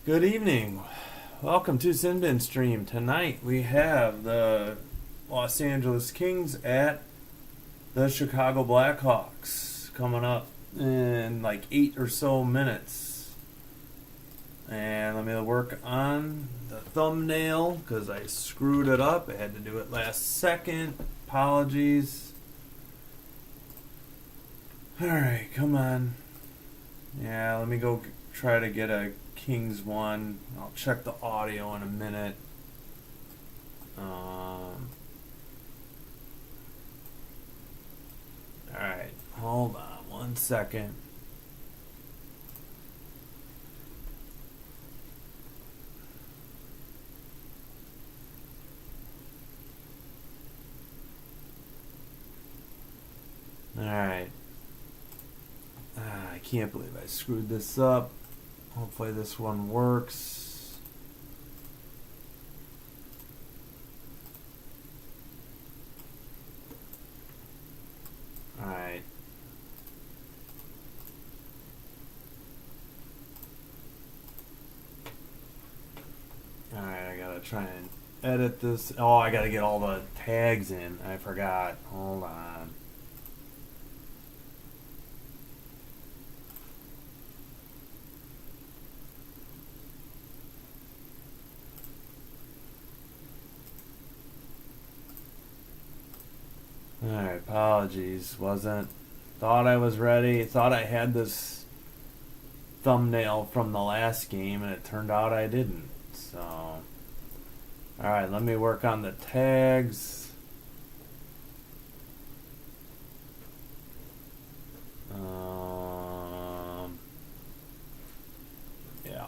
Good evening. Welcome to Sinbin Stream. Tonight we have the Los Angeles Kings at the Chicago Blackhawks coming up in like 8 or so minutes. And let me work on the thumbnail because I screwed it up. I had to do it last second. Apologies. Alright, come on. Yeah, let me go try to get a Kings one. I'll check the audio in a minute. Alright, hold on 1 second. Alright. I can't believe I screwed this up. Hopefully this one works. Alright. Alright, I gotta try and edit this. Oh, I gotta get all the tags in. I forgot. Hold on. Alright, apologies. Thought I was ready. Thought I had this thumbnail from the last game, and it turned out I didn't. So, alright, let me work on the tags. Yeah.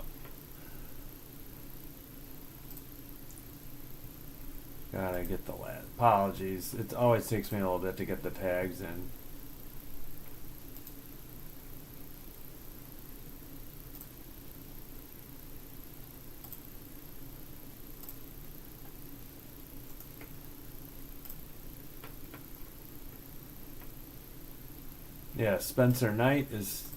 Gotta get the last. Apologies. It always takes me a little bit to get the tags in. Yeah, Spencer Knight is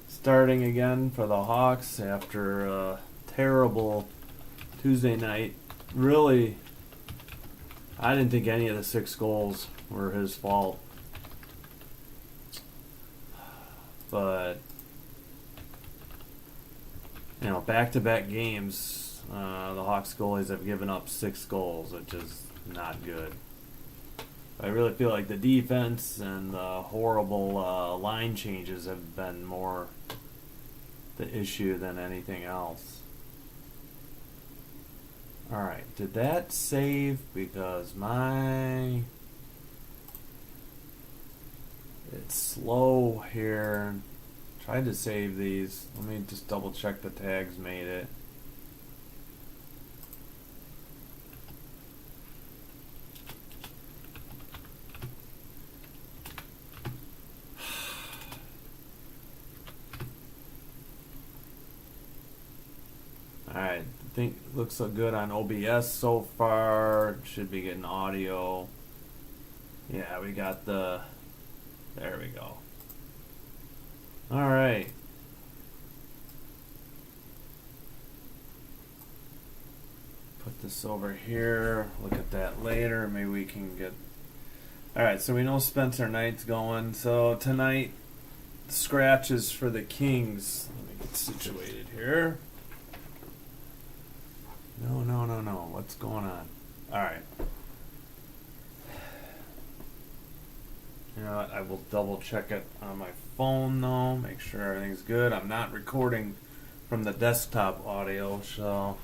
starting again for the Hawks after a terrible Tuesday night. Really, I didn't think any of the 6 goals were his fault. But, you know, back-to-back games, the Hawks goalies have given up 6 goals, which is not good. I really feel like the defense and the horrible line changes have been more the issue than anything else. Alright, did that save? Because it's slow here. Tried to save these. Let me just double check the tags made it. Alright, I think it looks so good on OBS so far. Should be getting audio. Yeah, we got there we go. Alright. Put this over here. Look at that later. Maybe we can get... Alright, so we know Spencer Knight's going. So tonight, scratches for the Kings. Let me get situated here. No. What's going on? Alright. You know what? I will double check it on my phone though. Make sure everything's good. I'm not recording from the desktop audio, so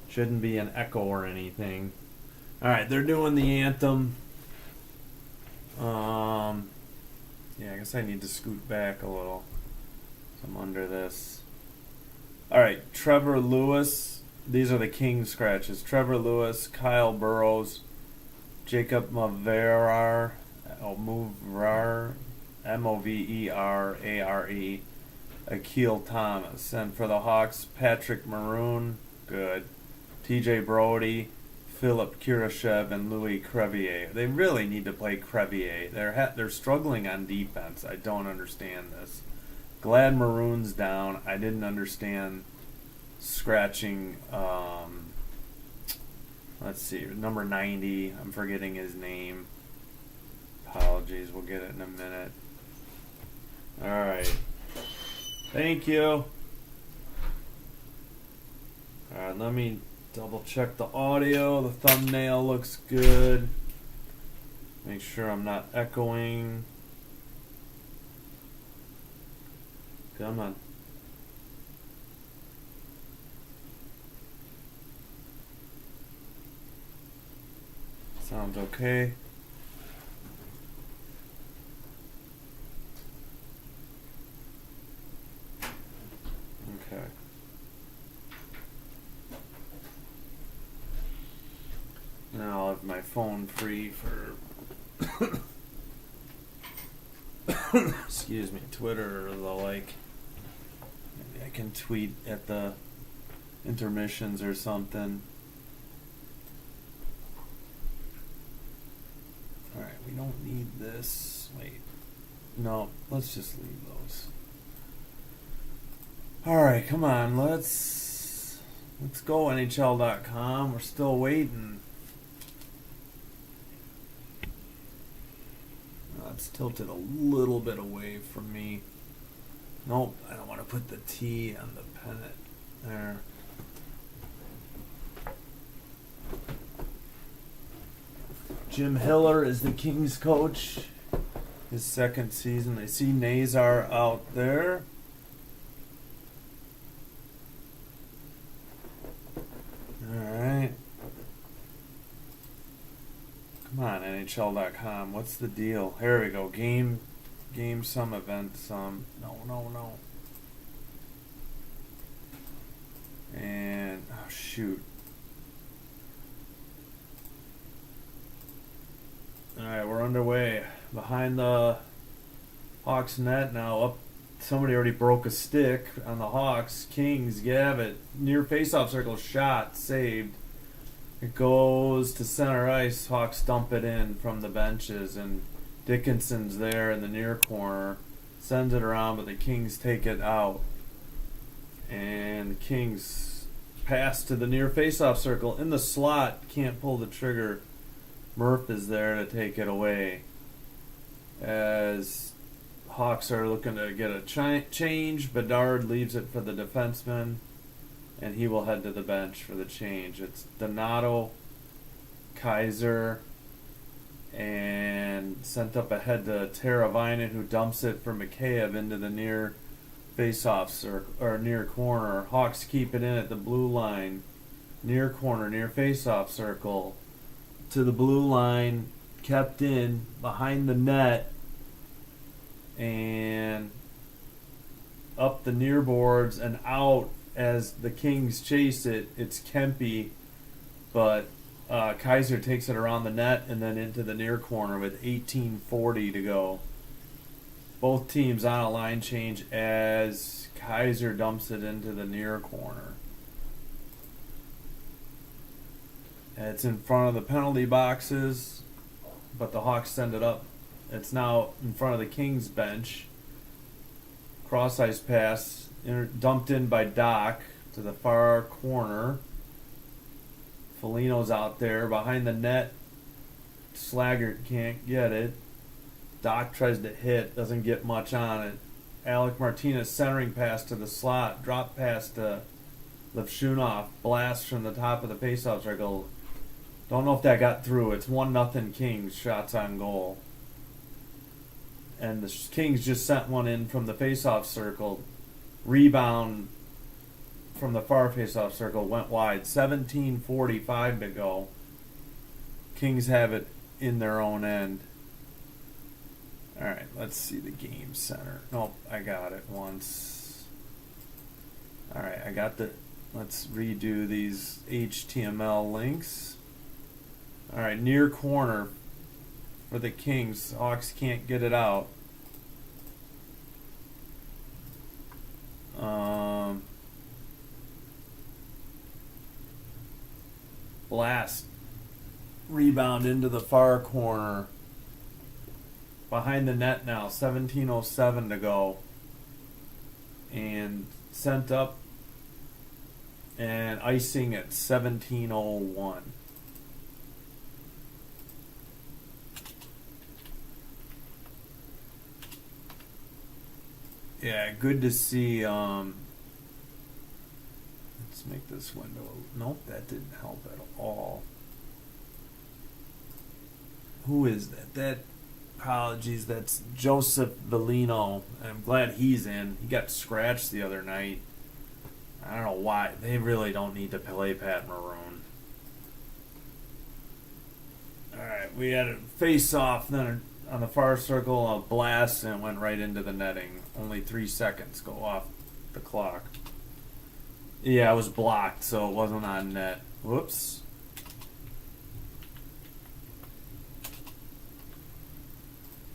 shouldn't be an echo or anything. Alright, they're doing the anthem. Yeah, I guess I need to scoot back a little. So I'm under this. Alright, Trevor Lewis. These are the King scratches. Trevor Lewis, Kyle Burrows, Jacob Moverare, Moverare, Akil Thomas. And for the Hawks, Patrick Maroon, good. TJ Brody, Philip Kurashev, and Louis Crevier. They really need to play Crevier. They're struggling on defense. I don't understand this. Glad Maroon's down. I didn't understand scratching, let's see, number 90. I'm forgetting his name. Apologies. We'll get it in a minute. All right. Thank you. All right, let me double check the audio. The thumbnail looks good. Make sure I'm not echoing. Come on. Sounds okay. Okay. Now I'll have my phone free for excuse me, Twitter or the like. Maybe I can tweet at the intermissions or something. Alright, we don't need this. Wait. No, let's just leave those. Alright, come on, let's go NHL.com. We're still waiting. It's tilted a little bit away from me. Nope, I don't want to put the T on the pennant there. Jim Hiller is the Kings coach. His second season. I see Nazar out there. Alright. Come on, NHL.com. What's the deal? Here we go. Game some, event some. No. And, oh shoot. Alright, we're underway. Behind the Hawks net now. Up. Somebody already broke a stick on the Hawks. Kings, Gavitt. Near faceoff circle. Shot. Saved. It goes to center ice. Hawks dump it in from the benches, and Dickinson's there in the near corner. Sends it around, but the Kings take it out. And the Kings pass to the near faceoff circle. In the slot, can't pull the trigger. Murph is there to take it away. As Hawks are looking to get a change, Bedard leaves it for the defenseman, and he will head to the bench for the change. It's Donato, Kaiser, and sent up ahead to Teravainen, who dumps it for Mikheyev into the near face-off circle, or near corner. Hawks keep it in at the blue line, near corner, near face-off circle, to the blue line, kept in behind the net, and up the near boards and out. As the Kings chase it, it's Kempe, but Kaiser takes it around the net and then into the near corner with 18:40 to go. Both teams on a line change as Kaiser dumps it into the near corner. It's in front of the penalty boxes, but the Hawks send it up. It's now in front of the Kings bench. Cross ice pass. Dumped in by Doc to the far corner. Foligno's out there behind the net. Slaggert can't get it. Doc tries to hit, doesn't get much on it. Alec Martinez centering pass to the slot, drop pass to Levshunov, blast from the top of the faceoff circle. Don't know if that got through. It's 1-0 Kings, shots on goal. And the Kings just sent one in from the faceoff circle. Rebound from the far face-off circle went wide. 17:45 to go. Kings have it in their own end. All right, let's see the game center. Nope, I got it once. All right, I got the. Let's redo these HTML links. All right, near corner for the Kings. Hawks can't get it out. Blast. Rebound into the far corner. Behind the net now. 17:07 to go. and sent up and icing at 17:01. Yeah, good to see. Let's make this window. Nope, that didn't help at all. Who is that? Apologies, that's Joseph Vellino. I'm glad he's in. He got scratched the other night. I don't know why. They really don't need to play Pat Maroon. Alright, we had a face-off, then on the far circle, a blast, and it went right into the netting. Only 3 seconds go off the clock. Yeah, it was blocked, so it wasn't on net. Whoops.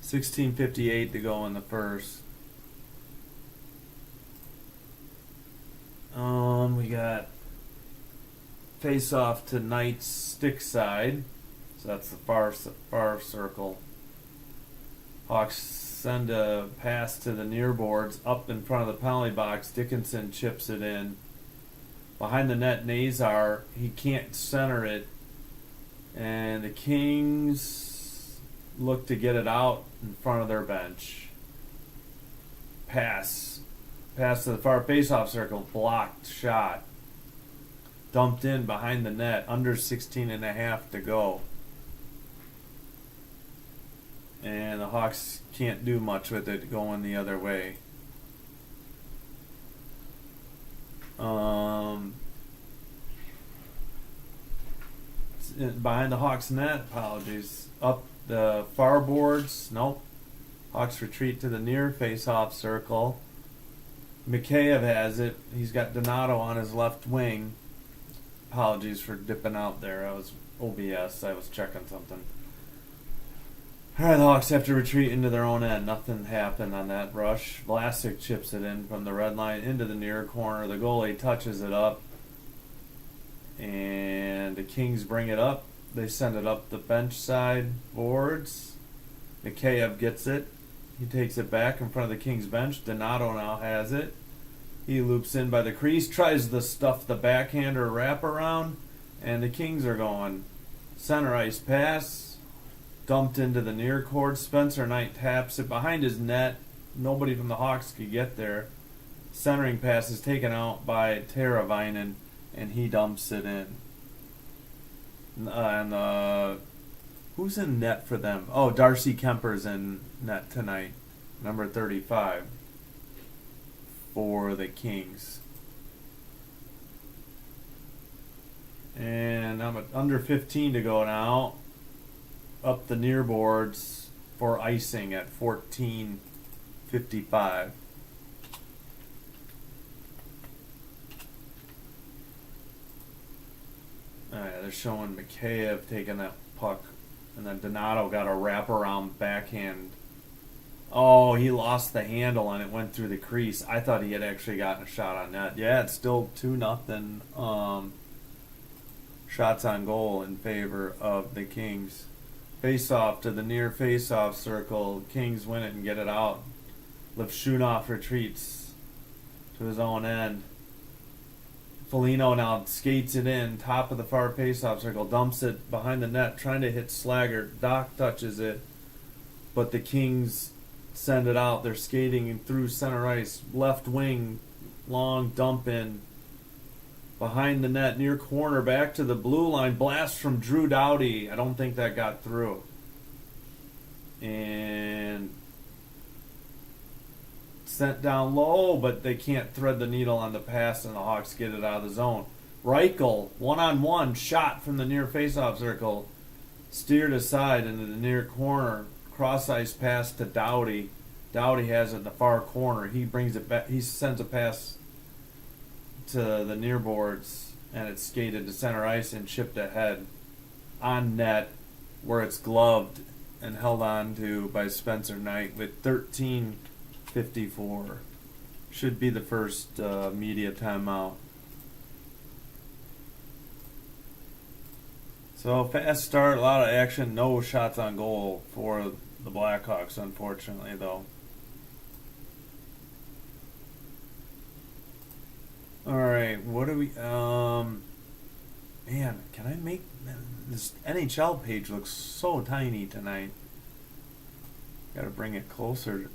$16:58 to go in the first. We got face-off to Knight's stick side. So that's the far circle. Hawks send a pass to the near boards up in front of the penalty box. Dickinson chips it in. Behind the net, Nazar, he can't center it. And the Kings look to get it out in front of their bench. Pass to the far face-off circle. Blocked shot. Dumped in behind the net. Under 16.5 to go. And the Hawks can't do much with it going the other way. Behind the Hawks net, apologies. Up the far boards, nope. Hawks retreat to the near face-off circle. Mikheyev has it. He's got Donato on his left wing. Apologies for dipping out there. I was OBS. I was checking something. Alright, the Hawks have to retreat into their own end. Nothing happened on that rush. Vlasic chips it in from the red line into the near corner. The goalie touches it up. And the Kings bring it up. They send it up the bench side boards. Mikheyev gets it. He takes it back in front of the Kings bench. Donato now has it. He loops in by the crease. Tries to stuff the backhander wraparound. And the Kings are going center ice pass. Dumped into the near court. Spencer Knight taps it behind his net. Nobody from the Hawks could get there. Centering pass is taken out by Teravainen, and he dumps it in. And who's in net for them? Oh, Darcy Kemper's in net tonight, number 35 for the Kings. And I'm at under 15 to go now. Up the near boards for icing at 14:55. They're showing Mikheyev taking that puck, and then Donato got a wraparound backhand. Oh, he lost the handle and it went through the crease. I thought he had actually gotten a shot on net. Yeah, it's still 2-0. Shots on goal in favor of the Kings. Face-off to the near face-off circle. Kings win it and get it out. Levshunov retreats to his own end. Foligno now skates it in, top of the far face-off circle, dumps it behind the net, trying to hit Slagger. Doc touches it, but the Kings send it out. They're skating through center ice. Left wing, long dump in. Behind the net, near corner, back to the blue line. Blast from Drew Doughty. I don't think that got through. And sent down low, but they can't thread the needle on the pass, and the Hawks get it out of the zone. Reichel, one-on-one, shot from the near face-off circle. Steered aside into the near corner. Cross-ice pass to Doughty. Doughty has it in the far corner. He brings it back. He sends a pass to the near boards, and it's skated to center ice and chipped ahead on net, where it's gloved and held on to by Spencer Knight with 13:54. Should be the first media timeout. So fast start, a lot of action, no shots on goal for the Blackhawks, unfortunately, though. right, what do we? Man, can I make this NHL page looks so tiny tonight? Got to bring it closer.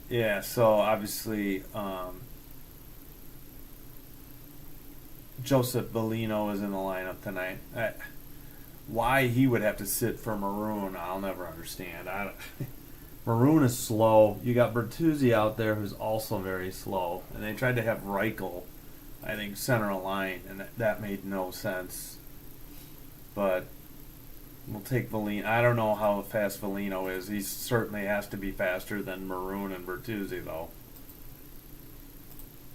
Yeah. So obviously, Joseph Bellino is in the lineup tonight. Why he would have to sit for Maroon, I'll never understand. Maroon is slow. You got Bertuzzi out there who's also very slow. And they tried to have Reichel, I think, center a line, and that made no sense. But we'll take Bellino. I don't know how fast Bellino is. He certainly has to be faster than Maroon and Bertuzzi, though.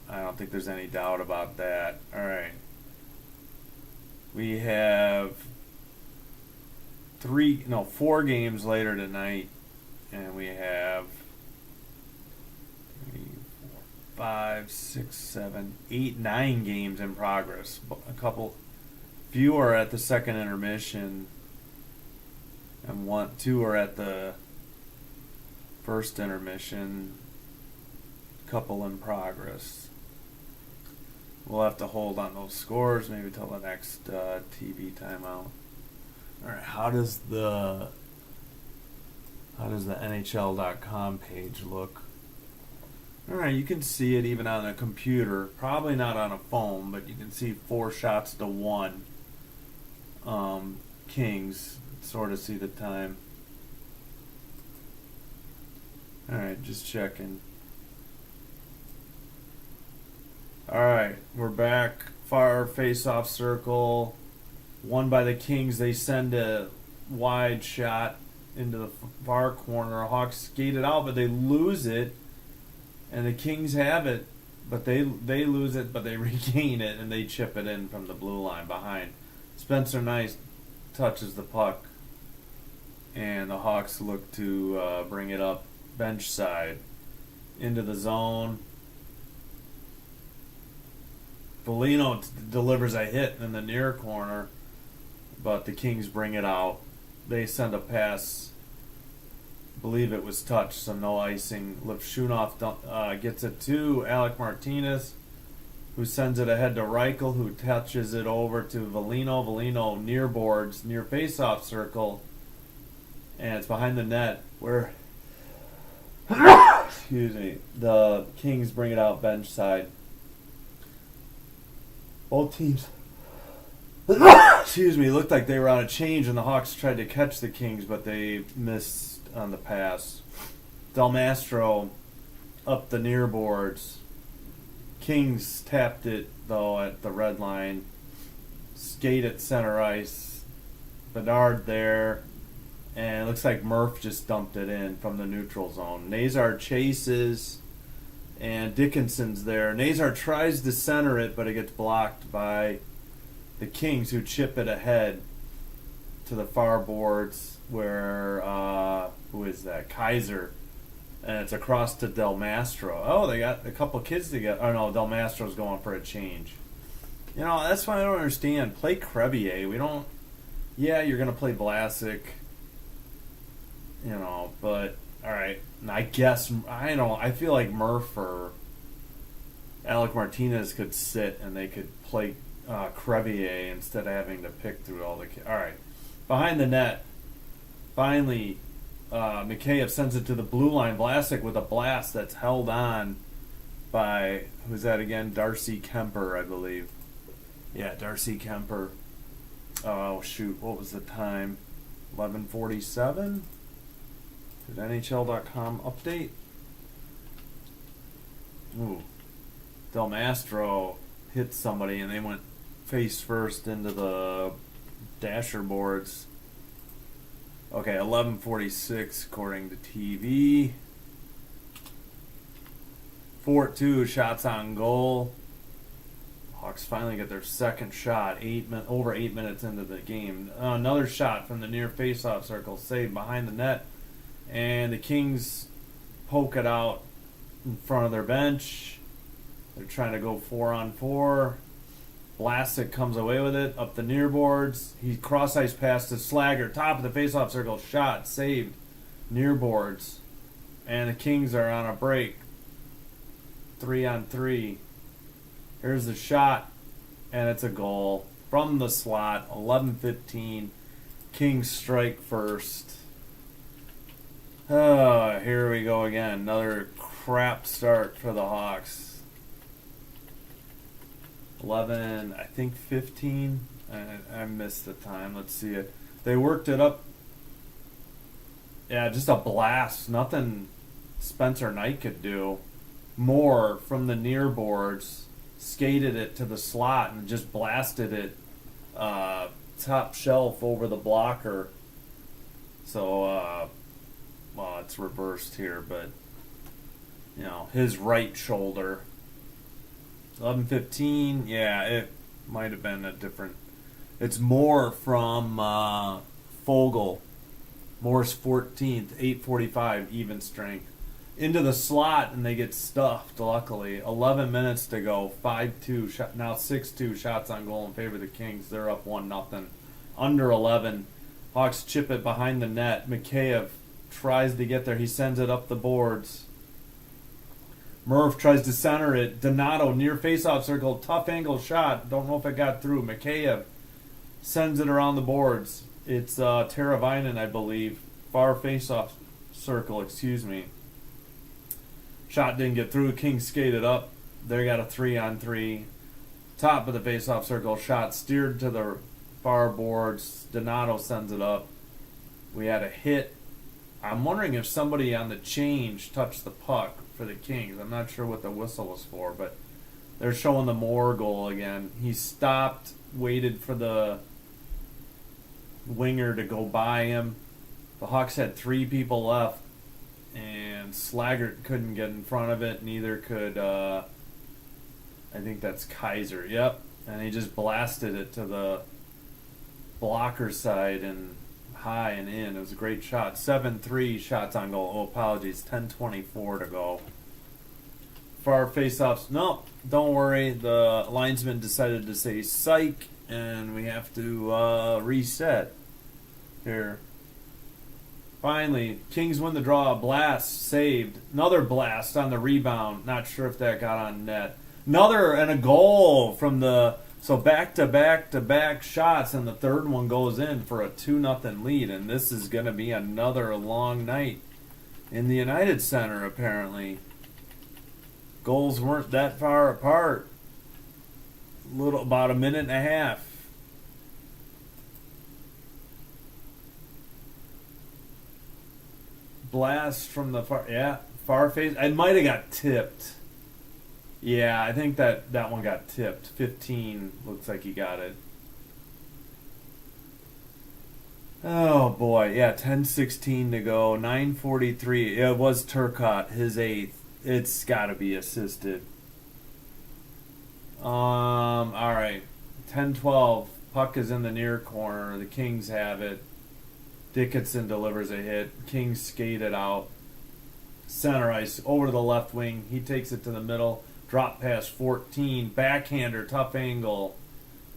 I don't think there's any doubt about that. All right. We have 4 games later tonight, and we have 3, 4, 5, 6, 7, 8, 9 games in progress. A few are at the second intermission, and 2 are at the first intermission. Couple in progress. We'll have to hold on those scores maybe till the next TV timeout. All right, how does the NHL.com page look? All right, you can see it even on a computer. Probably not on a phone, but you can see 4 shots to 1. Kings, sort of see the time. All right, just checking. All right, we're back. Far face-off circle. Won by the Kings. They send a wide shot into the far corner. Hawks skate it out, but they lose it. And the Kings have it, but they lose it, but they regain it, and they chip it in from the blue line behind. Spencer Nice touches the puck, and the Hawks look to bring it up bench side into the zone. Bellino delivers a hit in the near corner, but the Kings bring it out. They send a pass. Believe it was touched, so no icing. Lipshunov gets it to Alec Martinez, who sends it ahead to Reichel, who touches it over to Bellino. Bellino near boards, near face-off circle, and it's behind the net where the Kings bring it out bench side. Both teams looked like they were out of change, and the Hawks tried to catch the Kings, but they missed on the pass. Del Mastro up the near boards. Kings tapped it, though, at the red line. Skate at center ice. Bedard there. And it looks like Murph just dumped it in from the neutral zone. Nazar chases, and Dickinson's there. Nazar tries to center it, but it gets blocked by the Kings, who chip it ahead to the far boards where, who is that? Kaiser. And it's across to Del Mastro. Oh, they got a couple kids together. Oh, no, Del Mastro's going for a change. You know, that's why I don't understand. Play Crevier. Yeah, you're going to play Vlasic. You know, but, all right. And I guess, I feel like Murph or Alec Martinez could sit and they could play Crevier instead of having to pick through all the kids. All right. Behind the net, finally, Mikheyev sends it to the blue line. Vlasic with a blast that's held on by, who's that again? Darcy Kemper, I believe. Yeah, Darcy Kemper. Oh, shoot. What was the time? 11:47? Did NHL.com update? Ooh. Del Mastro hit somebody and they went face first into the dasher boards. Okay, 11:46 according to TV. 4-2 shots on goal. Hawks finally get their second shot. Over 8 minutes into the game. Another shot from the near face-off circle, saved behind the net, and the Kings poke it out in front of their bench. They're trying to go 4-on-4. Vlasic comes away with it up the near boards. He cross-ice pass to Slager, top of the face-off circle, shot, saved, near boards. And the Kings are on a break. 3-on-3. Here's the shot, and it's a goal from the slot. 11-15. Kings strike first. Oh, here we go again. Another crap start for the Hawks. 11, I think 15. I missed the time. Let's see it. They worked it up. Yeah, just a blast. Nothing Spencer Knight could do. Moore from the near boards skated it to the slot and just blasted it top shelf over the blocker. So, well, it's reversed here, but, you know, his right shoulder. 11-15, yeah, it might have been a different. It's Moore from Fogle. Moore's 14th, 8:45, even strength. Into the slot, and they get stuffed, luckily. 11 minutes to go, 5-2, now 6-2 shots on goal in favor of the Kings. They're up 1-0. Under 11. Hawks chip it behind the net. Mikheyev tries to get there. He sends it up the boards. Murph tries to center it. Donato near faceoff circle. Tough angle shot. Don't know if it got through. Mikheyev sends it around the boards. It's Teravainen, I believe. Far faceoff circle, excuse me. Shot didn't get through. Kings skated up. They got a 3-on-3. Top of the faceoff circle. Shot steered to the far boards. Donato sends it up. We had a hit. I'm wondering if somebody on the change touched the puck for the Kings. I'm not sure what the whistle was for, but they're showing the Moore goal again. He stopped, waited for the winger to go by him. The Hawks had 3 people left, and Slaggert couldn't get in front of it. Neither could, I think that's Kaiser. Yep. And he just blasted it to the blocker side and high and in. It was a great shot. 7-3 shots on goal. Oh, apologies. 10:24 to go. Far face-offs. No, don't worry. The linesman decided to say psych, and we have to reset here. Finally, Kings win the draw. Blast saved. Another blast on the rebound. Not sure if that got on net. Another and a goal from the. So back-to-back shots, and the third one goes in for a 2-0 lead. And this is going to be another long night in the United Center, apparently. Goals weren't that far apart. About a minute and a half. Blast from the far face. I might have got tipped. Yeah, I think that one got tipped. 15 looks like he got it. Oh boy, yeah, 10:16 to go. 9:43. It was Turcotte, his 8th. It's got to be assisted. All right. 10-12. Puck is in the near corner. The Kings have it. Dickinson delivers a hit. Kings skate it out. Center ice over to the left wing. He takes it to the middle. Drop pass 14. Backhander, tough angle.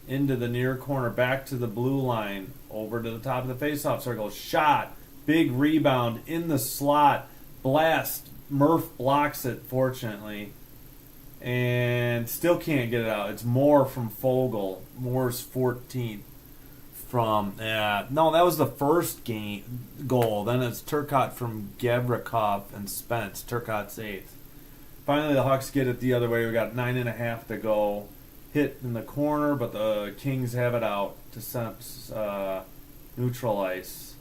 Into the near corner. Back to the blue line. Over to the top of the faceoff circle. Shot. Big rebound in the slot. Blast. Murph blocks it, fortunately. And still can't get it out. It's Moore from Fogle. Moore's 14th. From no, that was the first goal. Then it's Turcotte from Gavrikov and Spence. Turcotte's 8th. Finally, the Hawks get it the other way. We got 9.5 to go. Hit in the corner, but the Kings have it out to neutral ice.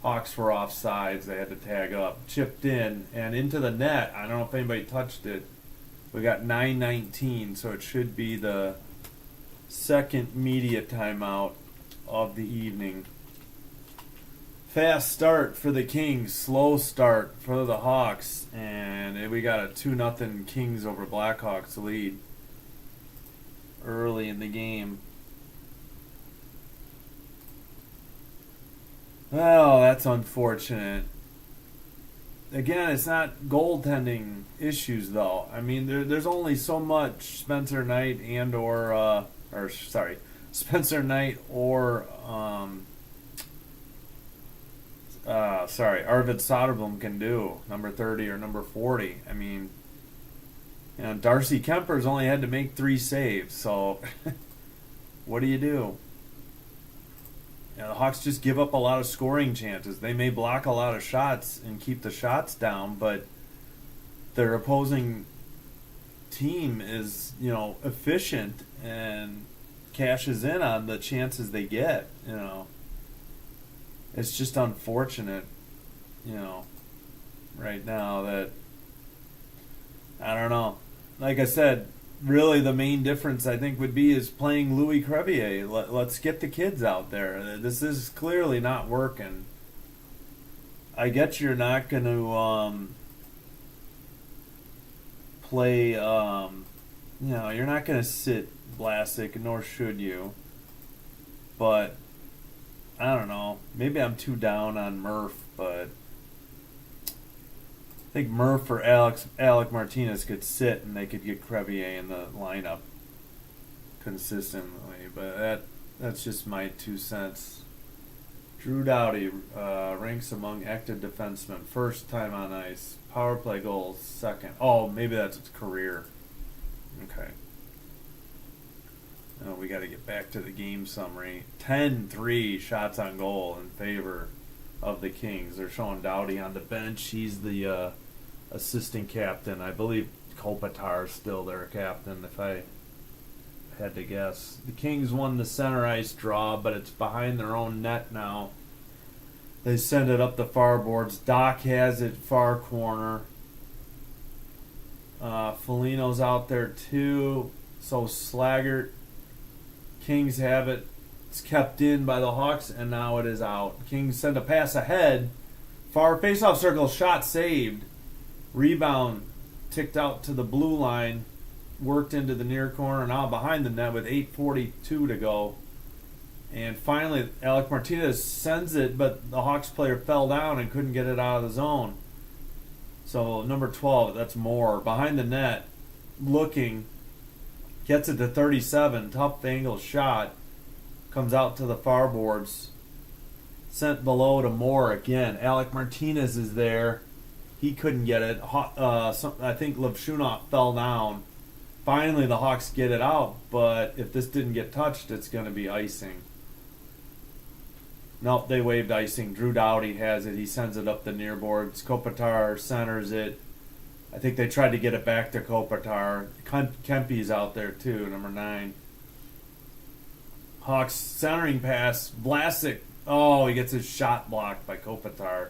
Hawks were offsides. They had to tag up. Chipped in and into the net. I don't know if anybody touched it. We got 9:19, so it should be the second media timeout of the evening. Fast start for the Kings, slow start for the Hawks, and we got a 2-0 Kings over Blackhawks lead early in the game. Well, that's unfortunate. Again, it's not goaltending issues, though. I mean, there's only so much Spencer Knight Spencer Knight or Arvid Soderblom can do, number 30 or number 40. I mean, Darcy Kemper's only had to make 3 saves, so what do you do? The Hawks just give up a lot of scoring chances. They may block a lot of shots and keep the shots down, but their opposing team is, efficient and cashes in on the chances they get. It's just unfortunate, right now that, I don't know. Like I said, really the main difference I think would be is playing Louis Crevier. Let's get the kids out there. This is clearly not working. I get you're not going to play, you're not going to sit Vlasic, nor should you. But, I don't know. Maybe I'm too down on Murph, but I think Murph or Alec Martinez could sit and they could get Crevier in the lineup consistently. But that's just my 2 cents. Drew Doughty ranks among active defensemen. First time on ice. Power play goals, second. Oh, maybe that's its career. Okay. We got to get back to the game summary. 10-3 shots on goal in favor of the Kings. They're showing Doughty on the bench. He's the assistant captain. I believe Kopitar is still their captain, if I had to guess. The Kings won the center ice draw, but it's behind their own net now. They send it up the far boards. Doc has it far corner. Foligno's out there too. So Slaggert. Kings have it. It's kept in by the Hawks, and now it is out. Kings send a pass ahead. Far faceoff circle, shot saved. Rebound ticked out to the blue line. Worked into the near corner, now behind the net with 8:42 to go. And finally, Alec Martinez sends it, but the Hawks player fell down and couldn't get it out of the zone. So number 12, that's Moore, behind the net, looking, gets it to 37, tough angle shot, comes out to the far boards, sent below to Moore again. Alec Martinez is there. He couldn't get it. I think Levshunov fell down. Finally, the Hawks get it out, but if this didn't get touched, it's going to be icing. Nope, they waived icing. Drew Doughty has it. He sends it up the near boards. Kopitar centers it. I think they tried to get it back to Kopitar. Kempe's out there too, number 9. Hawks centering pass. Vlasic. Oh, he gets his shot blocked by Kopitar.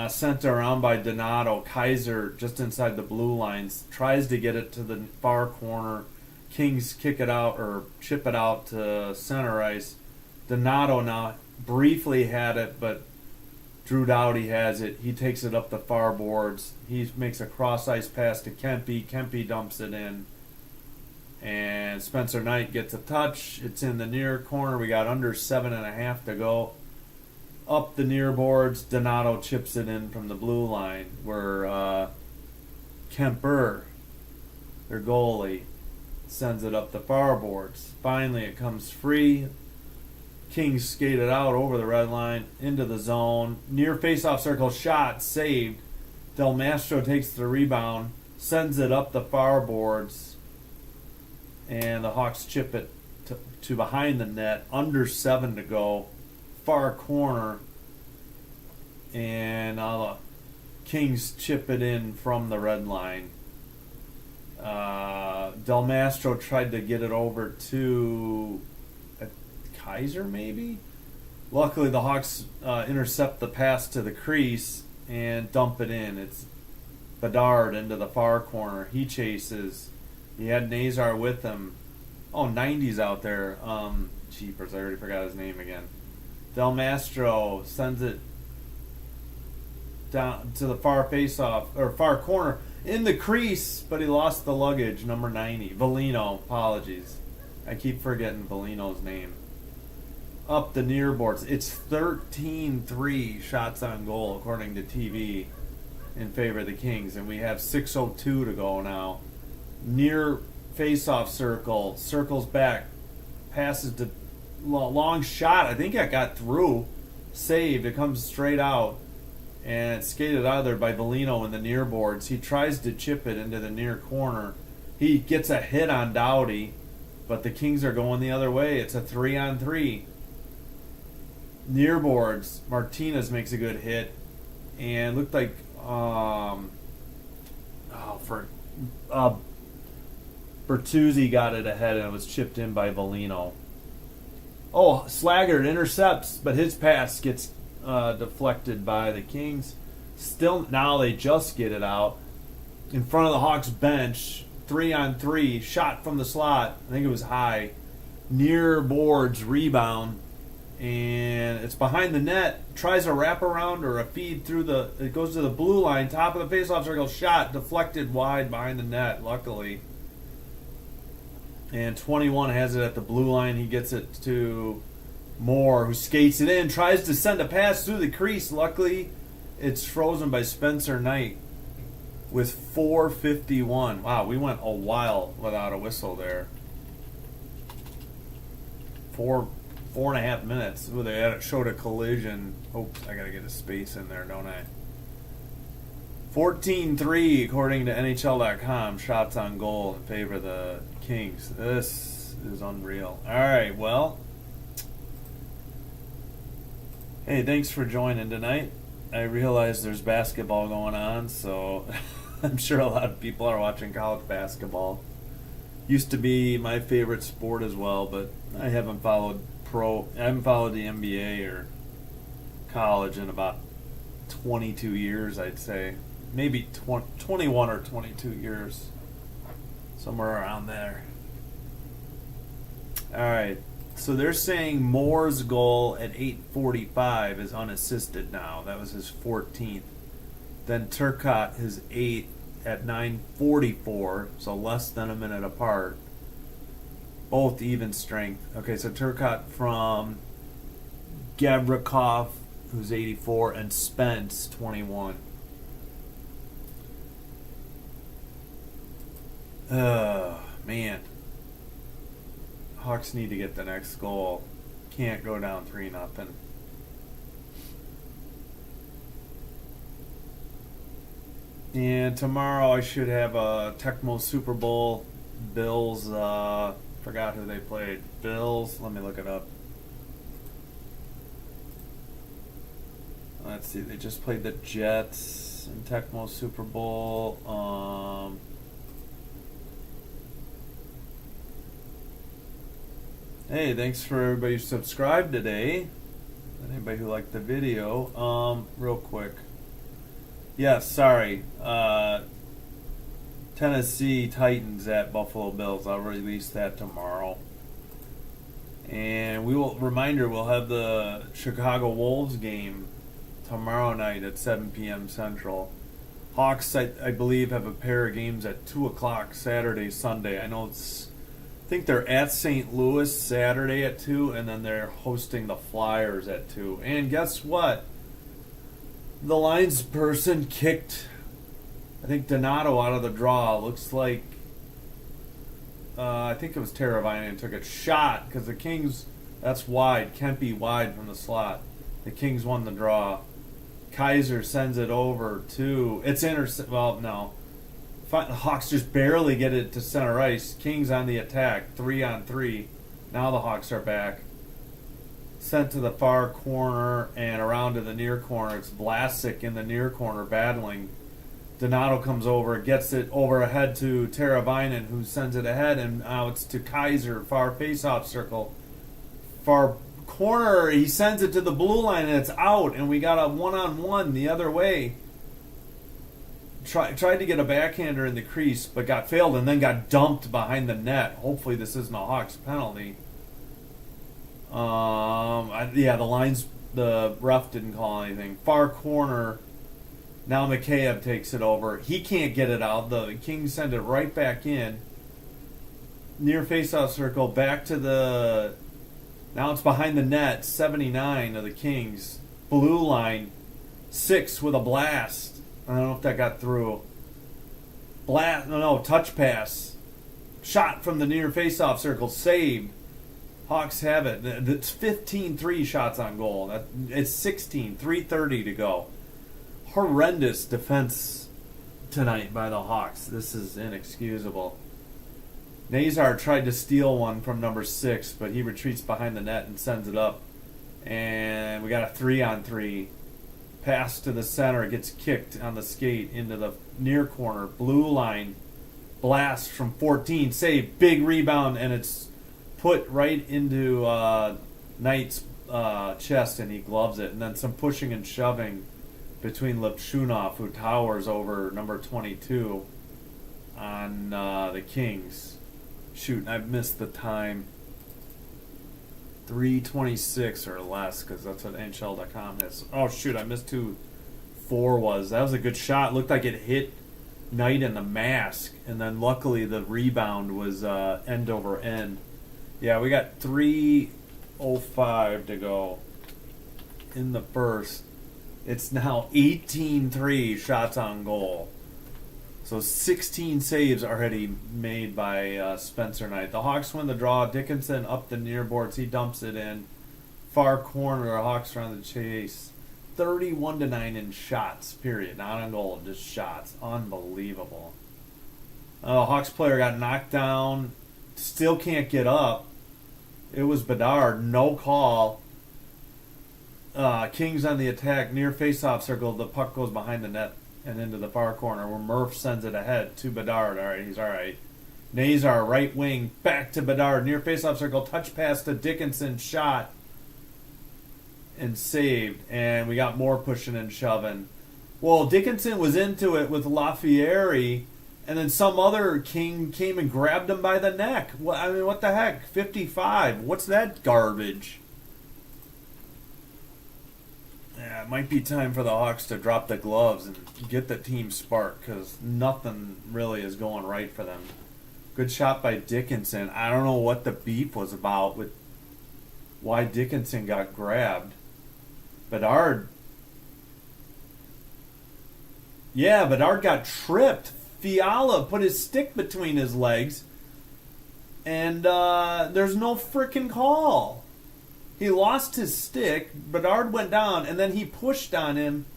Sent around by Donato. Kaiser just inside the blue lines. Tries to get it to the far corner. Kings kick it out or chip it out to center ice. Donato now briefly had it, but Drew Doughty has it. He takes it up the far boards. He makes a cross-ice pass to Kempe. Kempe dumps it in. And Spencer Knight gets a touch. It's in the near corner. We got under 7.5 to go. Up the near boards, Donato chips it in from the blue line where Kemper, their goalie, sends it up the far boards. Finally, it comes free. Kings skate it out over the red line, into the zone. Near face-off circle shot, saved. Del Mastro takes the rebound, sends it up the far boards, and the Hawks chip it to behind the net. Under 7 to go. Far corner, and the Kings chip it in from the red line. Del Mastro tried to get it over to Kaiser, maybe? Luckily, the Hawks intercept the pass to the crease and dump it in. It's Bedard into the far corner. He chases. He had Nazar with him. Oh, 90's out there. Jeepers, I already forgot his name again. Del Mastro sends it down to the far face-off, or far corner, in the crease, but he lost the luggage, number 90. Volino, apologies. I keep forgetting Volino's name. Up the near boards. It's 13-3 shots on goal, according to TV, in favor of the Kings, and we have 6:02 to go now. Near face-off circle, circles back, passes to long shot. I think I got through. saved. It comes straight out, and it's skated out of there by Bellino in the near boards. He tries to chip it into the near corner. He gets a hit on Doughty, but the Kings are going the other way. It's a 3-on-3. Near boards, Martinez makes a good hit, and looked like Bertuzzi got it ahead, and it was chipped in by Bellino. Oh, Slaggert intercepts, but his pass gets deflected by the Kings. Still, now they just get it out in front of the Hawks bench. 3-on-3, shot from the slot. I think it was high. Near boards, rebound, and it's behind the net. Tries a wraparound or a feed through it goes to the blue line, top of the faceoff circle, shot, deflected wide behind the net, luckily. And 21 has it at the blue line. He gets it to Moore, who skates it in, tries to send a pass through the crease. Luckily, it's frozen by Spencer Knight with 4:51. Wow, we went a while without a whistle there. 4.5 minutes. Ooh, they showed a collision. Oops, I gotta get a space in there, don't I? 14-3 according to NHL.com. Shots on goal in favor of the Kings. This is unreal. All right, well, hey, thanks for joining tonight. I realize there's basketball going on, so I'm sure a lot of people are watching college basketball. Used to be my favorite sport as well, but I haven't followed the NBA or college in about 22 years, I'd say. Maybe 21 or 22 years. Somewhere around there. All right. So they're saying Moore's goal at 8:45 is unassisted now. That was his 14th. Then Turcotte, his 8th at 9:44, so less than a minute apart. Both even strength. Okay, so Turcotte from Gavrikov, who's 84, and Spence, 21. Man. Hawks need to get the next goal. Can't go down 3-0. And tomorrow I should have a Tecmo Super Bowl. Bills, forgot who they played. Bills, let me look it up. Let's see, they just played the Jets in Tecmo Super Bowl. Hey, thanks for everybody who subscribed today. Anybody who liked the video. Real quick. Yes, sorry. Tennessee Titans at Buffalo Bills. I'll release that tomorrow. And we'll have the Chicago Wolves game tomorrow night at 7 p.m. Central. Hawks, I believe, have a pair of games at 2 o'clock Saturday, Sunday. I think they're at St. Louis Saturday at 2, and then they're hosting the Flyers at 2. And guess what? The lines person kicked, I think, Donato out of the draw. Looks like, I think it was Teravainen took a shot, because the Kings, that's wide. Kempe wide from the slot. The Kings won the draw. Kaiser sends it over to, it's well, no. The Hawks just barely get it to center ice. Kings on the attack, 3-on-3. Now the Hawks are back. Sent to the far corner and around to the near corner. It's Vlasic in the near corner battling. Donato comes over, gets it over ahead to Teravainen, who sends it ahead, and now it's to Kaiser, far face-off circle. Far corner, he sends it to the blue line, and it's out, and we got a one-on-one the other way. Tried to get a backhander in the crease, but got failed and then got dumped behind the net. Hopefully this isn't a Hawks penalty. The ref didn't call anything. Far corner, now Mikheyev takes it over. He can't get it out. The Kings send it right back in. Near faceoff circle, back to the... Now it's behind the net, 79 of the Kings. Blue line, 6 with a blast. I don't know if that got through. Touch pass. Shot from the near faceoff circle, saved. Hawks have it. It's 15-3 shots on goal. It's 16, 3:30 to go. Horrendous defense tonight by the Hawks. This is inexcusable. Nazar tried to steal one from number 6, but he retreats behind the net and sends it up. And we got a 3-on-3. Pass to the center. It gets kicked on the skate into the near corner. Blue line. Blast from 14. Save. Big rebound, and it's put right into Knight's chest, and he gloves it. And then some pushing and shoving between Lipshunov, who towers over number 22 on the Kings. Shoot, I've missed the time. 3:26 or less, because that's what NHL.com has. Oh, shoot, I missed who 4 was. That was a good shot. Looked like it hit Knight in the mask, and then luckily the rebound was end over end. Yeah, we got 3:05 to go in the first. It's now 18-3 shots on goal. So 16 saves already made by Spencer Knight. The Hawks win the draw. Dickinson up the near boards. He dumps it in. Far corner, the Hawks are on the chase. 31-9 in shots, period. Not on goal, just shots. Unbelievable. Hawks player got knocked down. Still can't get up. It was Bedard. No call. Kings on the attack. Near face-off circle. The puck goes behind the net and into the far corner where Murph sends it ahead to Bedard. All right, he's all right. Nazar, right wing, back to Bedard. Near face-off circle. Touch pass to Dickinson. Shot. And saved. And we got more pushing and shoving. Well, Dickinson was into it with Lafieri, and then some other King came and grabbed him by the neck. I mean, what the heck? 55. What's that garbage? Yeah, it might be time for the Hawks to drop the gloves and get the team spark, because nothing really is going right for them. Good shot by Dickinson. I don't know what the beef was about with why Dickinson got grabbed. Bedard got tripped. Fiala put his stick between his legs, and there's no freaking call. He lost his stick. Bedard went down, and then he pushed on him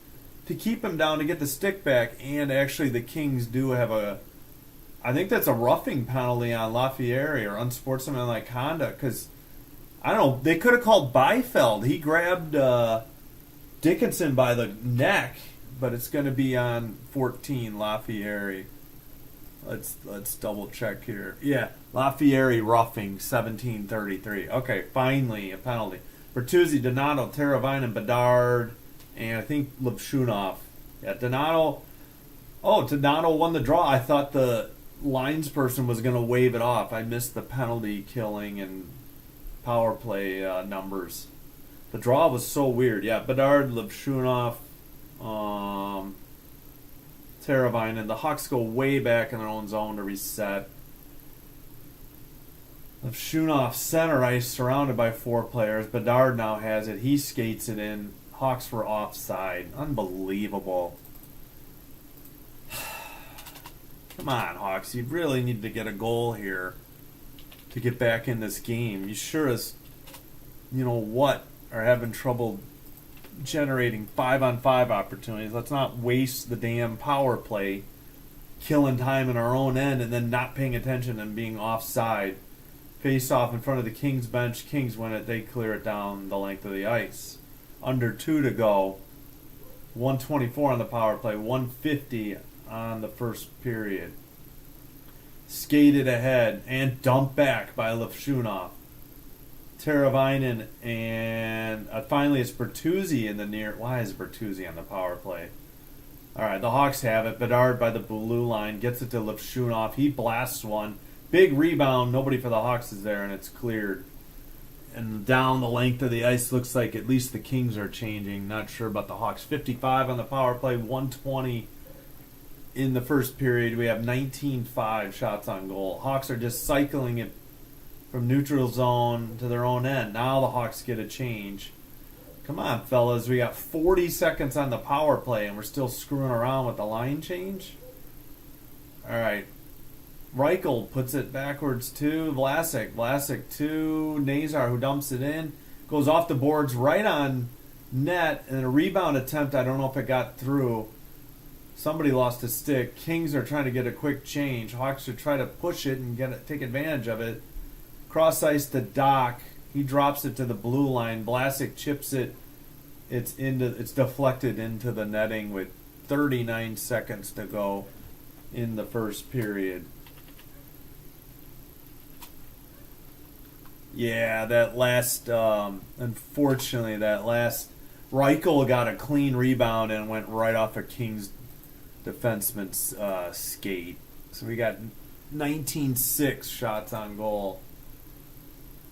to keep him down to get the stick back. And actually, the Kings do have I think that's a roughing penalty on Lafieri or unsportsmanlike conduct, because I don't know. They could have called Byfeld. He grabbed Dickinson by the neck, but it's going to be on 14, Lafieri. Let's double check here. Yeah, Lafieri roughing, 17-33. Okay, finally a penalty. Bertuzzi, Donato, Teravainen, Bedard, and I think Lipshunov. Yeah, Donato won the draw. I thought the lines person was going to wave it off. I missed the penalty killing and power play numbers. The draw was so weird. Yeah, Bedard, Lipshunov, Teravainen. The Hawks go way back in their own zone to reset. Lipshunov center ice surrounded by 4 players. Bedard now has it. He skates it in. Hawks were offside. Unbelievable. Come on, Hawks. You really need to get a goal here to get back in this game. You sure as are having trouble generating 5-on-5 opportunities. Let's not waste the damn power play, killing time in our own end, and then not paying attention and being offside. Face off in front of the Kings bench. Kings win it. They clear it down the length of the ice. Under 2 to go. 124 on the power play. 150 on the first period. Skated ahead and dumped back by Lipshunov. Teravainen, and finally it's Bertuzzi in the near. Why is Bertuzzi on the power play? All right, the Hawks have it. Bedard by the blue line gets it to Lipshunov. He blasts one. Big rebound. Nobody for the Hawks is there, and it's cleared. And down the length of the ice, looks like at least the Kings are changing. Not sure about the Hawks. 55 on the power play, 120 in the first period. We have 19-5 shots on goal. Hawks are just cycling it from neutral zone to their own end. Now the Hawks get a change. Come on, fellas. We got 40 seconds on the power play, and we're still screwing around with the line change? All right. Reichel puts it backwards to Vlasic. Vlasic to Nazar, who dumps it in. Goes off the boards right on net. And a rebound attempt, I don't know if it got through. Somebody lost a stick. Kings are trying to get a quick change. Hawks are trying to push it and take advantage of it. Cross ice to Doc. He drops it to the blue line. Vlasic chips it. It's deflected into the netting with 39 seconds to go in the first period. Yeah, that last, unfortunately, Reichel got a clean rebound and went right off a Kings defenseman's skate. So we got 19-6 shots on goal.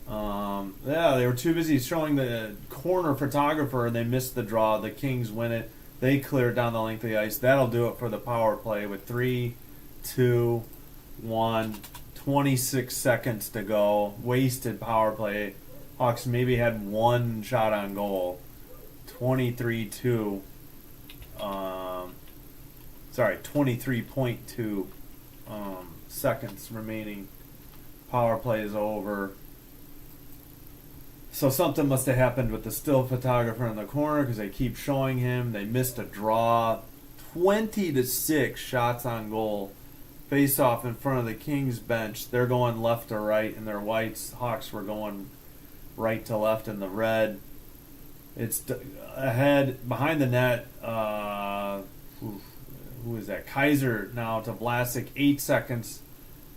Yeah, they were too busy showing the corner photographer and they missed the draw. The Kings win it. They clear down the length of the ice. That'll do it for the power play with 3, 2, 1, 26 seconds to go. Wasted power play. Hawks maybe had one shot on goal. 23-2. 23.2 seconds remaining. Power play is over. So something must have happened with the still photographer in the corner because they keep showing him. They missed a draw. 20-6 shots on goal. Face off in front of the Kings bench. They're going left to right in their whites. Hawks were going right to left in the red. It's ahead behind the net. Who is that? Kaiser now to Vlasic. 8 seconds.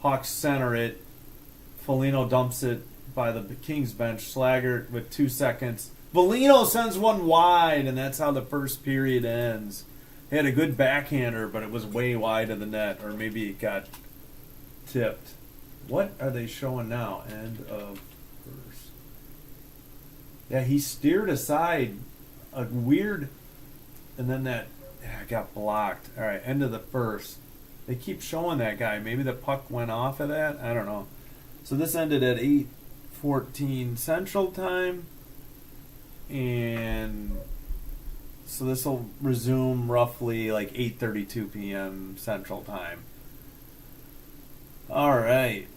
Hawks center it. Foligno dumps it by the Kings bench. Slaggert with 2 seconds. Foligno sends one wide, and that's how the first period ends. He had a good backhander, but it was way wide of the net, or maybe it got tipped. What are they showing now? End of first. Yeah, he steered aside a weird, and then that got blocked. All right, end of the first. They keep showing that guy. Maybe the puck went off of that. I don't know. So this ended at 8:14 Central Time, and so this will resume roughly like 8:32 p.m. Central Time. All right.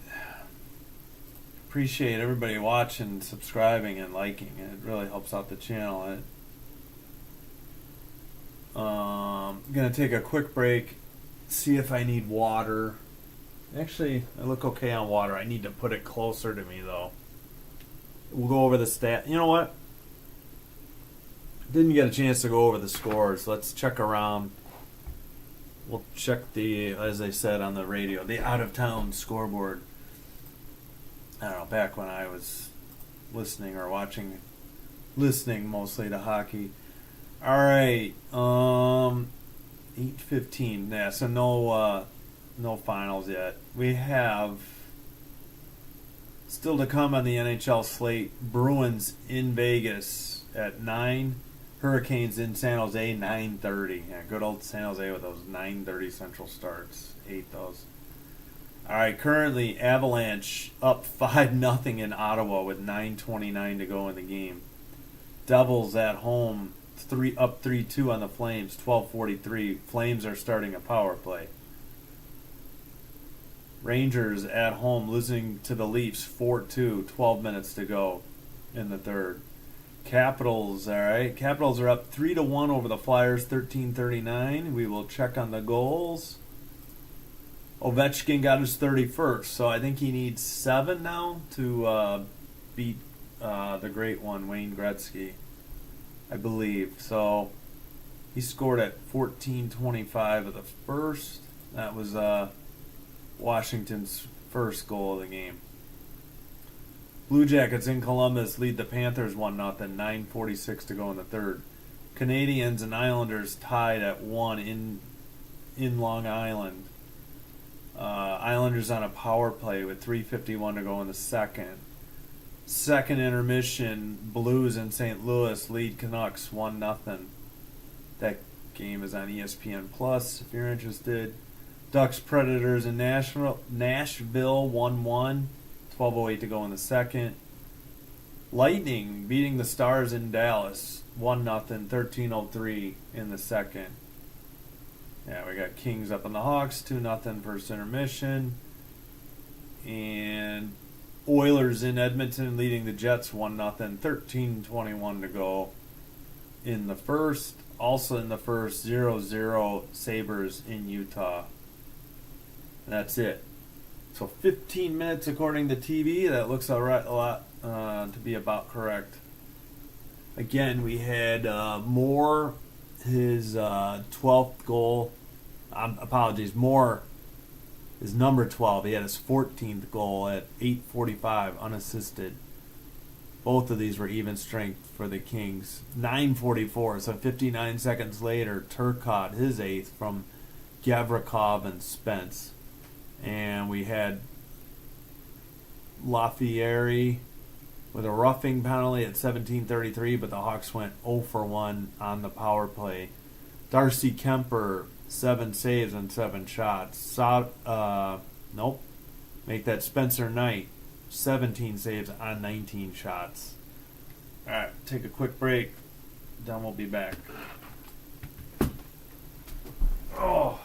Appreciate everybody watching, subscribing, and liking. It really helps out the channel. I'm going to take a quick break, see if I need water. Actually, I look okay on water. I need to put it closer to me, though. We'll go over the stat. You know what? Didn't get a chance to go over the scores. Let's check around. We'll check the, as I said on the radio, the out-of-town scoreboard. I don't know, back when I was listening or watching, listening mostly to hockey. All right, 8:15. Yeah, so no finals yet. We have still to come on the NHL slate. Bruins in Vegas at 9. Hurricanes in San Jose 9:30. Yeah, good old San Jose with those 9:30 Central starts. Hate those. All right, currently Avalanche up 5-0 in Ottawa with 9:29 to go in the game. Devils at home up 3-2 on the Flames. 12:43. Flames are starting a power play. Rangers at home losing to the Leafs 4-2. 12 minutes to go in the third. Capitals, all right. Capitals are up 3-1 over the Flyers, 13:39. We will check on the goals. Ovechkin got his 31st, so I think he needs 7 now to beat the great one, Wayne Gretzky, I believe. So he scored at 14:25 of the first. That was Washington's first goal of the game. Blue Jackets in Columbus lead the Panthers 1-0, 9:46 to go in the third. Canadians and Islanders tied at 1 in Long Island. Islanders on a power play with 3:51 to go in the second. Second intermission, Blues in St. Louis lead Canucks 1-0. That game is on ESPN Plus if you're interested. Ducks Predators in Nashville 1-1. 12:08 to go in the second. Lightning beating the Stars in Dallas 1-0. 13:03 in the second. Yeah, we got Kings up on the Hawks 2-0 first intermission. And Oilers in Edmonton leading the Jets 1-0. 13:21 to go in the first. Also in the first, 0-0 Sabres in Utah. That's it. So 15 minutes according to TV. That looks a lot to be about correct. Again, we had Moore, his 12th goal. Apologies, Moore, his number 12. He had his 14th goal at 8:45 unassisted. Both of these were even strength for the Kings. 9:44, so 59 seconds later, Turcotte, his 8th from Gavrikov and Spence. And we had Lafieri with a roughing penalty at 17:33, but the Hawks went 0 for 1 on the power play. Darcy Kemper, 7 saves and 7 shots. Make that Spencer Knight, 17 saves on 19 shots. All right, take a quick break. Then we'll be back. Oh.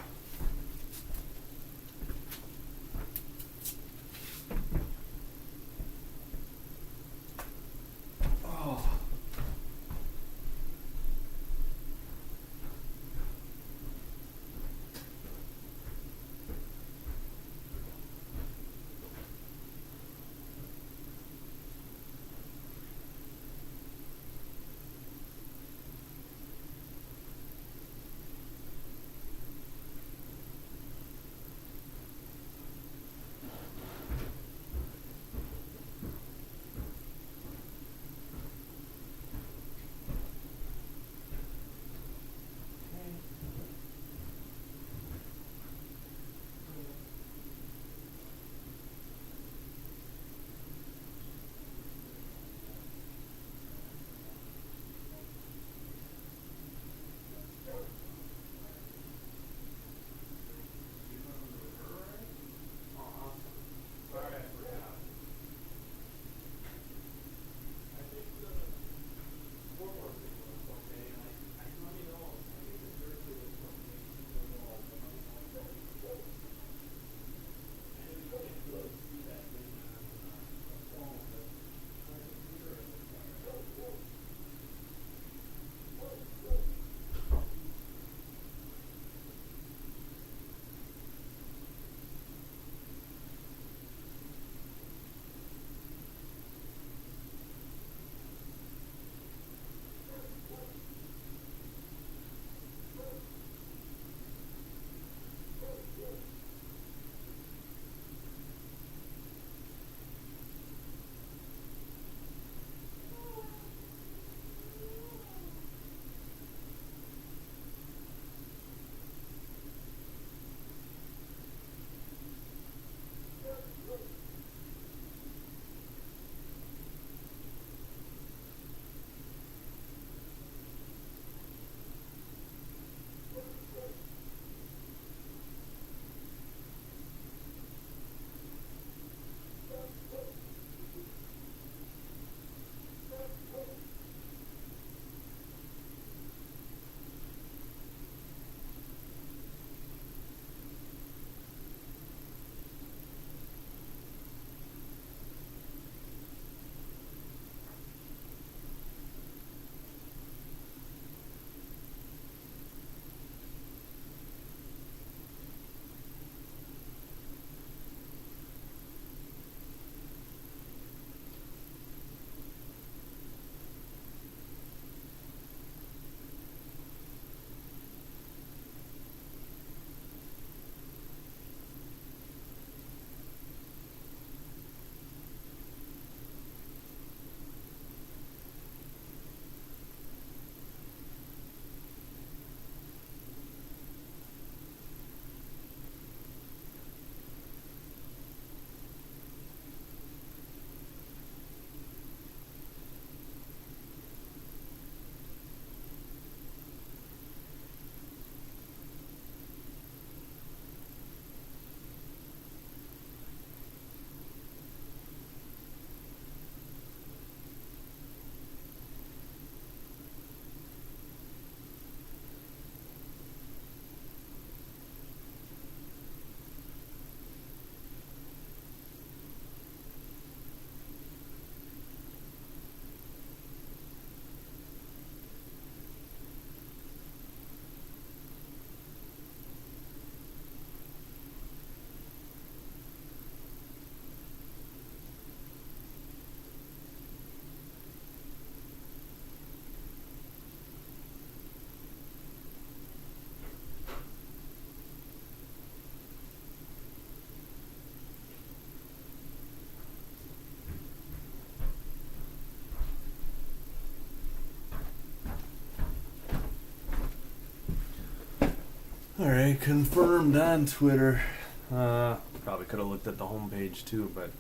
All right, confirmed on Twitter. Probably could have looked at the homepage too, but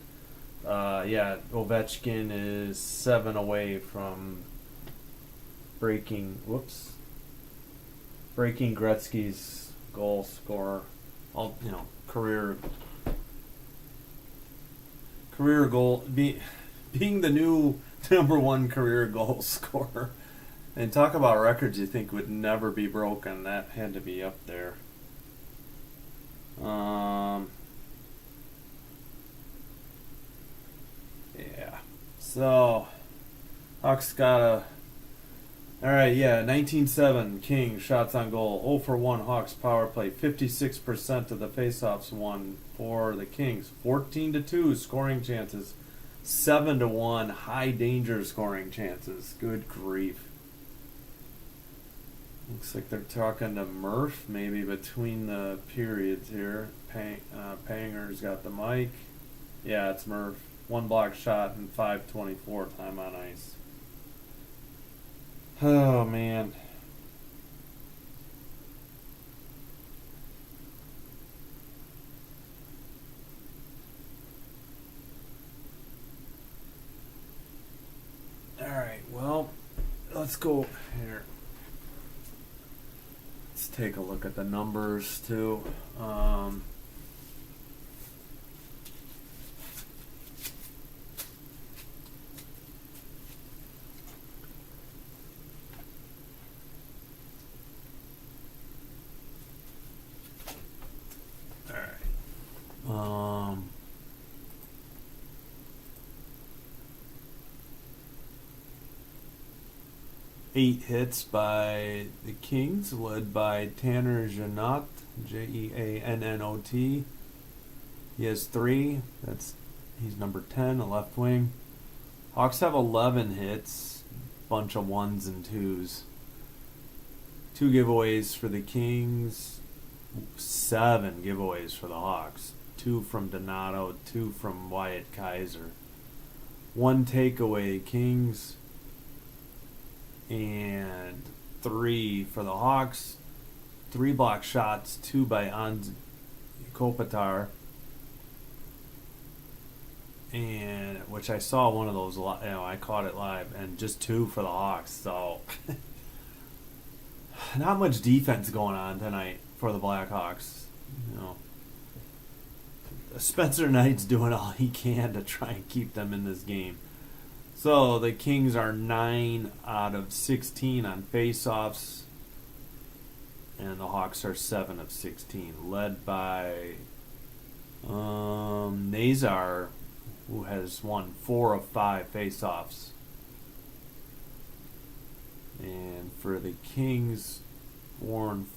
yeah, Ovechkin is 7 away from breaking Gretzky's goal score. Career goal, being the new #1 career goal scorer. And talk about records you think would never be broken. That had to be up there. Yeah. So, Hawks got a... Alright, yeah, 19-7, Kings, shots on goal. 0 for 1, Hawks power play. 56% of the faceoffs won for the Kings. 14-2, scoring chances. 7-1, high danger scoring chances. Good grief. Looks like they're talking to Murph maybe between the periods here. Panger's got the mic. Yeah, it's Murph. 1 block shot and 5:24 time on ice. Oh, man. All right, well, let's go here. Let's take a look at the numbers too. All right. 8 hits by the Kings, led by Tanner Jeannot, Jeannot. He has 3. He's number 10, a left wing. Hawks have 11 hits, bunch of 1s and 2s. 2 giveaways for the Kings, 7 giveaways for the Hawks. 2 from Donato, 2 from Wyatt Kaiser. 1 takeaway, Kings, and 3 for the Hawks. 3 block shots, 2 by Anze Kopitar, and which I saw one of those. I caught it live, and just 2 for the Hawks. So not much defense going on tonight for the Blackhawks. Spencer Knight's doing all he can to try and keep them in this game. So the Kings are 9 out of 16 on faceoffs, and the Hawks are 7 of 16, led by Nazar, who has won 4 of 5 faceoffs. And for the Kings, Philip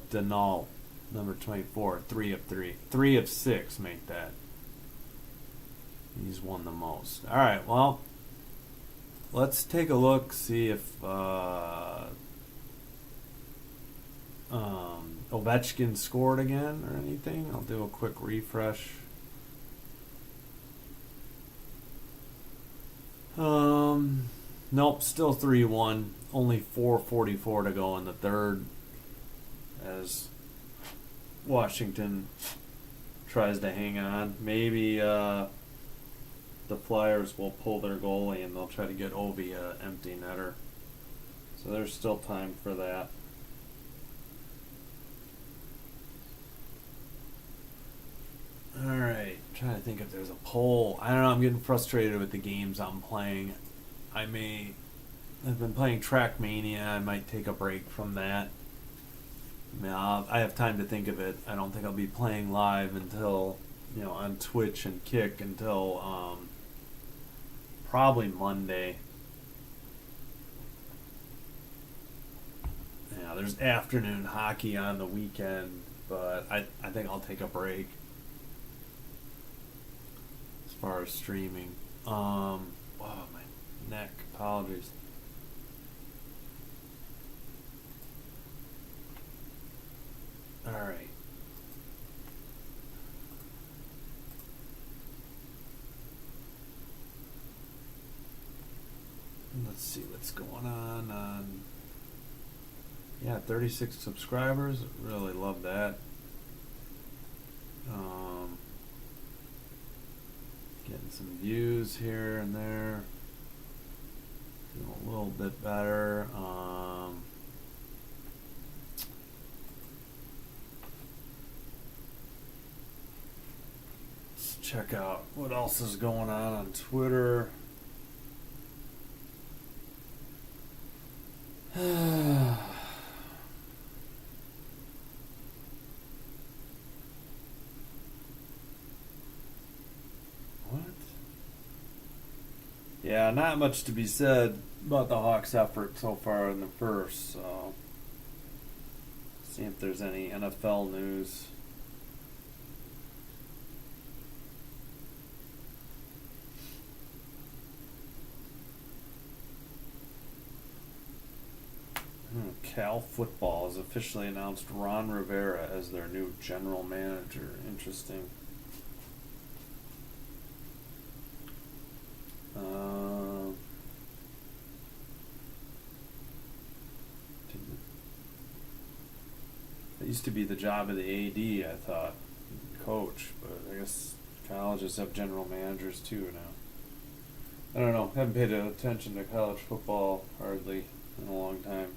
Denal, number 24, 3 of 3. 3 of 6 make that. He's won the most. All right, well, let's take a look, see if Ovechkin scored again or anything. I'll do a quick refresh. Nope, still 3-1. Only 4:44 to go in the third, as Washington tries to hang on. Maybe the Flyers will pull their goalie and they'll try to get Ovi an empty netter. So there's still time for that. Alright, trying to think if there's a poll. I don't know, I'm getting frustrated with the games I'm playing. I've been playing Trackmania. I might take a break from that. I have time to think of it. I don't think I'll be playing live until, on Twitch and Kick until probably Monday. Yeah, there's afternoon hockey on the weekend, but I think I'll take a break as far as streaming. Oh, my neck. Apologies. All right. Let's see what's going on Yeah, 36 subscribers. Really love that. Getting some views here and there. Doing a little bit better. Let's check out what else is going on Twitter. What? Yeah, not much to be said about the Hawks' effort so far in the first, so see if there's any NFL news. Cal Football has officially announced Ron Rivera as their new general manager. Interesting. It used to be the job of the AD, I thought, coach, but I guess colleges have general managers too now. I don't know. Haven't paid attention to college football hardly in a long time.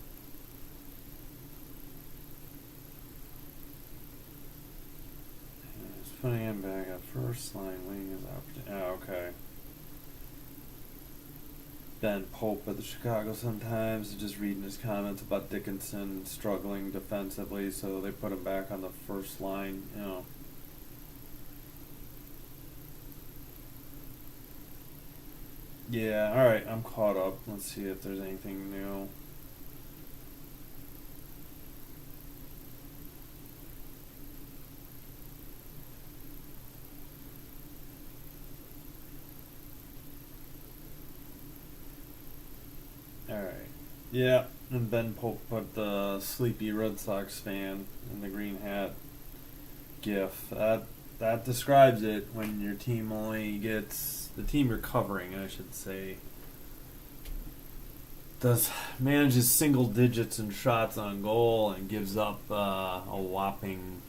It's putting him back at first line wing is opportunity. Oh, okay. Ben Pope of the Chicago sometimes just reading his comments about Dickinson struggling defensively, so they put him back on the first line, Yeah, alright, I'm caught up. Let's see if there's anything new. Alright. Yeah, and Ben Pope put the sleepy Red Sox fan in the green hat gif. That describes it when your team only gets the team you're covering, I should say, manages single digits in shots on goal and gives up a whopping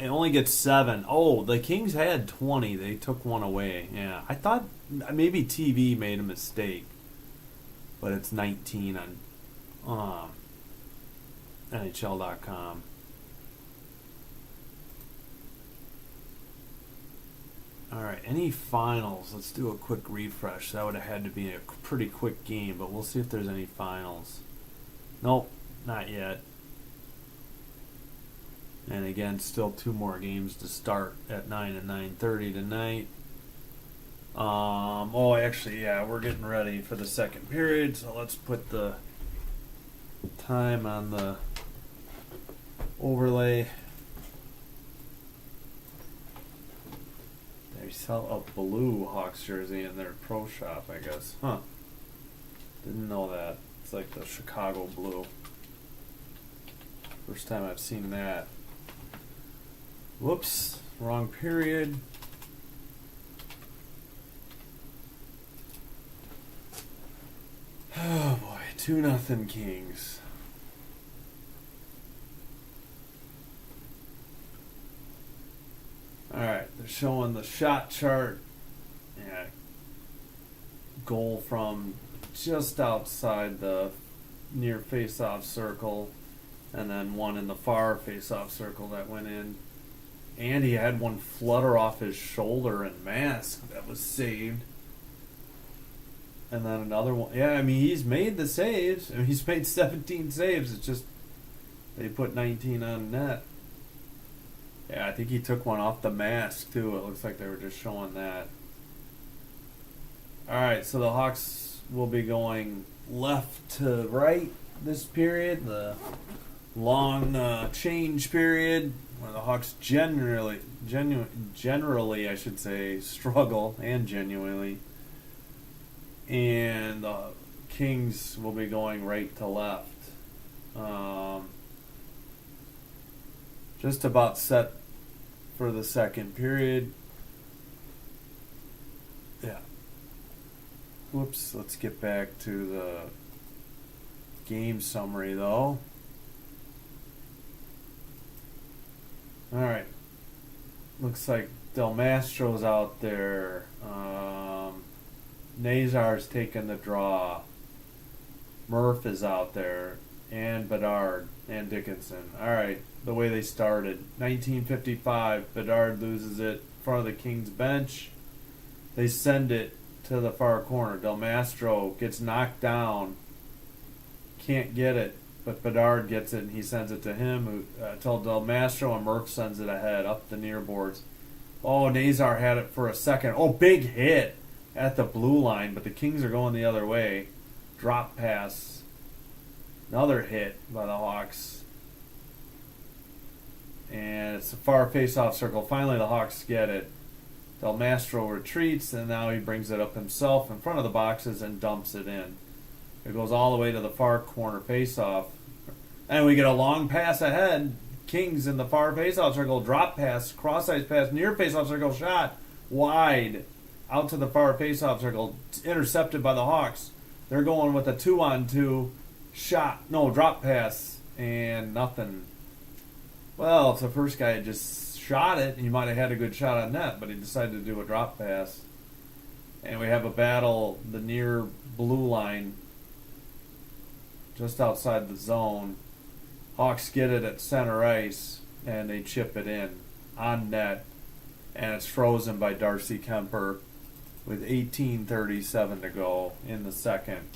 only gets 7. Oh, the Kings had 20. They took one away. Yeah, I thought maybe TV made a mistake, but it's 19 on NHL.com. All right, any finals? Let's do a quick refresh. That would have had to be a pretty quick game, but we'll see if there's any finals. Nope, not yet. And again, still 2 more games to start at 9 and 9:30 tonight. Actually, yeah, we're getting ready for the second period, so let's put the time on the overlay. They sell a blue Hawks jersey in their pro shop, I guess. Huh. Didn't know that. It's like the Chicago blue. First time I've seen that. Whoops, wrong period. Oh boy, 2-0 Kings. Alright, they're showing the shot chart. Yeah. Goal from just outside the near face-off circle, and then one in the far face-off circle that went in. And he had one flutter off his shoulder and mask that was saved. And then another one. Yeah, I mean, he's made the saves. I mean, he's made 17 saves. It's just they put 19 on net. Yeah, I think he took one off the mask, too. It looks like they were just showing that. All right, so the Hawks will be going left to right this period. The long change period, where the Hawks generally, I should say, struggle, and genuinely. And the Kings will be going right to left. Just about set for the second period. Yeah. Whoops, let's get back to the game summary, though. Alright. Looks like Del Mastro's out there. Nazar's taking the draw. Murph is out there. And Bedard and Dickinson. Alright, the way they started. 1955, Bedard loses it in front of the Kings bench. They send it to the far corner. Del Mastro gets knocked down. Can't get it. But Bedard gets it and he sends it to him. Who told Del Mastro, and Murph sends it ahead up the near boards. Oh, Nazar had it for a second. Oh, big hit at the blue line, but the Kings are going the other way. Drop pass. Another hit by the Hawks. And it's a far face-off circle. Finally, the Hawks get it. Del Mastro retreats, and now he brings it up himself in front of the boxes and dumps it in. It goes all the way to the far corner face-off. And we get a long pass ahead. Kings in the far face-off circle. Drop pass, cross-ice pass, near face-off circle shot. Wide. Out to the far face-off circle. Intercepted by the Hawks. They're going with a 2-on-2 shot. No, drop pass. And nothing. Well, if the first guy had just shot it, he might have had a good shot on net, but he decided to do a drop pass. And we have a battle, the near blue line, just outside the zone. Hawks get it at center ice, and they chip it in on net, and it's frozen by Darcy Kemper with 18:37 to go in the second.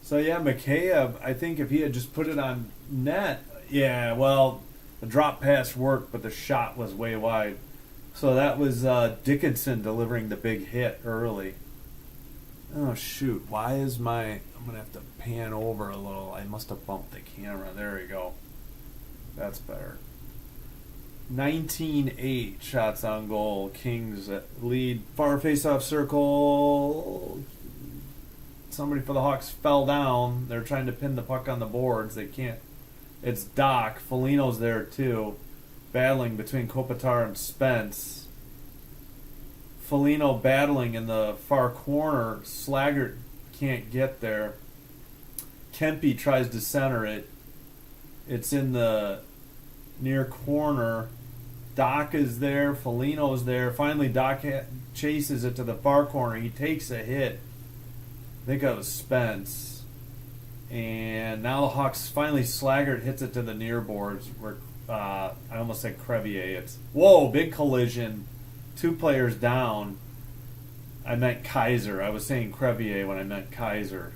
So yeah, Mikheyev, I think if he had just put it on net, yeah, well, the drop pass worked, but the shot was way wide. So that was Dickinson delivering the big hit early. Oh, shoot. Why is I'm going to have to pan over a little. I must have bumped the camera. There we go. That's better. 19-8 shots on goal. Kings lead. Far face-off circle. Somebody for the Hawks fell down. They're trying to pin the puck on the boards. They can't. It's Doc. Foligno's there, too. Battling between Kopitar and Spence. Foligno battling in the far corner. Slaggert can't get there. Kempe tries to center it. It's in the near corner. Doc is there. Foligno's there. Finally, Doc chases it to the far corner. He takes a hit. I think it was Spence. And now the Hawks finally, Slaggert hits it to the near boards where I almost said Crevier. It's whoa, big collision. 2 players down. I meant Kaiser. I was saying Crevier when I meant Kaiser.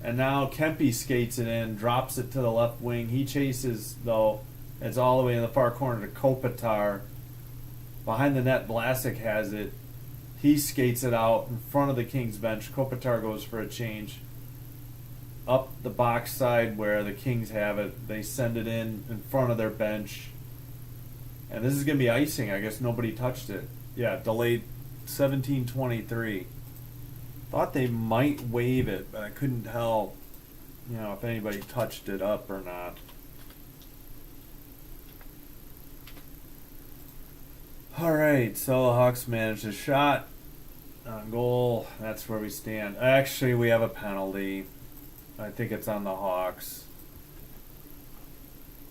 And now Kempe skates it in, drops it to the left wing. He chases, though. It's all the way in the far corner to Kopitar. Behind the net, Vlasic has it. He skates it out in front of the Kings bench. Kopitar goes for a change. Up the box side where the Kings have it. They send it in front of their bench. And this is going to be icing. I guess nobody touched it. Yeah, delayed 17:23. Thought they might waive it, but I couldn't tell, if anybody touched it up or not. All right, so the Hawks managed a shot on goal. That's where we stand. Actually, we have a penalty. I think it's on the Hawks.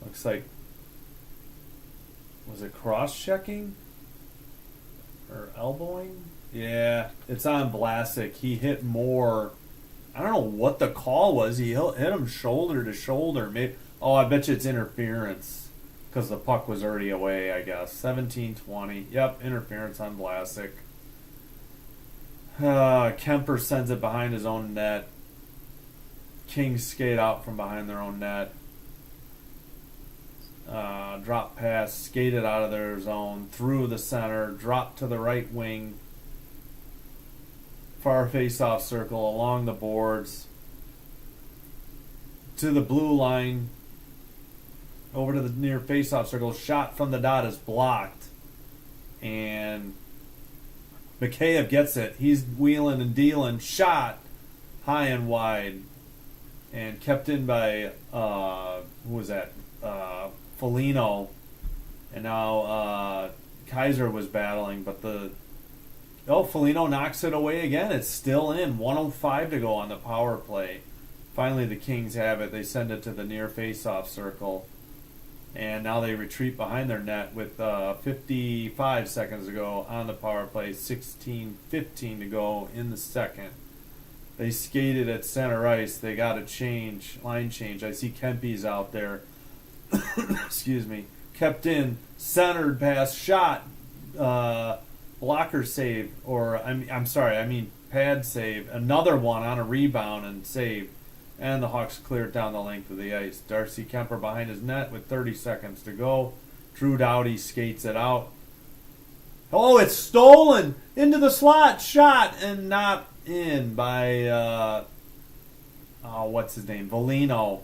Looks like, was it cross-checking? Or elbowing? Yeah, it's on Vlasic. He hit more. I don't know what the call was. He hit him shoulder to shoulder. Maybe. Oh, I bet you it's interference because the puck was already away, I guess. 17:20. Yep, interference on Vlasic. Kemper sends it behind his own net. Kings skate out from behind their own net. Drop pass, skated out of their zone, through the center, dropped to the right wing, far face-off circle, along the boards, to the blue line, over to the near face-off circle, shot from the dot is blocked, and Mikheyev gets it. He's wheeling and dealing, shot, high and wide, and kept in by, who was that? Foligno, and now Kaiser was battling, but the Oh, Foligno knocks it away again. It's still in. 1:05 to go on the power play. Finally, the Kings have it. They send it to the near face-off circle. And now they retreat behind their net with 55 seconds to go on the power play. 16:15 to go in the second. They skated at center ice. They got a change, line change. I see Kempe's out there. Excuse me. Kept in, centered pass, shot, blocker save, or I'm sorry, I mean pad save. Another one on a rebound and save. And the Hawks cleared down the length of the ice. Darcy Kemper behind his net with 30 seconds to go. Drew Doughty skates it out. Oh, it's stolen into the slot, shot, and not in by, what's his name? Foligno.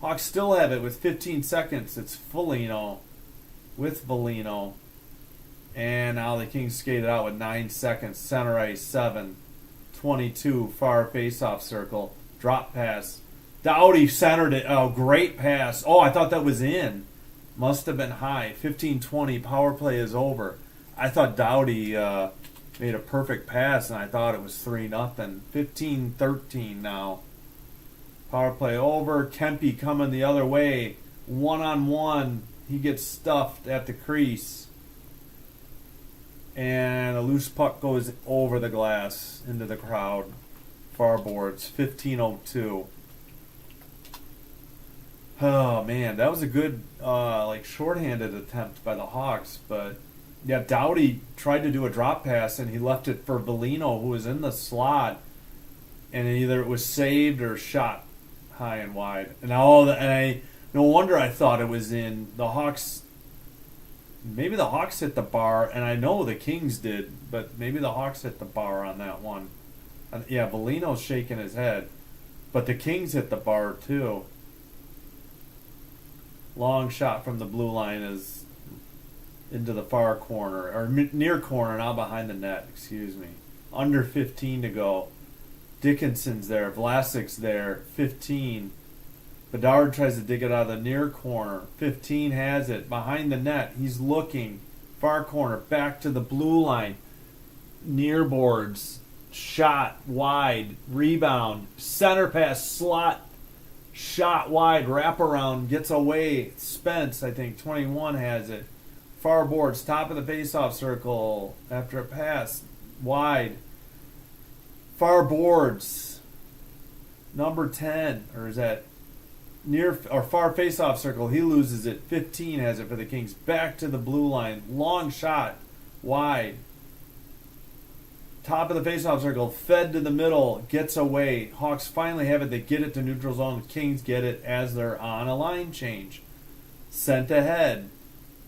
Hawks still have it with 15 seconds. It's Foligno with Foligno. And now the Kings skate it out with 9 seconds. Center ice, 7:22, far face-off circle. Drop pass. Doughty centered it. Oh, great pass. Oh, I thought that was in. Must have been high. 15:20, power play is over. I thought Doughty made a perfect pass, and I thought it was 3-0. 15-13 now. Power play over. Kempe coming the other way. One-on-one. He gets stuffed at the crease. And a loose puck goes over the glass into the crowd. Far boards. 15:02. Oh, man. That was a good shorthanded attempt by the Hawks. But, yeah, Doughty tried to do a drop pass, and he left it for Foligno, who was in the slot. And either it was saved or shot high and wide. And no wonder I thought it was in. The Hawks, maybe the Hawks hit the bar, and I know the Kings did, but maybe the Hawks hit the bar on that one. And, yeah, Foligno's shaking his head, but the Kings hit the bar too. Long shot from the blue line is into the far corner, or near corner, now behind the net, excuse me. Under 15 to go. Dickinson's there, Vlasic's there, 15. Bedard tries to dig it out of the near corner. 15 has it, behind the net. He's looking, far corner, back to the blue line. Near boards, shot wide, rebound, center pass, slot, shot wide, wraparound, gets away. Spence, I think, 21 has it. Far boards, top of the faceoff circle after a pass, wide. Far boards, number 10, or is that near or far face-off circle? He loses it. 15 has it for the Kings. Back to the blue line, long shot, wide. Top of the face-off circle, fed to the middle, gets away. Hawks finally have it. They get it to neutral zone. The Kings get it as they're on a line change. Sent ahead.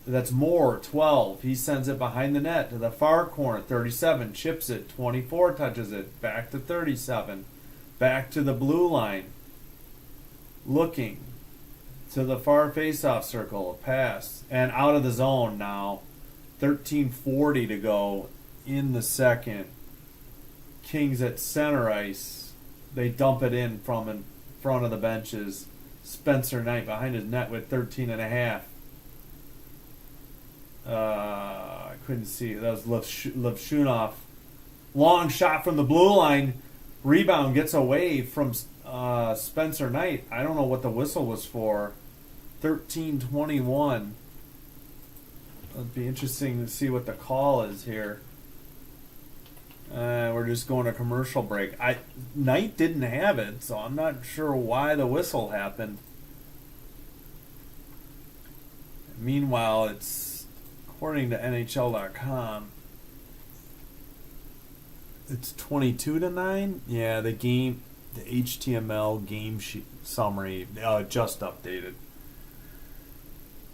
That's Moore, 12. He sends it behind the net to the far corner. 37, chips it. 24 touches it. Back to 37. Back to the blue line. Looking to the far face-off circle. A pass. And out of the zone now. 13:40 to go in the second. Kings at center ice. They dump it in from in front of the benches. Spencer Knight behind his net with 13 and a half. I couldn't see. That was Levshunov. Long shot from the blue line. Rebound gets away from Spencer Knight. I don't know what the whistle was for. 13:21. It'd be interesting to see what the call is here. We're just going to commercial break. Knight didn't have it, so I'm not sure why the whistle happened. Meanwhile, it's, according to NHL.com, it's 22-9. Yeah, the HTML game sheet summary just updated.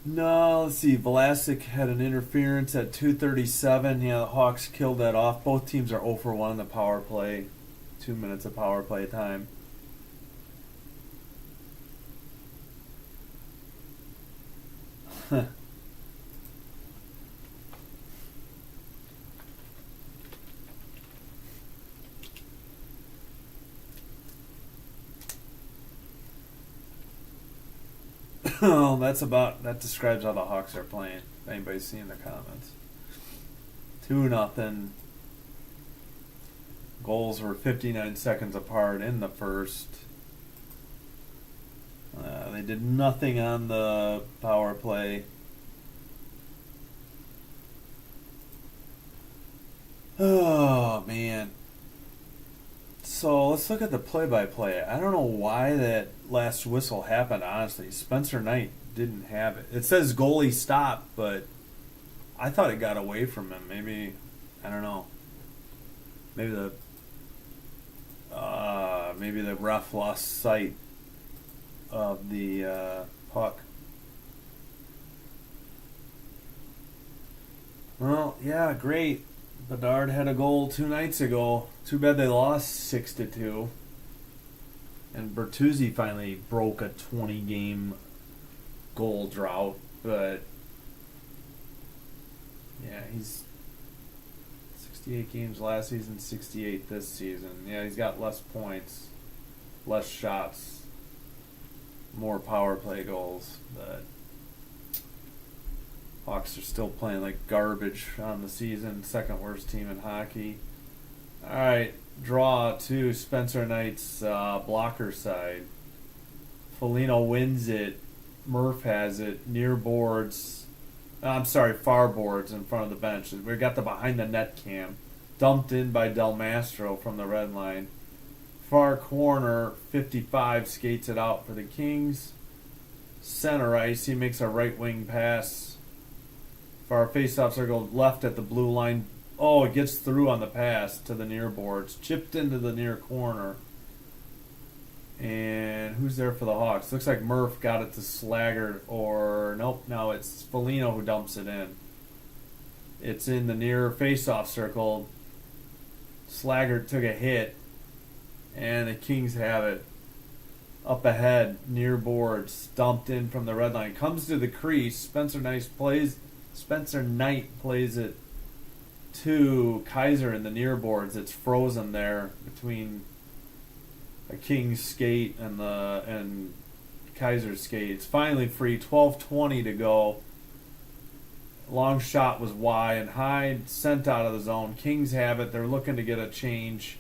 No, let's see. Vlasic had an interference at 2:37. Yeah, the Hawks killed that off. Both teams are 0 for 1 in the power play. 2 minutes of power play time. Oh, that describes how the Hawks are playing. If anybody's seeing the comments. 2-0. Goals were 59 seconds apart in the first. They did nothing on the power play. Oh, man. So let's look at the play-by-play. I don't know why that last whistle happened, honestly. Spencer Knight didn't have it. It says goalie stop, but I thought it got away from him. Maybe, I don't know. Maybe the ref lost sight of the puck. Well, yeah, great. Bedard had a goal 2 nights ago. Too bad they lost 6-2. And Bertuzzi finally broke a 20-game goal drought. But yeah, he's 68 games last season, 68 this season. Yeah, he's got less points, less shots, more power play goals. But Hawks are still playing like garbage on the season. Second worst team in hockey. All right, draw to Spencer Knight's blocker side. Foligno wins it. Murph has it near boards. Far boards in front of the bench. We got the behind the net cam. Dumped in by Del Mastro from the red line. Far corner, 55 skates it out for the Kings. Center ice, he makes a right wing pass. Far face-off circle left at the blue line. Oh, it gets through on the pass to the near boards. Chipped into the near corner. And who's there for the Hawks? Looks like Murph got it to Slagger, or nope, no, it's Foligno who dumps it in. It's in the near face-off circle. Slagger took a hit, and the Kings have it. Up ahead, near boards, dumped in from the red line. Comes to the crease. Spencer Knight plays it to Kaiser in the near boards. It's frozen there between a King's skate and Kaiser's skate. It's finally free. 12:20 to go. Long shot was wide and high, sent out of the zone. Kings have it. They're looking to get a change,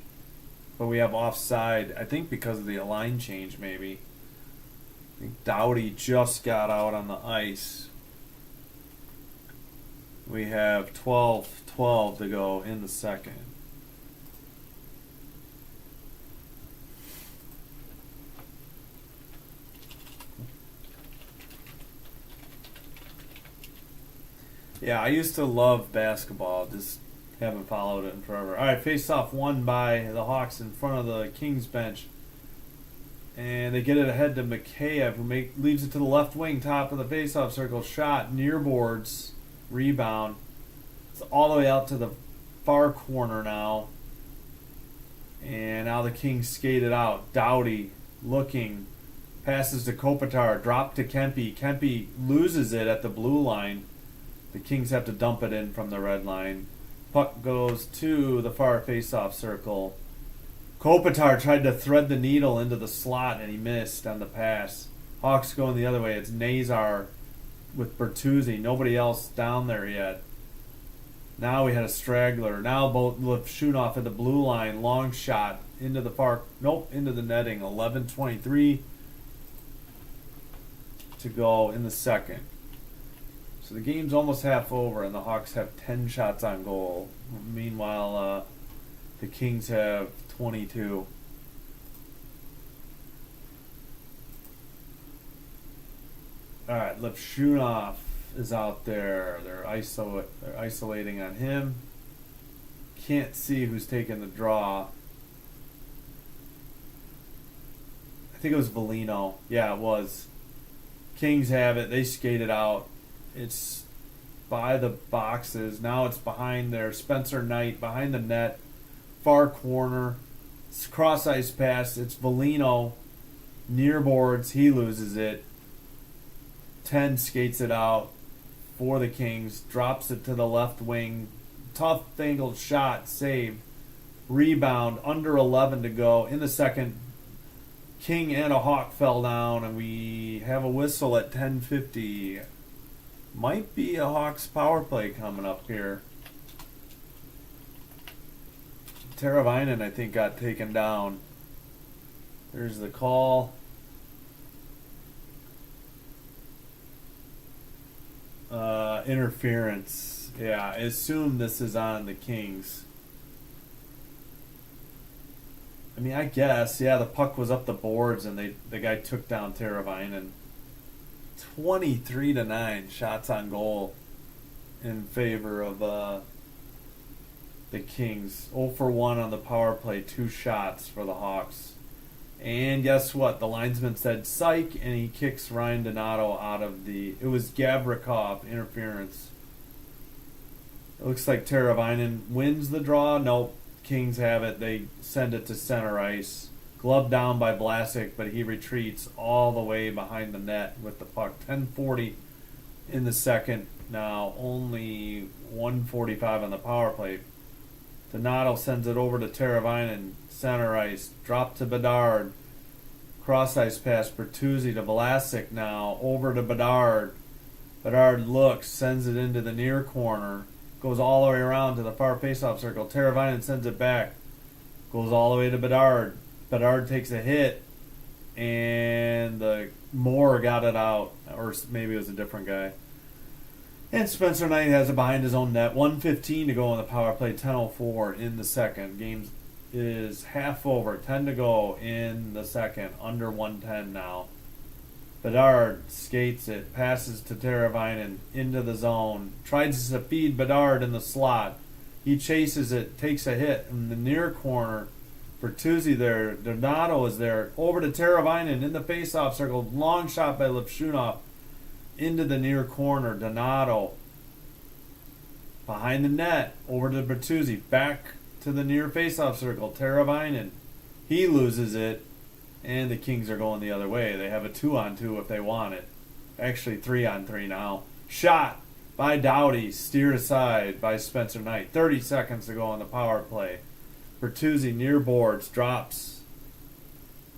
but we have offside. I think because of the line change, maybe. I think Doughty just got out on the ice. We have 12:12 to go in the second. Yeah, I used to love basketball. Just haven't followed it in forever. All right, face-off won by the Hawks in front of the Kings bench. And they get it ahead to Mikheyev, who leaves it to the left wing, top of the face-off circle. Shot, near boards, rebound. It's all the way out to the far corner now. And now the Kings skate it out. Doughty looking. Passes to Kopitar. Drop to Kempe. Kempe loses it at the blue line. The Kings have to dump it in from the red line. Puck goes to the far face-off circle. Kopitar tried to thread the needle into the slot, and he missed on the pass. Hawks going the other way. It's Nazar with Bertuzzi. Nobody else down there yet. Now we had a straggler. Now both Levshunov at the blue line. Long shot into the into the netting. 11:23 to go in the second. So the game's almost half over, and the Hawks have 10 shots on goal. Meanwhile, the Kings have 22. All right, Levshunov is out there. They're isolating on him. Can't see who's taking the draw. I think it was Foligno. Yeah, it was. Kings have it. They skated out. It's by the boxes. Now it's behind there. Spencer Knight behind the net. Far corner. It's cross ice pass. It's Foligno. Near boards. He loses it. 10 skates it out for the Kings. Drops it to the left wing. Tough angled shot. Saved. Rebound. Under 11 to go. In the second, King and a Hawk fell down, and we have a whistle at 10:50. Might be a Hawks power play coming up here. Teravainen, I think, got taken down. There's the call. Interference. Yeah, I assume this is on the Kings. I mean, I guess, yeah, the puck was up the boards and the guy took down Teravainen. 23-9 shots on goal in favor of the Kings. 0 for 1 on the power play, 2 shots for the Hawks. And guess what? The linesman said psych, and he kicks Ryan Donato out of the... It was Gavrikov interference. It looks like Teravainen wins the draw. Nope. Kings have it. They send it to center ice. Gloved down by Vlasic, but he retreats all the way behind the net with the puck. 10:40 in the second. Now only 1:45 on the power play. Donato sends it over to Teravainen, center ice, drop to Bedard, cross ice pass, Bertuzzi to Vlasic now, over to Bedard. Bedard looks, sends it into the near corner, goes all the way around to the far faceoff circle. Teravainen sends it back, goes all the way to Bedard. Bedard takes a hit, and the Moore got it out, or maybe it was a different guy. And Spencer Knight has it behind his own net. 1:15 to go on the power play. 10:04 in the second. Game is half over. 10 to go in the second. Under 110 now. Bedard skates it. Passes to Teravainen into the zone. Tries to feed Bedard in the slot. He chases it. Takes a hit in the near corner. Bertuzzi there. Donato is there. Over to Teravainen in the faceoff circle. Long shot by Lipshunov. Into the near corner, Donato behind the net, over to Bertuzzi, back to the near faceoff circle, Teravainen. He loses it, and the Kings are going the other way. They have a 2-on-2 if they want it. Actually, 3-on-3 now. Shot by Doughty, steered aside by Spencer Knight. 30 seconds to go on the power play. Bertuzzi near boards, drops.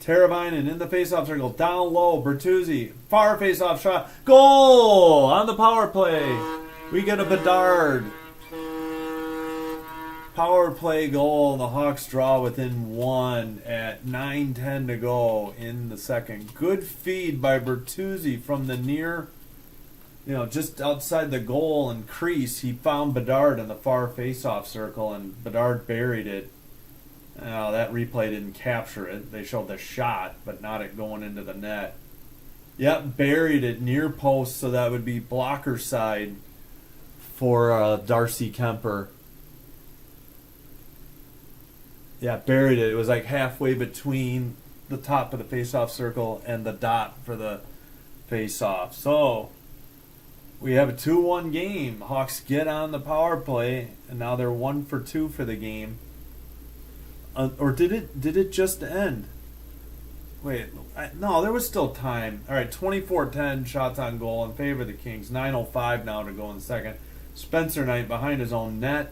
Teravainen in the faceoff circle, down low, Bertuzzi, far faceoff shot, goal on the power play. We get a Bedard power play goal. The Hawks draw within 1 at 9:10 to go in the second. Good feed by Bertuzzi from the near, just outside the goal and crease. He found Bedard in the far faceoff circle, and Bedard buried it. That replay didn't capture it. They showed the shot, but not it going into the net. Yep, buried it near post, so that would be blocker side for Darcy Kemper. Yeah, buried it. It was like halfway between the top of the faceoff circle and the dot for the faceoff. So we have a 2-1 game. Hawks get on the power play, and now they're 1 for 2 for the game. Or did it just end? Wait, no, there was still time. All right, 24-10 shots on goal in favor of the Kings. 9:05 now to go in the second. Spencer Knight behind his own net.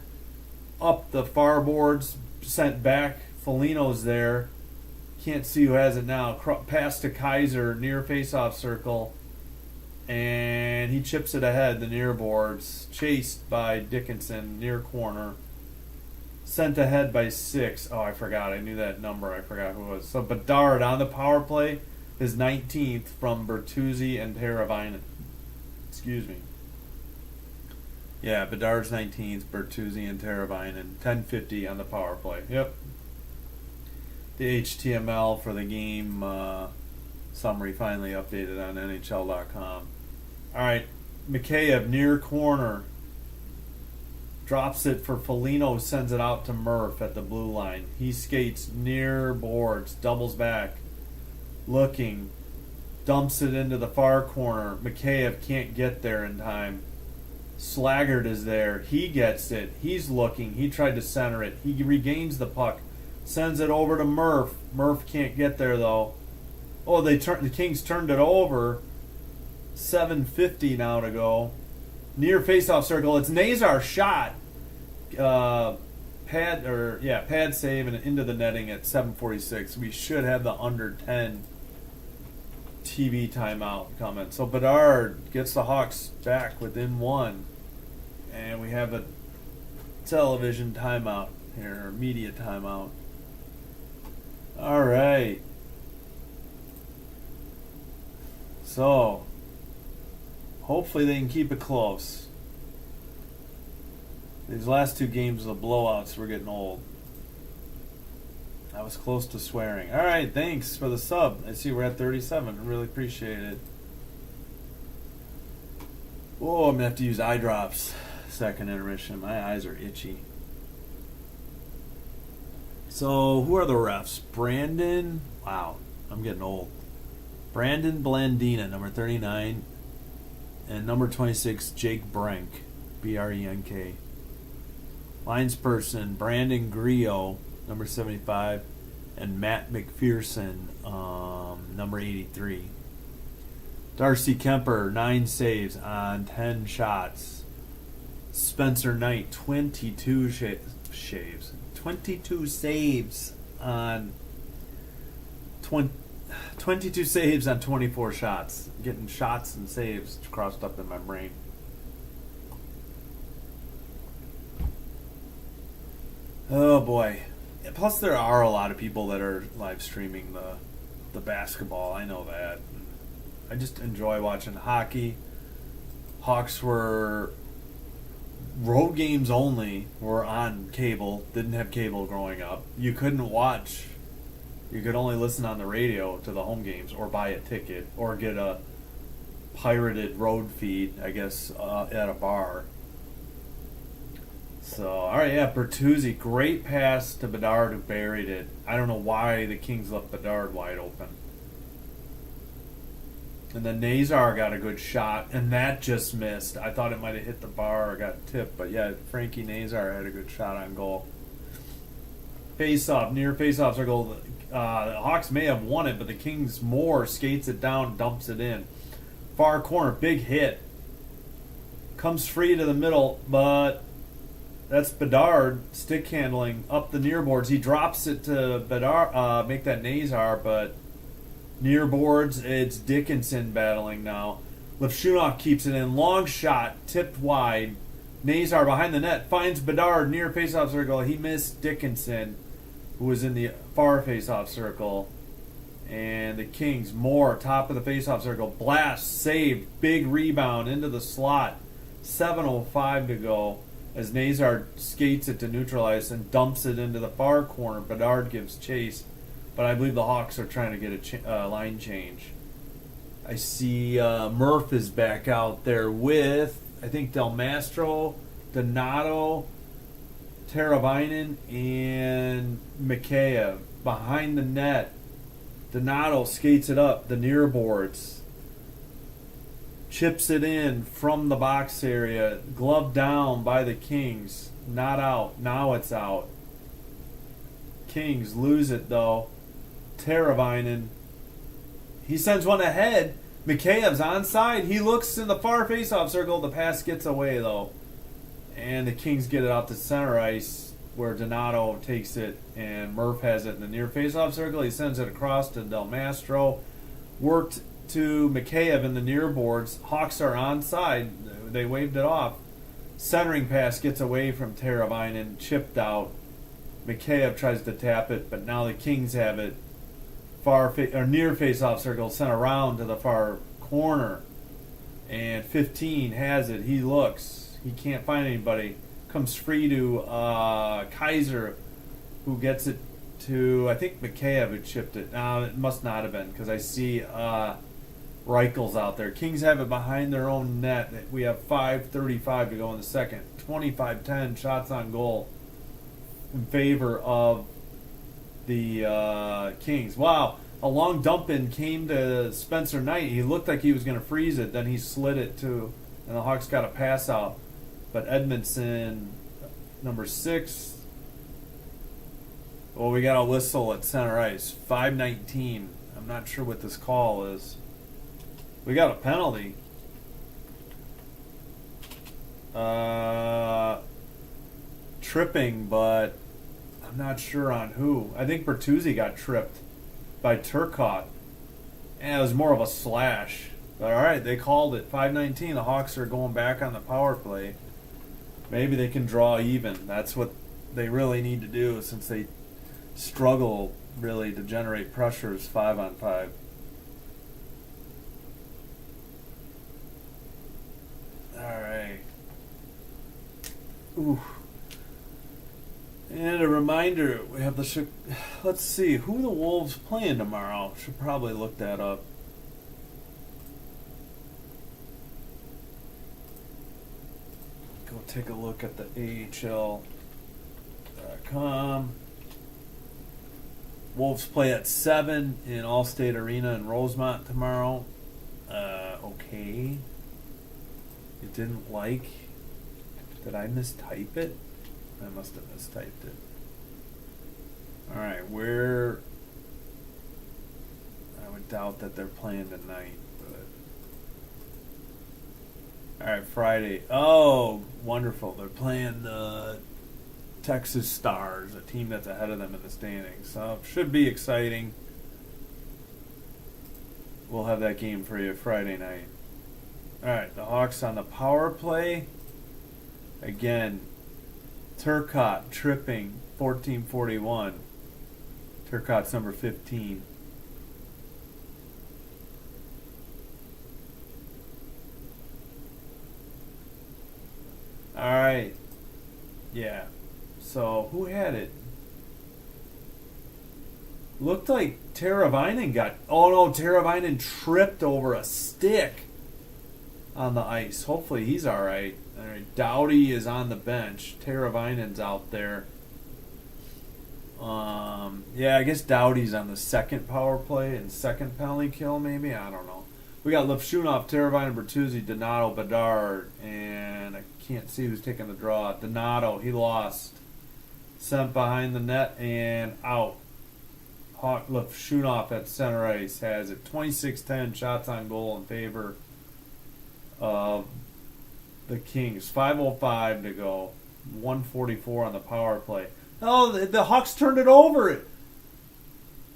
Up the far boards, sent back. Foligno's there. Can't see who has it now. Pass to Kaiser, near faceoff circle. And he chips it ahead, the near boards. Chased by Dickinson, near corner. Sent ahead by 6. Oh, I forgot. I knew that number. I forgot who it was. So Bedard on the power play, his 19th from Bertuzzi and Teravainen. Excuse me. Yeah, Bedard's 19th, Bertuzzi and Teravainen. 10:50 on the power play. Yep. The HTML for the game summary finally updated on NHL.com. All right, Mikheyev near corner. Drops it for Foligno, sends it out to Murph at the blue line. He skates near boards, doubles back, looking, dumps it into the far corner. Mikheyev can't get there in time. Slaggert is there. He gets it. He's looking. He tried to center it. He regains the puck, sends it over to Murph. Murph can't get there though. Oh, the Kings turned it over. 7:50 now to go. Near faceoff circle. It's Nazar's shot. Pad save and into the netting at 7:46. We should have the under 10 TV timeout coming. So Bedard gets the Hawks back within 1, and we have a television timeout. here, media timeout. All right. So, hopefully they can keep it close. These last 2 games of the blowouts were getting old. I was close to swearing. All right, thanks for the sub. I see we're at 37. I really appreciate it. Oh, I'm going to have to use eye drops. Second intermission. My eyes are itchy. So, who are the refs? Brandon. Wow, I'm getting old. Brandon Blandina, number 39. And number 26, Jake Brenk. B-R-E-N-K. Linesperson, Brandon Griot, number 75. And Matt McPherson, number 83. Darcy Kemper, 9 saves on 10 shots. Spencer Knight, 22 shaves. 22 saves on 22 saves on 24 shots. Getting shots and saves crossed up in my brain. Oh boy. Plus there are a lot of people that are live streaming the basketball. I know that. I just enjoy watching hockey. Hawks were road games only, were on cable. Didn't have cable growing up. You couldn't watch. You could only listen on the radio to the home games or buy a ticket or get a pirated road feed, I guess, at a bar. So, all right, yeah, Bertuzzi, great pass to Bedard who buried it. I don't know why the Kings left Bedard wide open. And then Nazar got a good shot, and that just missed. I thought it might have hit the bar or got tipped, but yeah, Frankie Nazar had a good shot on goal. Face-off, near face-off circle. The Hawks may have won it, but the Kings Moore skates it down, dumps it in. Far corner, big hit. Comes free to the middle, but that's Bedard stick handling up the near boards. He drops it to Bedard, make that Nazar, but near boards, it's Dickinson battling now. Levshunov keeps it in. Long shot, tipped wide. Nazar behind the net, finds Bedard near faceoff circle. He missed Dickinson, who was in the far faceoff circle. And the Kings, Moore, top of the faceoff circle. Blast, saved, big rebound into the slot. 7:05 to go as Nazar skates it to neutralize and dumps it into the far corner. Bedard gives chase, but I believe the Hawks are trying to get a line change. I see Murph is back out there with, I think, Del Mastro, Donato, Teravainen, and Mikheyev behind the net. Donato skates it up the near boards. Chips it in from the box area. Glove down by the Kings. Not out. Now it's out. Kings lose it though. Teravainen. He sends one ahead. Mikheyev's onside. He looks in the far faceoff circle. The pass gets away though. And the Kings get it out to center ice where Donato takes it and Murph has it in the near faceoff circle. He sends it across to Del Mastro. Worked to Mikheyev in the near boards. Hawks are onside. They waved it off. Centering pass gets away from Teravainen, chipped out. Mikheyev tries to tap it, but now the Kings have it. Near face-off circle, sent around to the far corner. And 15 has it. He looks. He can't find anybody. Comes free to Kaiser, who gets it to, I think, Mikheyev who chipped it. No, it must not have been, because I see Reichel's out there. Kings have it behind their own net. We have 5:35 to go in the second. 25-10 shots on goal in favor of the Kings. Wow, a long dump in came to Spencer Knight. He looked like he was going to freeze it. Then he slid it to, and the Hawks got a pass out. But Edmondson, number 6. Well, we got a whistle at center ice. 5:19. I'm not sure what this call is. We got a penalty. Tripping, but I'm not sure on who. I think Bertuzzi got tripped by Turcotte. And it was more of a slash. But all right, they called it. 5:19. The Hawks are going back on the power play. Maybe they can draw even. That's what they really need to do since they struggle really to generate pressures 5-on-5. All right. Ooh. And a reminder, we have the let's see who the Wolves playing tomorrow. Should probably look that up. Go take a look at the AHL.com. Wolves play at 7 in Allstate Arena in Rosemont tomorrow. Okay. You didn't like? Did I mistype it? I must have mistyped it. Alright, I would doubt that they're playing tonight, but alright, Friday. Oh, wonderful. They're playing the Texas Stars, a team that's ahead of them in the standings. So should be exciting. We'll have that game for you Friday night. Alright, the Hawks on the power play. Again, Turcotte tripping 1441. Turcotte's number 15. All right. Yeah. So who had it? Looked like Teravainen got. Oh no, Teravainen tripped over a stick on the ice. Hopefully he's all right. All right, Doughty is on the bench. Teravainen's out there. Yeah, I guess Doughty's on the second power play and second penalty kill, maybe? I don't know. We got Lipshunov, Teravainen, Bertuzzi, Donato, Bedard, and I can't see who's taking the draw. Donato, he lost. Sent behind the net and out. Lipshunov at center ice has it. 26-10 shots on goal in favor of the Kings. 5:05 to go. 1:44 on the power play. Oh, the Hawks turned it over.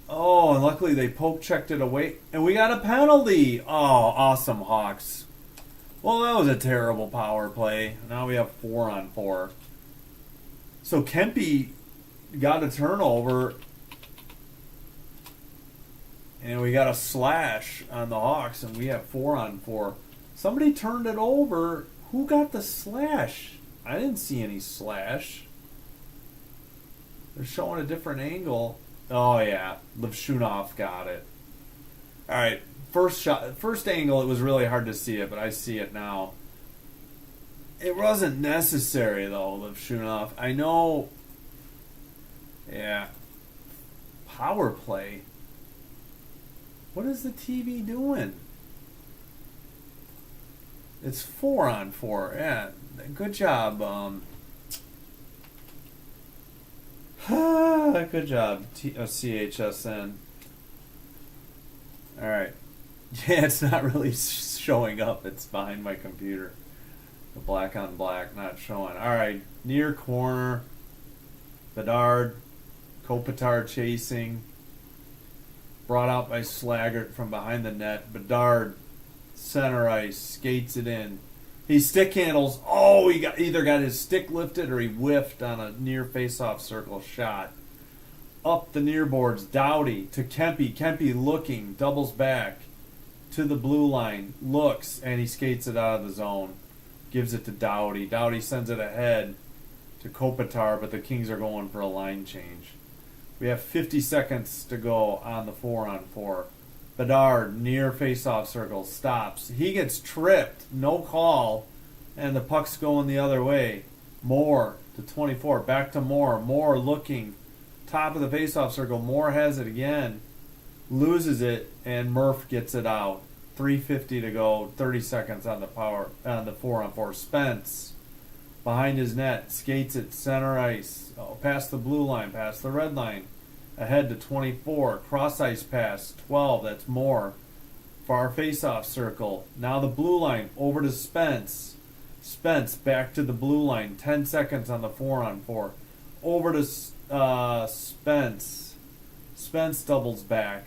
Oh, and luckily they poke checked it away. And we got a penalty. Oh, awesome, Hawks. Well, that was a terrible power play. Now we have 4-on-4. So Kempe got a turnover. And we got a slash on the Hawks. And we have 4-on-4. Somebody turned it over. Who got the slash? I didn't see any slash. They're showing a different angle. Oh, yeah. Lipshunov got it. All right. First angle, it was really hard to see it, but I see it now. It wasn't necessary, though, Lipshunov. I know. Yeah. Power play. What is the TV doing? It's 4-on-4. Yeah. Good job. Good job, CHSN. All right. Yeah, it's not really showing up. It's behind my computer. The black on black not showing. All right. Near corner. Bedard. Kopitar chasing. Brought out by Slaggert from behind the net. Bedard, center ice, skates it in. He stick handles. Oh, he either got his stick lifted or he whiffed on a near face-off circle shot. Up the near boards, Doughty to Kempe. Kempe looking, doubles back to the blue line, looks, and he skates it out of the zone. Gives it to Doughty. Doughty sends it ahead to Kopitar, but the Kings are going for a line change. We have 50 seconds to go on the 4-on-4. Bedard, near face-off circle, stops. He gets tripped, no call, and the puck's going the other way. Moore to 24, back to Moore. Moore looking, top of the face-off circle. Moore has it again, loses it, and Murph gets it out. 3:50 to go, 30 seconds on the 4-on-4. Spence, behind his net, skates it center ice, past the blue line, past the red line. Ahead to 24, cross ice pass, 12, that's Moore. Far face-off circle. Now the blue line, over to Spence. Spence back to the blue line, 10 seconds on the 4-on-4. Over to Spence. Spence doubles back.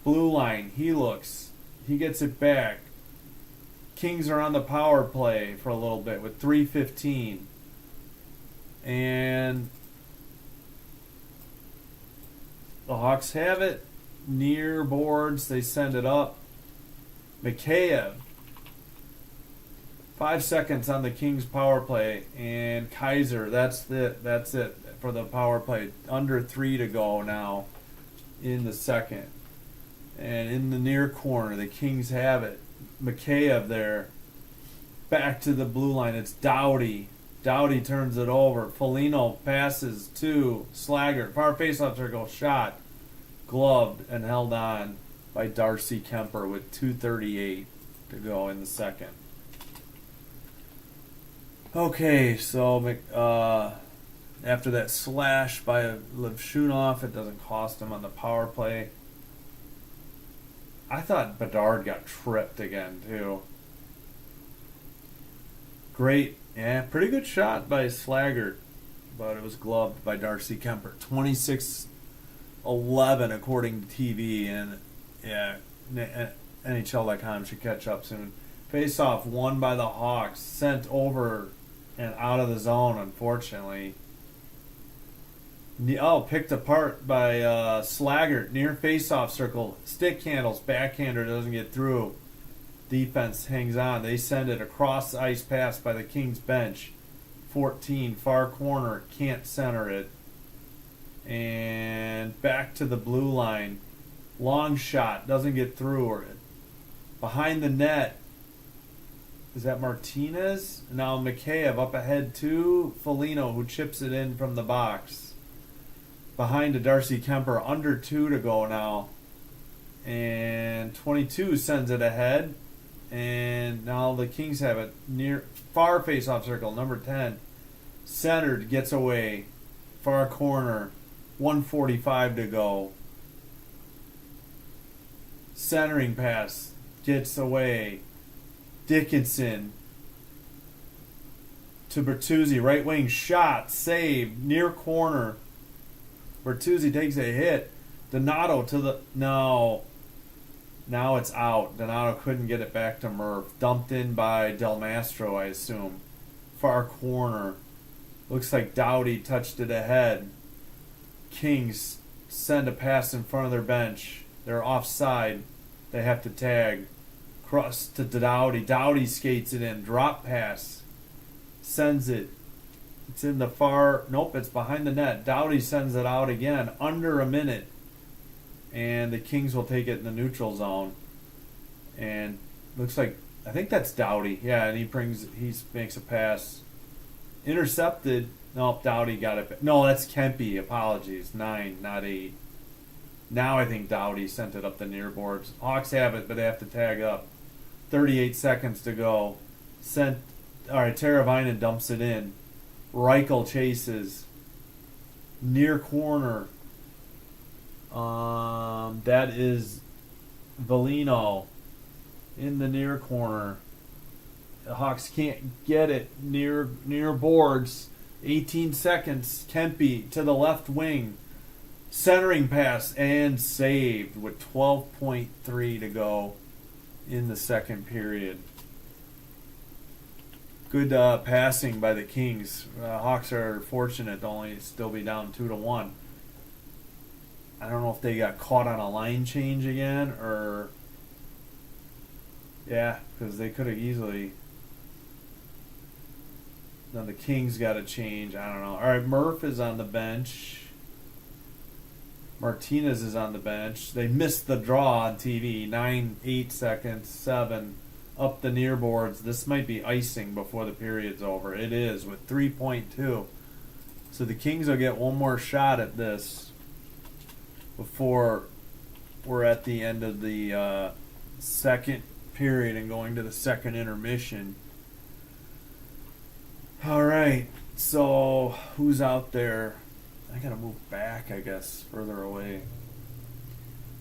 Blue line, he looks. He gets it back. Kings are on the power play for a little bit with 3:15. And the Hawks have it. Near boards, they send it up. Mikheyev. 5 seconds on the Kings power play. And Kaiser, that's it for the power play. Under 3 to go now in the second. And in the near corner, the Kings have it. Mikheyev there. Back to the blue line. It's Doughty. Doughty turns it over. Foligno passes to Slaggert. Far faceoff circle shot. Gloved and held on by Darcy Kemper with 2:38 to go in the second. Okay, so after that slash by Levshunov, it doesn't cost him on the power play. I thought Bedard got tripped again, too. Great, pretty good shot by Slaggert, but it was gloved by Darcy Kemper. 26-11 according to TV, and NHL.com should catch up soon. Face-off won by the Hawks, sent over and out of the zone, unfortunately. Picked apart by Slaggert, near face-off circle. Stick handles, backhander doesn't get through. Defense hangs on. They send it across the ice pass by the Kings bench. 14, far corner, can't center it. And back to the blue line. Long shot, doesn't get through. Or behind the net. Is that Martinez? Now Mikheyev up ahead to Foligno, who chips it in from the box. Behind to Darcy Kemper, under 2 to go now. And 22 sends it ahead. And now the Kings have it near far face-off circle, number 10. Centered, gets away. Far corner, 1:45 to go. Centering pass, gets away. Dickinson to Bertuzzi, right wing shot, save, near corner. Bertuzzi takes a hit. Donato to the... No. Now it's out. Donato couldn't get it back to Murph. Dumped in by Del Mastro, I assume. Far corner. Looks like Doughty touched it ahead. Kings send a pass in front of their bench. They're offside. They have to tag. Cross to Doughty. Doughty skates it in. Drop pass. Sends it. It's in the far... Nope, it's behind the net. Doughty sends it out again. Under a minute. And the Kings will take it in the neutral zone. And looks like... I think that's Doughty. Yeah, and he makes a pass. Intercepted. Nope, Doughty got it. No, that's Kempe. Apologies. 9, not 8. Now I think Doughty sent it up the near boards. Hawks have it, but they have to tag up. 38 seconds to go. Teravainen dumps it in. Reichel chases. Near corner. That is Foligno in the near corner. The Hawks can't get it near boards. 18 seconds. Kempe to the left wing. Centering pass and saved with 12.3 to go in the second period. Good passing by the Kings. Hawks are fortunate to only still be down 2-1. I don't know if they got caught on a line change again or... Yeah, because they could have easily... Then the Kings got a change. I don't know. All right, Murph is on the bench. Martinez is on the bench. They missed the draw on TV. 8 seconds, 7. Up the near boards. This might be icing before the period's over. It is with 3.2. So the Kings will get one more shot at this before we're at the end of the second period and going to the second intermission. All right. So who's out there? I gotta move back, I guess, further away.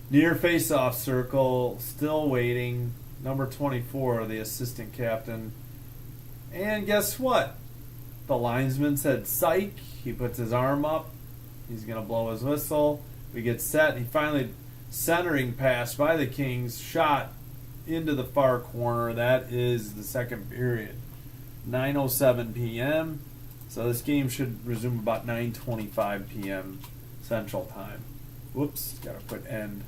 Near face-off circle, still waiting. Number 24, the assistant captain. And guess what? The linesman said, psych. He puts his arm up. He's gonna blow his whistle. We get set. He finally, centering pass by the Kings, shot into the far corner. That is the second period. 9:07 p.m. So this game should resume about 9:25 p.m. Central Time. Whoops, gotta put end.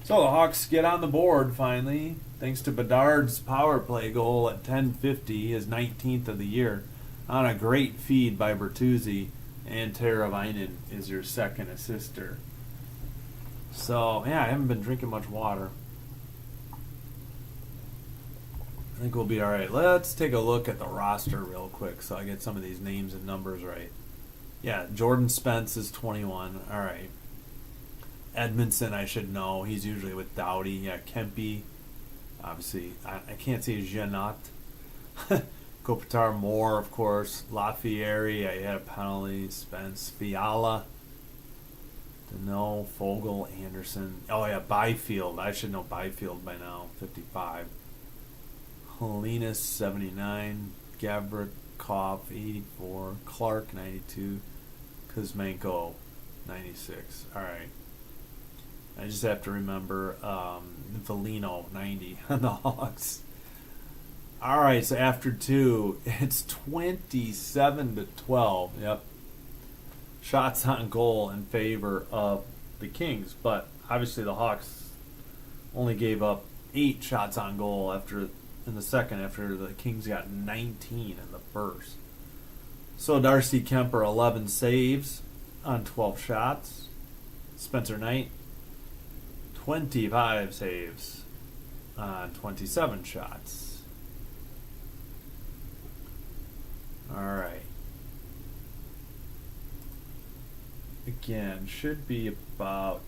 So the Hawks get on the board finally, thanks to Bedard's power play goal at 10:50, his 19th of the year, on a great feed by Bertuzzi, and Teravainen is your second assister. So yeah, I haven't been drinking much water. I think we'll be all right. Let's take a look at the roster real quick so I get some of these names and numbers right. Yeah, Jordan Spence is 21. All right. Edmondson, I should know. He's usually with Doughty. Yeah, Kempe. Obviously, I can't say Janot. Kopitar, Moore, of course. Lafieri, I had a penalty. Spence, Fiala. Deneau, Fogle, Anderson. Oh, yeah, Byfield. I should know Byfield by now. 55. Helenas, 79. Gavrikov, 84. Clark, 92. Kuzmenko, 96. All right. I just have to remember Valino, 90 on the Hawks. All right, so after 2, it's 27-12. Yep. Shots on goal in favor of the Kings, but obviously the Hawks only gave up 8 shots on goal in the second after the Kings got 19 in the first. So Darcy Kemper, 11 saves on 12 shots. Spencer Knight, 25 saves on 27 shots. All right. Again, should be about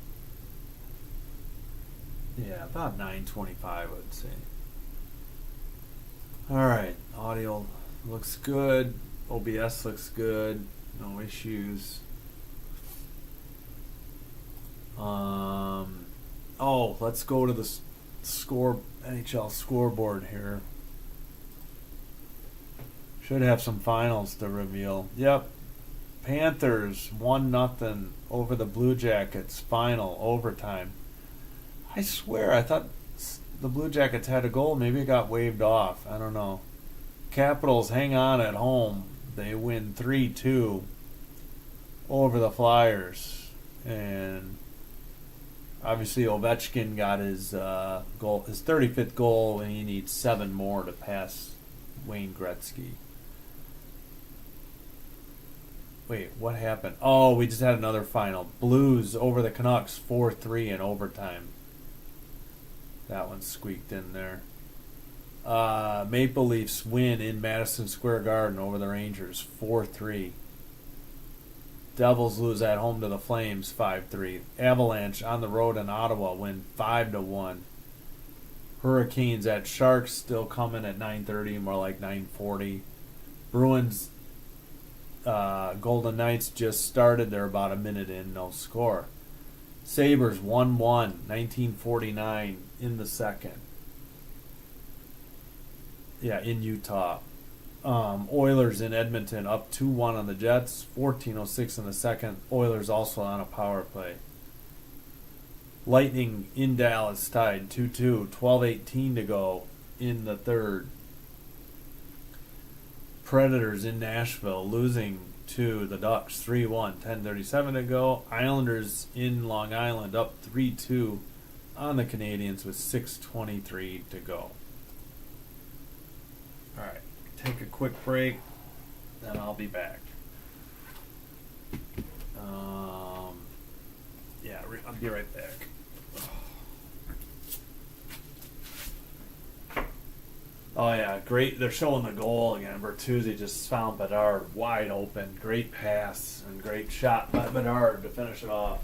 9:25, I would say. All right, audio looks good. OBS looks good. No issues. Let's go to the NHL scoreboard here. Should have some finals to reveal. Yep. Panthers 1-0 over the Blue Jackets. Final overtime. I swear I thought the Blue Jackets had a goal. Maybe it got waved off. I don't know. Capitals hang on at home. They win 3-2 over the Flyers. And obviously Ovechkin got his goal, his 35th goal, and he needs 7 more to pass Wayne Gretzky. Wait, what happened? Oh, we just had another final. Blues over the Canucks 4-3 in overtime. That one squeaked in there. Maple Leafs win in Madison Square Garden over the Rangers 4-3. Devils lose at home to the Flames 5-3. Avalanche on the road in Ottawa win 5-1. Hurricanes at Sharks still coming at 9:30, more like 9:40. Bruins, Golden Knights just started. They're about a minute in, no score. Sabres 1-1, 1949 in the second. Yeah, in Utah. Oilers in Edmonton up 2-1 on the Jets, 14:06 in the second. Oilers also on a power play. Lightning in Dallas tied 2-2, 12:18 to go in the third. Predators in Nashville losing to the Ducks 3-1, 10:37 to go. Islanders in Long Island up 3-2 on the Canadiens with 6:23 to go. All right, take a quick break, then I'll be back. I'll be right back. Oh, yeah, great. They're showing the goal again. Bertuzzi just found Bedard wide open. Great pass and great shot by Bedard to finish it off.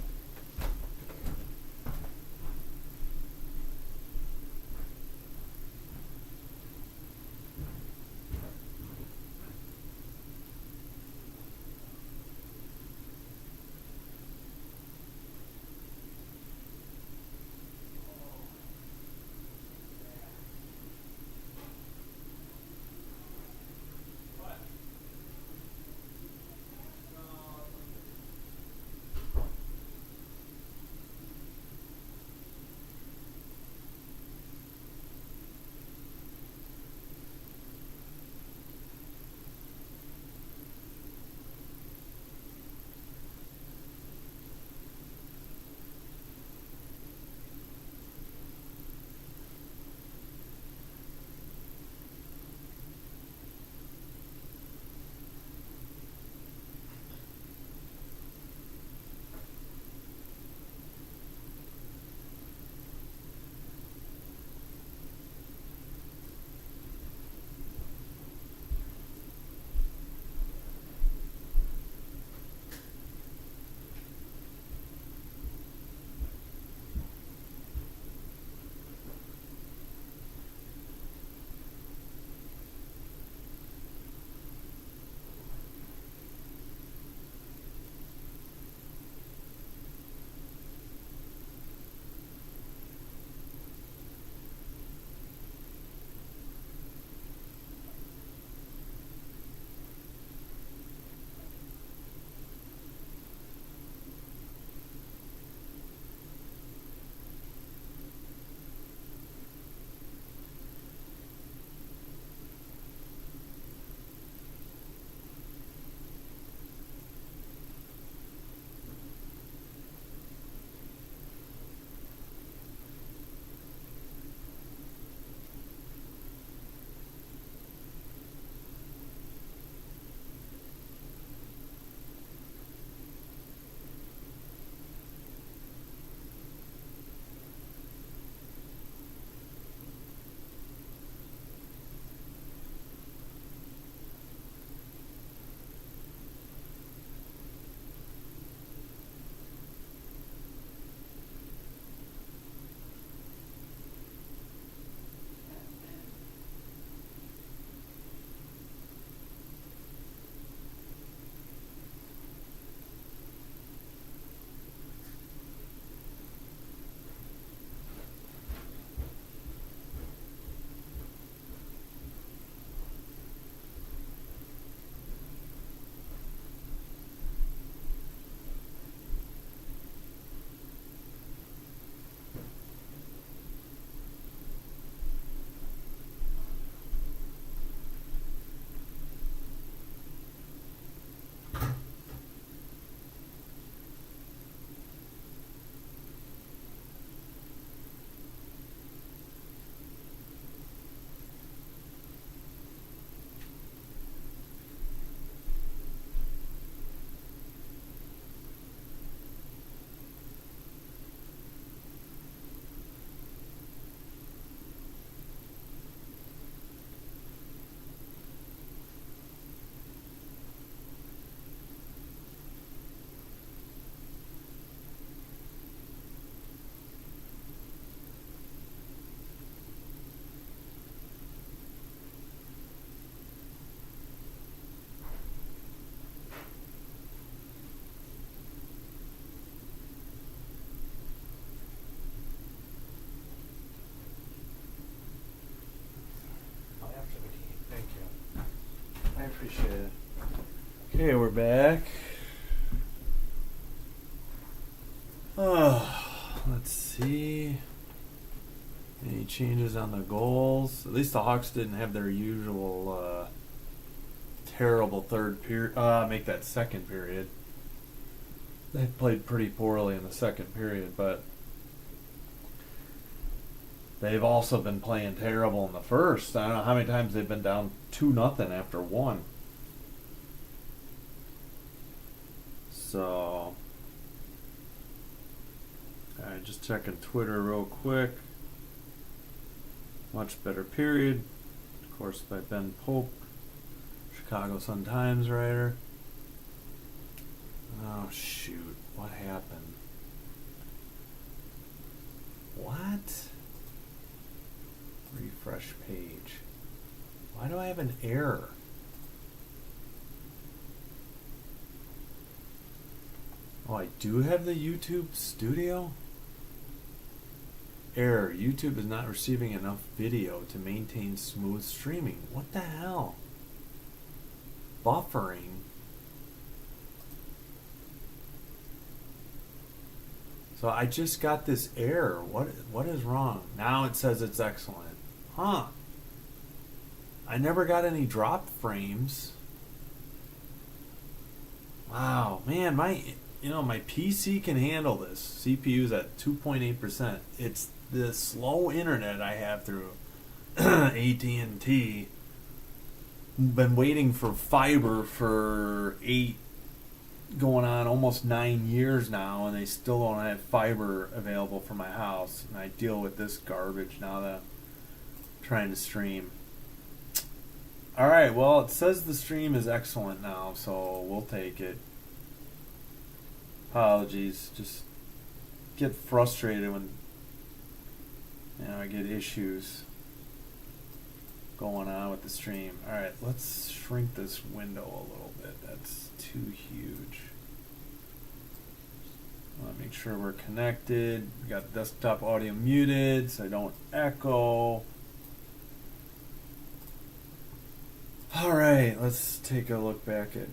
Appreciate it. Okay, we're back. Let's see. Any changes on the goals? At least the Hawks didn't have their usual terrible third period. Make that second period. They played pretty poorly in the second period, but they've also been playing terrible in the first. I don't know how many times they've been down 2-0 after one. So, alright, just checking Twitter real quick. Much better period. Of course, by Ben Pope, Chicago Sun-Times writer. Oh, shoot. What happened? What? Refresh page. Why do I have an error? Oh, I do have the YouTube studio? Error. YouTube is not receiving enough video to maintain smooth streaming. What the hell? Buffering? So I just got this error. What is wrong? Now it says it's excellent. Huh. I never got any drop frames. Wow, man, my PC can handle this. CPU's at 2.8%. It's the slow internet I have through AT&T. Been waiting for fiber for 8 going on almost 9 years now, and they still don't have fiber available for my house, and I deal with this garbage now that I'm trying to stream. Alright, well, it says the stream is excellent now, so we'll take it. Apologies, just get frustrated when I get issues going on with the stream. Alright, let's shrink this window a little bit. That's too huge. I want to make sure we're connected. We got desktop audio muted so I don't echo. Alright, let's take a look back at...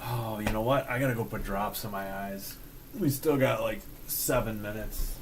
Oh, you know what? I gotta go put drops in my eyes. We still got like 7 minutes.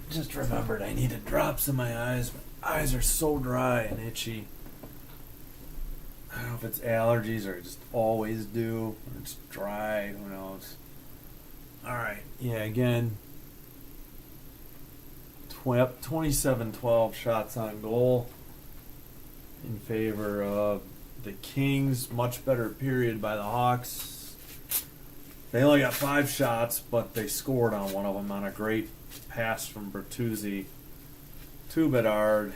Just remembered I needed drops in my eyes. My eyes are so dry and itchy. I don't know if it's allergies or I just always do. Or it's dry. Who knows? Alright. Yeah, again. 27-12 shots on goal in favor of the Kings. Much better period by the Hawks. They only got 5 shots, but they scored on one of them on a great pass from Bertuzzi to Bedard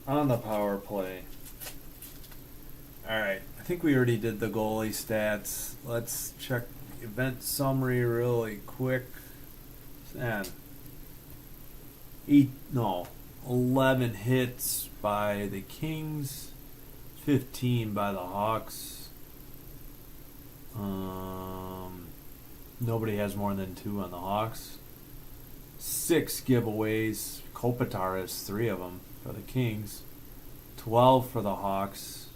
on the power play. Alright, I think we already did the goalie stats. Let's check event summary really quick. And 11 hits by the Kings, 15 by the Hawks. Nobody has more than 2 on the Hawks. 6 giveaways. Kopitar has 3 of them for the Kings. 12 for the Hawks.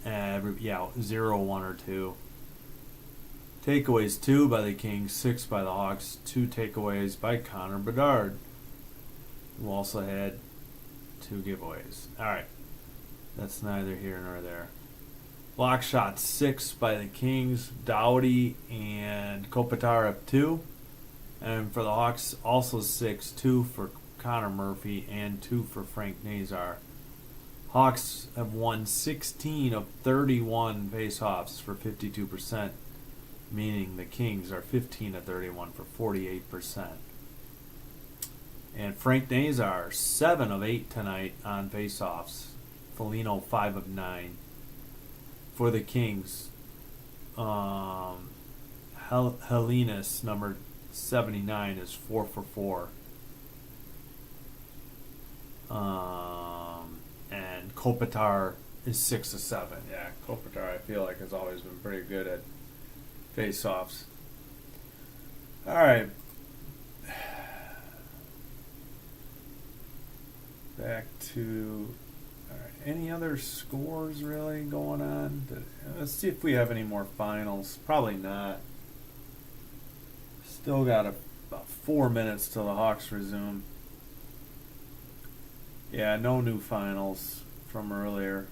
0, 1, or 2. Takeaways 2 by the Kings, 6 by the Hawks. 2 takeaways by Connor Bedard, who also had 2 giveaways. Alright. That's neither here nor there. Block shot 6 by the Kings. Doughty and Kopitar have 2. And for the Hawks, also 6. 2 for Connor Murphy and 2 for Frank Nazar. Hawks have won 16 of 31 faceoffs for 52%, meaning the Kings are 15 of 31 for 48%. And Frank Nazar, 7 of 8 tonight on faceoffs. Foligno, 5 of 9. For the Kings, Helenas, number 79, is 4 for 4. And Kopitar is 6 of 7. Yeah, Kopitar, I feel like, has always been pretty good at face-offs. All right. Back to... All right. Any other scores really going on? Let's see if we have any more finals. Probably not. Still got about 4 minutes till the Hawks resume. Yeah, no new finals from earlier.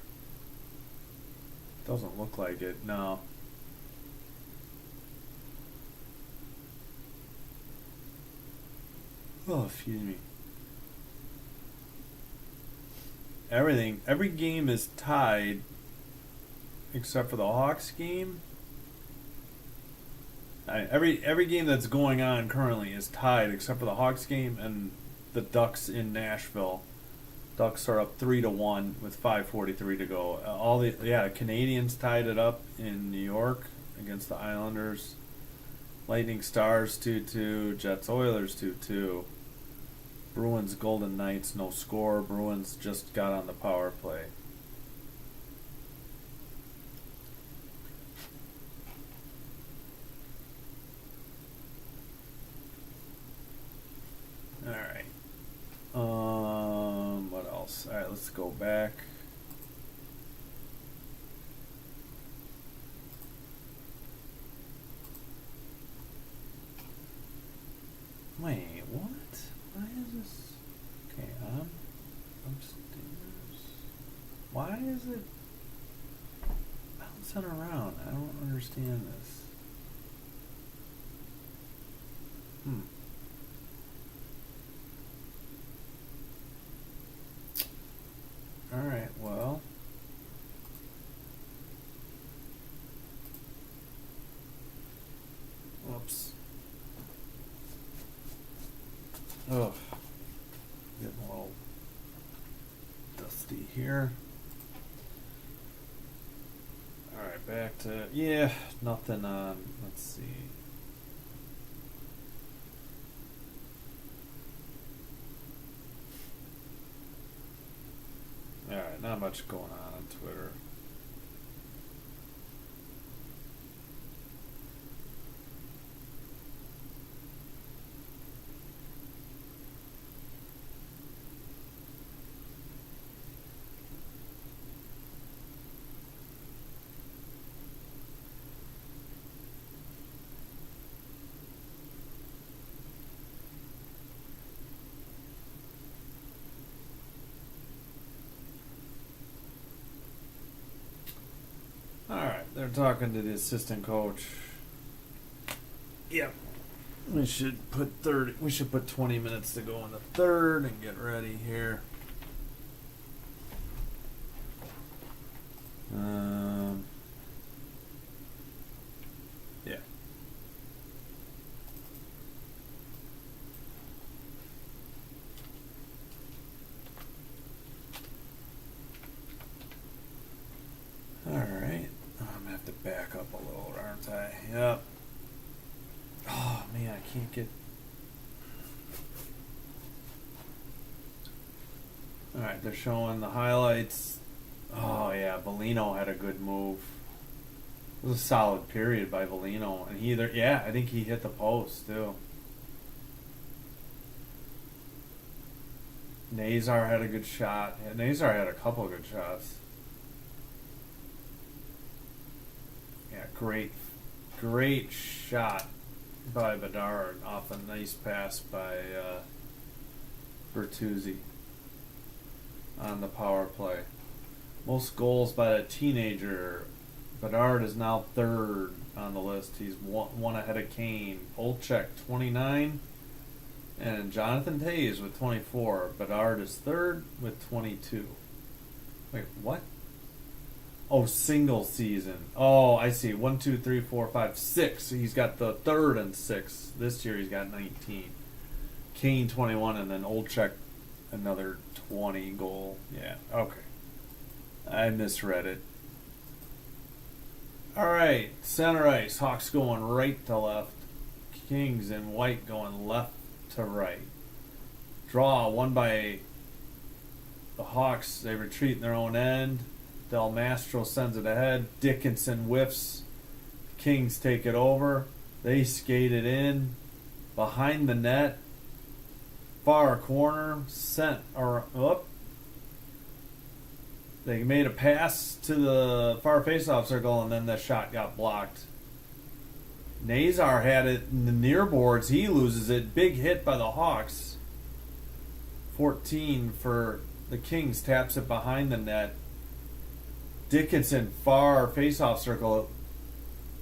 Doesn't look like it, no. Oh, excuse me. Every game is tied except for the Hawks game. Every game that's going on currently is tied except for the Hawks game and the Ducks in Nashville. Ducks are up 3-1 with 5:43 to go. Canadians tied it up in New York against the Islanders. Lightning Stars 2-2. Jets Oilers 2-2. Bruins Golden Knights, no score. Bruins just got on the power play. All right. What else? All right, let's go back. Wait, what? Why is this? Okay, I'm upstairs. Why is it bouncing around? I don't understand this. Alright, well. Whoops. Oh, getting a little dusty here. Alright, back to, nothing on, let's see. Alright, not much going on Twitter. Alright, they're talking to the assistant coach. Yep. We should put 20 minutes to go in the third and get ready here. Yeah. Alright. I'm gonna have to back up a little, aren't I? Yep. Oh man, I can't get. Alright, they're showing the highlights. Oh yeah, Foligno had a good move. It was a solid period by Foligno, and I think he hit the post too. Nazar had a good shot. Yeah, Nazar had a couple of good shots. Yeah, great shot by Bedard off a nice pass by Bertuzzi on the power play. Most goals by a teenager. Bedard is now third on the list. He's one ahead of Kane. Olczyk, 29. And Jonathan Toews with 24. Bedard is third with 22. Wait, what? Oh, single season. Oh, I see. 1, 2, 3, 4, 5, 6. He's got the third and 6. This year he's got 19. Kane 21, and then Olczyk another 20 goal. Yeah, okay. I misread it. All right, center ice. Hawks going right to left. Kings in white going left to right. Draw won by the Hawks. They retreat in their own end. Del Mastro sends it ahead. Dickinson whiffs. Kings take it over. They skate it in. Behind the net. Far corner. Sent or up. They made a pass to the far faceoff circle, and then the shot got blocked. Nazar had it in the near boards. He loses it. Big hit by the Hawks. 14 for the Kings. Taps it behind the net. Dickinson, far faceoff circle.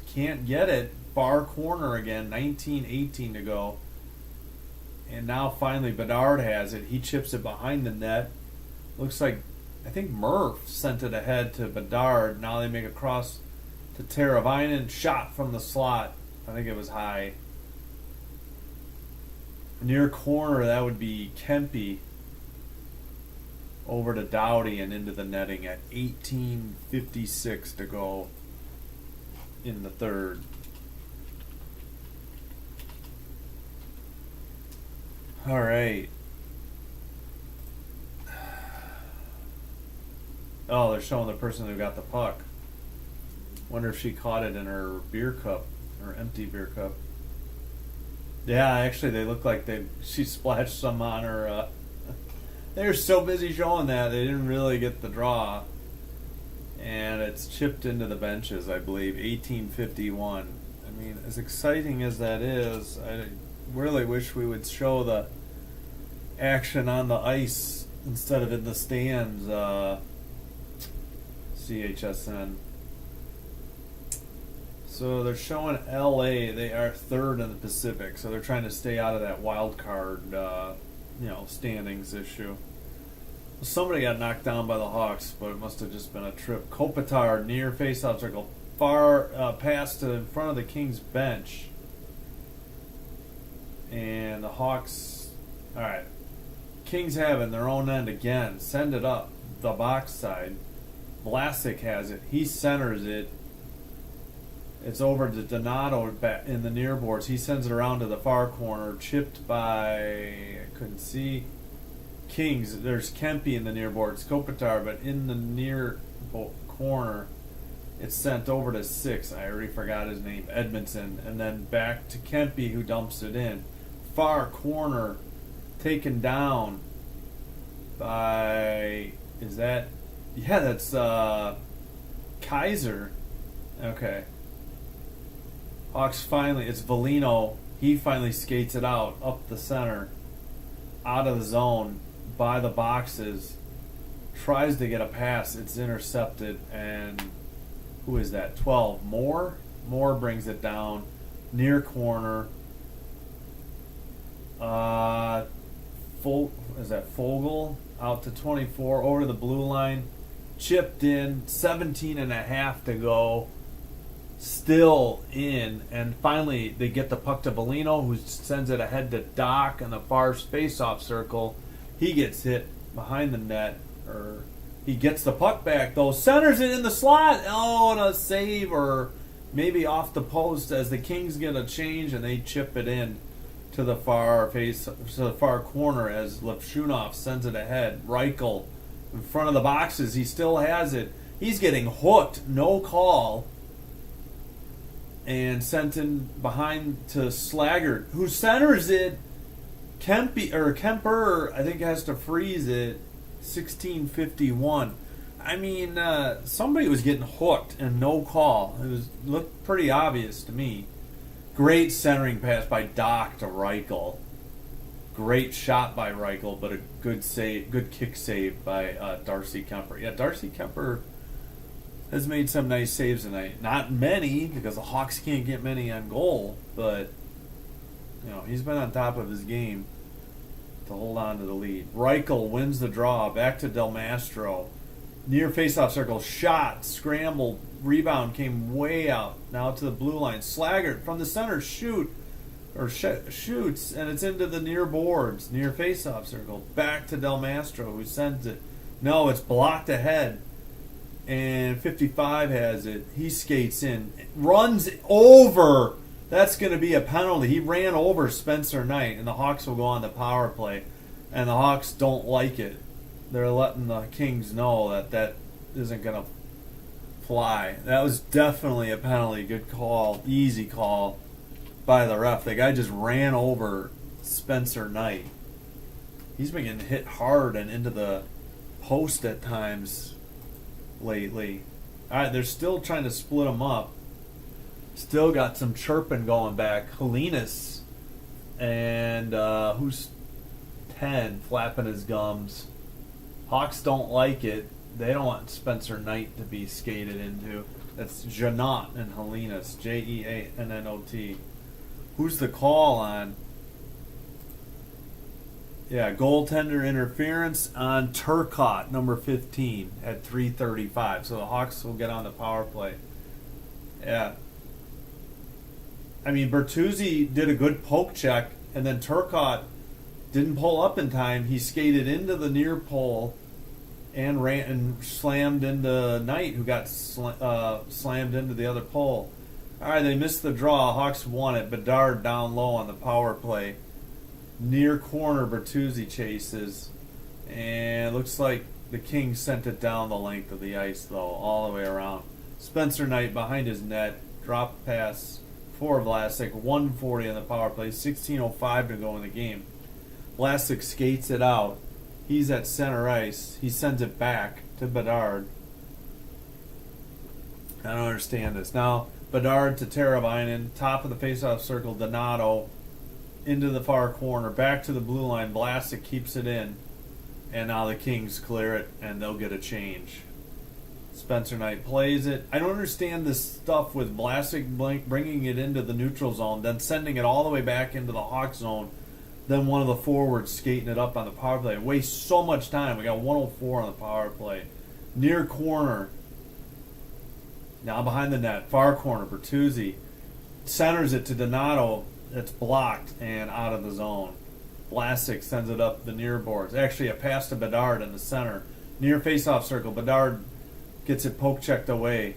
Can't get it. Far corner again. 19-18 to go. And now finally Bedard has it. He chips it behind the net. Looks like, I think Murph sent it ahead to Bedard. Now they make a cross to Teravainen. Shot from the slot. I think it was high. Near corner, that would be Kempe. Over to Doughty and into the netting at 18:56 to go in the third. All right. Oh, they're showing the person who got the puck. Wonder if she caught it in her beer cup, her empty beer cup. Yeah, actually, they look like she splashed some on her. They were so busy showing that they didn't really get the draw, and it's chipped into the benches, I believe. 18:51. I mean, as exciting as that is, I really wish we would show the action on the ice instead of in the stands. CHSN. So they're showing LA. They are third in the Pacific, so they're trying to stay out of that wild card, standings issue. Somebody got knocked down by the Hawks, but it must have just been a trip. Kopitar near faceoff circle, far pass to in front of the Kings bench, and the Hawks. All right, Kings have it in their own end again. Send it up the box side. Vlasic has it. He centers it. It's over to Donato in the near boards. He sends it around to the far corner. Chipped by, I couldn't see, Kings. There's Kempe in the near boards. Kopitar, but in the near corner, it's sent over to 6. I already forgot his name. Edmondson. And then back to Kempe, who dumps it in. Far corner, taken down by, is that, yeah, that's Kaiser. Okay. Hawks finally, it's Valino. He finally skates it out, up the center, out of the zone, by the boxes. Tries to get a pass. It's intercepted, and who is that? 12. Moore? Moore brings it down. Near corner. Is that Fogel? Out to 24, over to the blue line. Chipped in, 17 and a half to go. Still in, and finally they get the puck to Valino, who sends it ahead to Doc in the far face-off circle. He gets hit behind the net, or he gets the puck back though, centers it in the slot. Oh, and a save, or maybe off the post as the Kings get a change and they chip it in to the far corner as Levshunov sends it ahead. Reichel in front of the boxes. He still has it. He's getting hooked. No call. And sent in behind to Slaggert, who centers it. Kemper, I think, has to freeze it. 16:51. I mean, somebody was getting hooked and no call. Looked pretty obvious to me. Great centering pass by Doc to Reichel. Great shot by Reichel, but a good kick save by Darcy Kemper. Yeah, Darcy Kemper has made some nice saves tonight. Not many, because the Hawks can't get many on goal, but he's been on top of his game to hold on to the lead. Reichel wins the draw. Back to Del Mastro. Near faceoff circle. Shot. Scrambled. Rebound came way out. Now to the blue line. Slaggert from the center. Shoot. or shoots, and it's into the near boards, near face-off circle. Back to Del Mastro, who sends it. No, it's blocked ahead. And 55 has it. He skates in. Runs over. That's going to be a penalty. He ran over Spencer Knight, and the Hawks will go on the power play. And the Hawks don't like it. They're letting the Kings know that isn't going to fly. That was definitely a penalty. Good call. Easy call by the ref. The guy just ran over Spencer Knight. He's been getting hit hard and into the post at times lately. All right, they're still trying to split them up. Still got some chirping going back. Helenas and who's 10 flapping his gums. Hawks don't like it. They don't want Spencer Knight to be skated into. That's Jeannot and Helenas. Jeannot. Who's the call on? Yeah, goaltender interference on Turcotte, number 15, at 3:35. So the Hawks will get on the power play. Yeah. I mean, Bertuzzi did a good poke check, and then Turcotte didn't pull up in time. He skated into the near pole and ran and slammed into Knight, who got slammed into the other pole. All right, they missed the draw. Hawks won it. Bedard down low on the power play. Near corner, Bertuzzi chases. And looks like the Kings sent it down the length of the ice, though, all the way around. Spencer Knight behind his net. Drop pass for Vlasic. 1:40 on the power play. 16:05 to go in the game. Vlasic skates it out. He's at center ice. He sends it back to Bedard. I don't understand this. Now, Bedard to Teravainen. Top of the faceoff circle, Donato. Into the far corner, back to the blue line. Vlasic keeps it in, and now the Kings clear it, and they'll get a change. Spencer Knight plays it. I don't understand this stuff with Vlasic bringing it into the neutral zone, then sending it all the way back into the Hawk zone, then one of the forwards skating it up on the power play. It wastes so much time. We got 1:04 on the power play. Near corner, now behind the net, far corner, Bertuzzi centers it to Donato. It's blocked and out of the zone. Vlasic sends it up the near boards. Actually, a pass to Bedard in the center. Near faceoff circle. Bedard gets it poke checked away.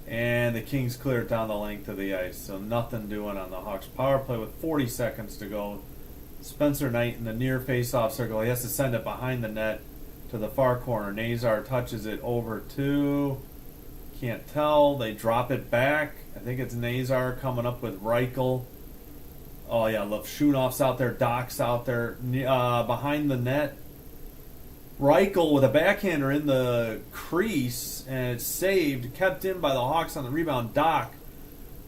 And the Kings clear it down the length of the ice. So nothing doing on the Hawks power play with 40 seconds to go. Spencer Knight in the near faceoff circle. He has to send it behind the net to the far corner. Nazar touches it over to... Can't tell. They drop it back. I think it's Nazar coming up with Reichel. Oh, yeah, Levshunov's out there, Doc's out there, behind the net. Reichel with a backhander in the crease, and it's saved, kept in by the Hawks on the rebound. Doc,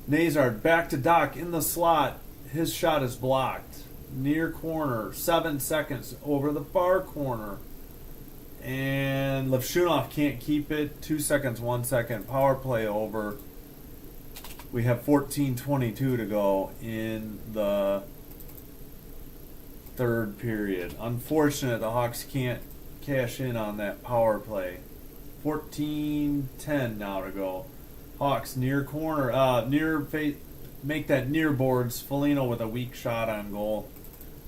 Nazar, back to Doc in the slot. His shot is blocked. Near corner, 7 seconds over the far corner. And Levshunov can't keep it. 2 seconds, 1 second. Power play over. We have 14:22 to go in the third period. Unfortunate the Hawks can't cash in on that power play. 14:10 now to go. Hawks near corner, make that near boards. Foligno with a weak shot on goal.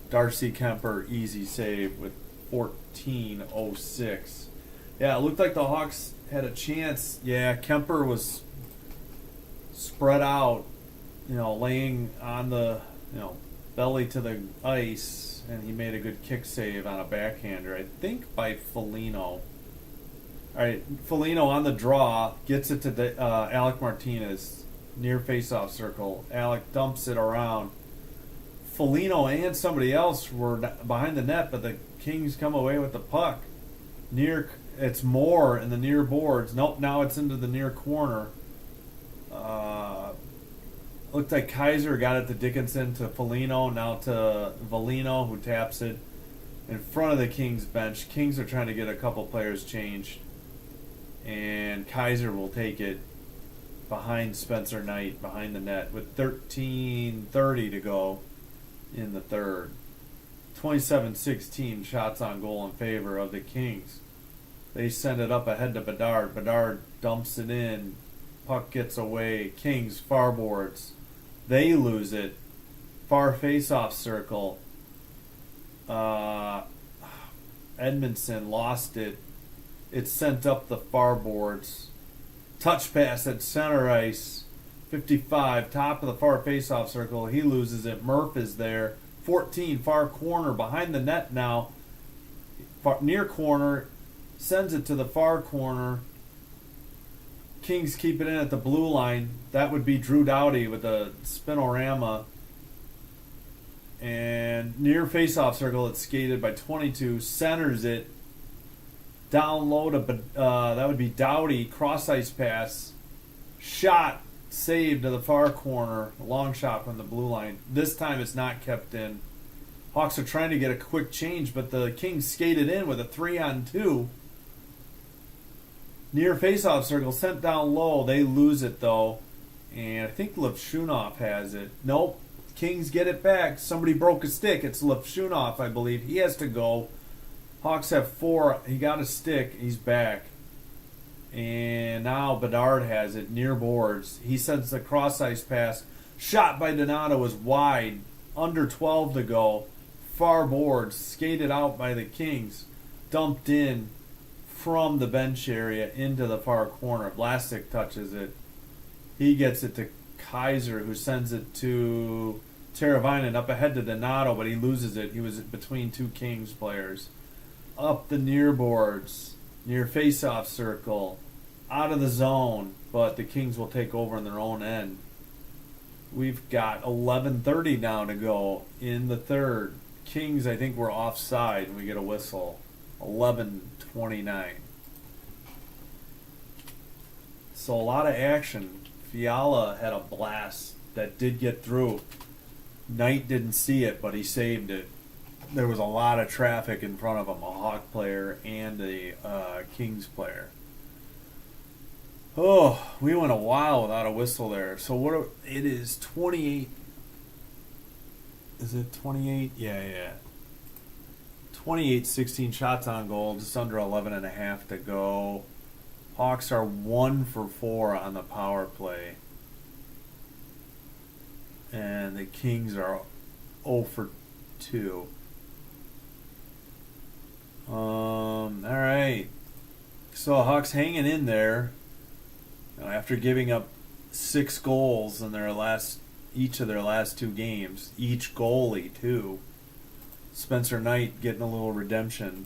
Darcy Kemper easy save with 14:06. Yeah, it looked like the Hawks had a chance. Yeah, Kemper was spread out, laying on the, belly to the ice, and he made a good kick save on a backhander, I think by Foligno. All right, Foligno on the draw, gets it to Alec Martinez, near faceoff circle. Alec dumps it around. Foligno and somebody else were behind the net, but the Kings come away with the puck. It's Moore in the near boards. Nope, now it's into the near corner. Looked like Kaiser got it to Dickinson, to Foligno, now to Valino, who taps it in front of the Kings bench. Kings are trying to get a couple players changed, and Kaiser will take it behind Spencer Knight, behind the net, with 13:30 to go in the third. 27-16 shots on goal in favor of the Kings. They send it up ahead to Bedard. Bedard dumps it in. Puck gets away. Kings far boards. They lose it. far face-off circle. Edmondson lost it. It's sent up the far boards. Touch pass at center ice. 55, top of the far face-off circle. He loses it. Murph is there. 14, far corner, behind the net now. Near corner, sends it to the far corner. Kings keep it in at the blue line. That would be Drew Doughty with a spinorama. And near face-off circle, it's skated by 22. Centers it. Down low to, that would be Doughty. Cross-ice pass. Shot. Saved to the far corner. A long shot from the blue line. This time it's not kept in. Hawks are trying to get a quick change, but the Kings skated in with a 3-on-2. Near face-off circle, sent down low. They lose it, though. And I think Levshunov has it. Nope. Kings get it back. Somebody broke a stick. It's Levshunov, I believe. He has to go. Hawks have 4. He got a stick. He's back. And now Bedard has it near boards. He sends the cross-ice pass. Shot by Donato is wide. Under 12 to go. Far boards. Skated out by the Kings. Dumped in from the bench area into the far corner. Vlasic touches it. He gets it to Kaiser, who sends it to Teravainen up ahead to Donato, but he loses it. He was between two Kings players. Up the near boards, near face-off circle, out of the zone, but the Kings will take over on their own end. We've got 11:30 now to go in the third. Kings, I think, were offside, and we get a whistle. 11:29. So a lot of action. Fiala had a blast that did get through. Knight didn't see it, but he saved it. There was a lot of traffic in front of him, a Hawk player and a Kings player. Oh, we went a while without a whistle there. So it is 28. Is it 28? Yeah. 28, 16 shots on goal, just under 11 and a half to go. Hawks are 1 for 4 on the power play. And the Kings are 0 for 2. All right. So Hawks hanging in there, after giving up 6 goals in each of their last 2 games. Each goalie too. Spencer Knight getting a little redemption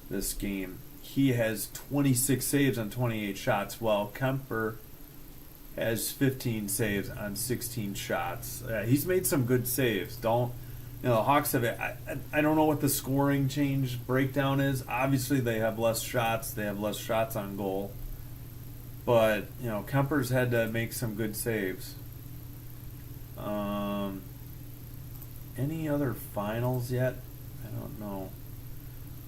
this game. He has 26 saves on 28 shots, while Kemper has 15 saves on 16 shots. He's made some good saves. Hawks have. I don't know what the scoring change breakdown is. Obviously, they have less shots. They have less shots on goal. But Kemper's had to make some good saves. Any other finals yet? I don't know.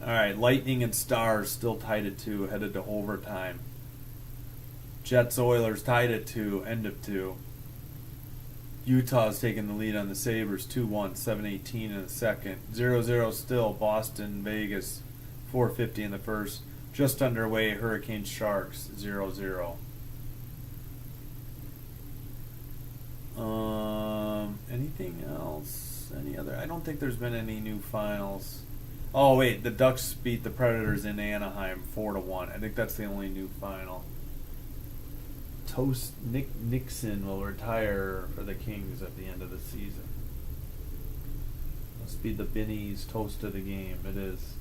All right, Lightning and Stars still tied at 2, headed to overtime. Jets Oilers tied at 2, end of 2. Utah's taking the lead on the Sabres 2-1, 7:18 in the second. 0-0 still, Boston, Vegas, 4:50 in the first. Just underway, Hurricanes, Sharks, 0-0. Anything else? Any other? I don't think there's been any new finals. Oh wait, the Ducks beat the Predators in Anaheim 4-1. I think that's the only new final. Nick Nixon will retire for the Kings at the end of the season. Must be the Binnie's toast of the game. It is.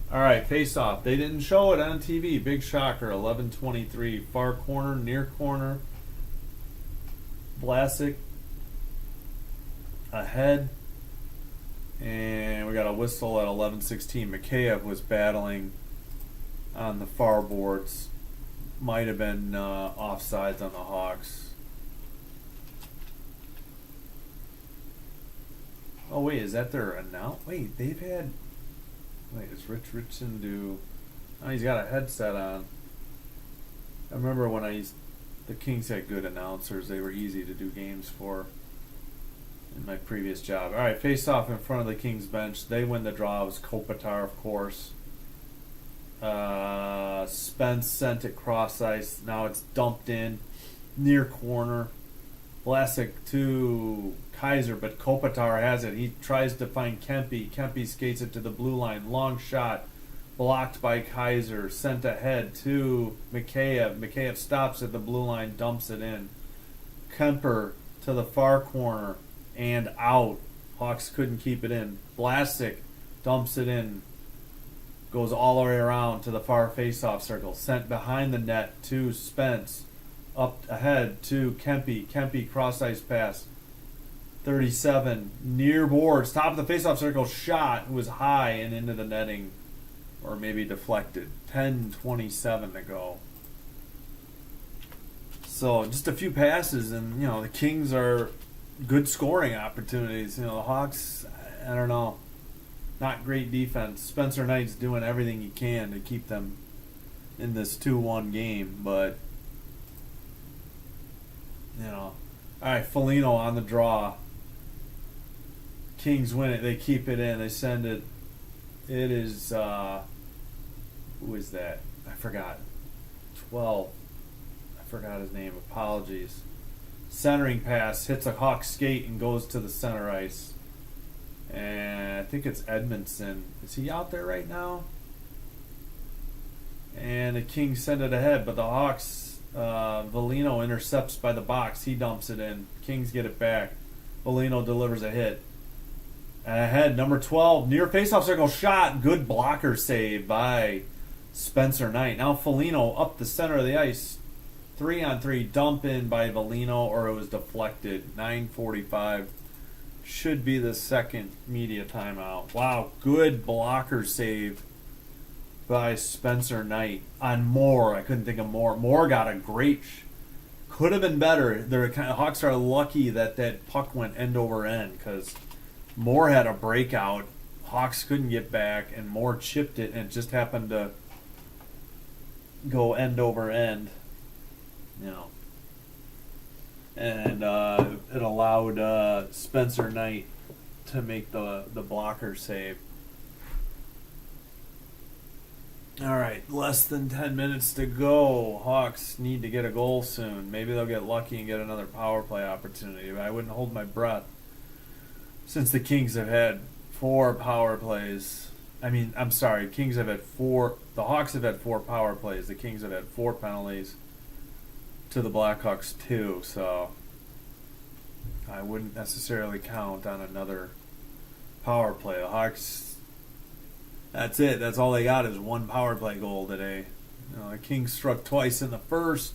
All right, face-off. They didn't show it on TV. Big shocker. 11:23. Far corner, near corner. Vlasic ahead. And we got a whistle at 11:16. Mikheyev was battling on the far boards. Might have been offsides on the Hawks. Oh, wait, is that their announce? Wait, they've had... Wait, is Rich Richardson do... Oh, he's got a headset on. I remember when the Kings had good announcers. They were easy to do games for in my previous job. All right, face off in front of the Kings bench. They win the draw. It was Kopitar, of course. Spence sent it cross ice. Now it's dumped in near corner. Vlasic to Kaiser, but Kopitar has it. He tries to find Kempe. Kempe skates it to the blue line. Long shot. Blocked by Kaiser. Sent ahead to Mikheyev. Mikheyev stops at the blue line. Dumps it in. Kemper to the far corner. And out. Hawks couldn't keep it in. Vlasic dumps it in. Goes all the way around to the far faceoff circle. Sent behind the net to Spence. Up ahead to Kempe. Kempe cross-ice pass. 37. Near boards. Top of the faceoff circle. Shot. It was high and into the netting. Or maybe deflected. 10:27 to go. So just a few passes, and the Kings are good scoring opportunities. The Hawks, I don't know, not great defense. Spencer Knight's doing everything he can to keep them in this 2-1 game, but all right, Foligno on the draw. Kings win it. They keep it in. They send it. It is who is that? I forgot. 12. I forgot his name. Apologies. Centering pass hits a Hawk skate and goes to the center ice. And I think it's Edmondson. Is he out there right now? And the Kings send it ahead, but the Hawks, Foligno intercepts by the box. He dumps it in. Kings get it back. Foligno delivers a hit. And ahead, number 12, near faceoff circle shot. Good blocker save by Spencer Knight. Now Foligno up the center of the ice. 3-on-3 dump in by Foligno, or it was deflected. 9:45 should be the second media timeout. Wow, good blocker save by Spencer Knight on Moore. I couldn't think of Moore. Moore got a great. Could have been better. The Hawks are lucky that puck went end over end, because Moore had a breakout. Hawks couldn't get back, and Moore chipped it, and it just happened to go end over end. And it allowed Spencer Knight to make the blocker save. All right, less than 10 minutes to go. Hawks need to get a goal soon. Maybe they'll get lucky and get another power play opportunity, but I wouldn't hold my breath, since the Kings have had 4 power plays. Kings have had 4. The Hawks have had 4 power plays. The Kings have had 4 penalties to the Blackhawks 2. So I wouldn't necessarily count on another power play. The Hawks, that's it. That's all they got is 1 power play goal today. The Kings struck twice in the first.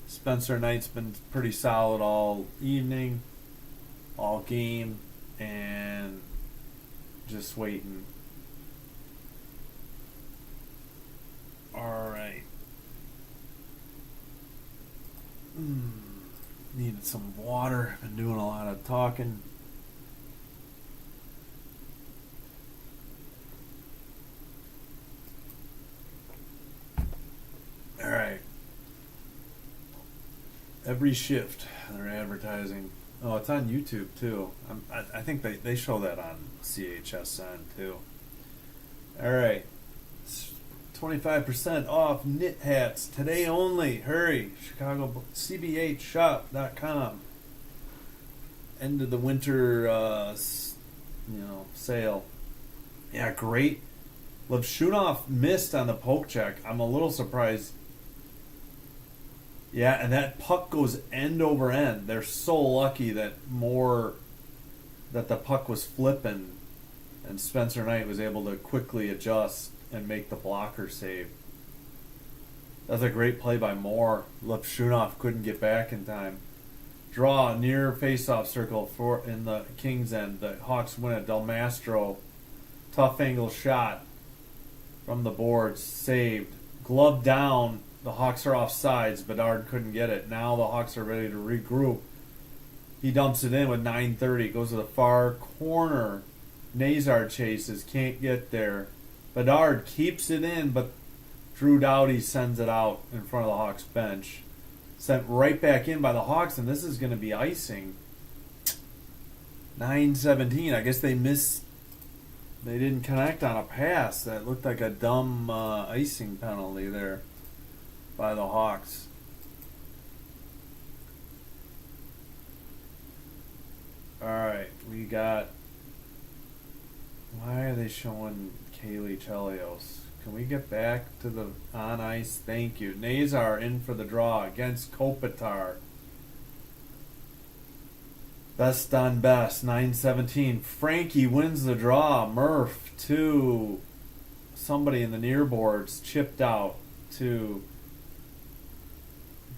Spencer Knight's been pretty solid all evening, all game, and just waiting. All right. Needed some water. Been doing a lot of talking. All right. Every shift they're advertising. Oh, it's on YouTube too. I think they show that on CHSN too. All right. 25% off knit hats today only. Hurry. Chicago CBHshop.com. End of the winter sale. Yeah, great. Levshunov missed on the poke check. I'm a little surprised. Yeah, and that puck goes end over end. They're so lucky that the puck was flipping, and Spencer Knight was able to quickly adjust and make the blocker save. That's a great play by Moore. Levshunov couldn't get back in time. Draw near faceoff circle in the Kings end. The Hawks win it. Del Mastro, tough angle shot from the boards, saved. Glove down. The Hawks are off sides. Bedard couldn't get it. Now the Hawks are ready to regroup. He dumps it in with 9:30. Goes to the far corner. Nazar chases. Can't get there. Bedard keeps it in, but Drew Doughty sends it out in front of the Hawks bench. Sent right back in by the Hawks, and this is going to be icing. 9:17. I guess they missed. They didn't connect on a pass. That looked like a dumb icing penalty there by the Hawks. Alright, we got... Why are they showing Kaylee Chelios? Can we get back to the on ice? Thank you. Nazar in for the draw against Kopitar. Best on best, 9-17. Frankie wins the draw. Murph to somebody in the near boards, chipped out to...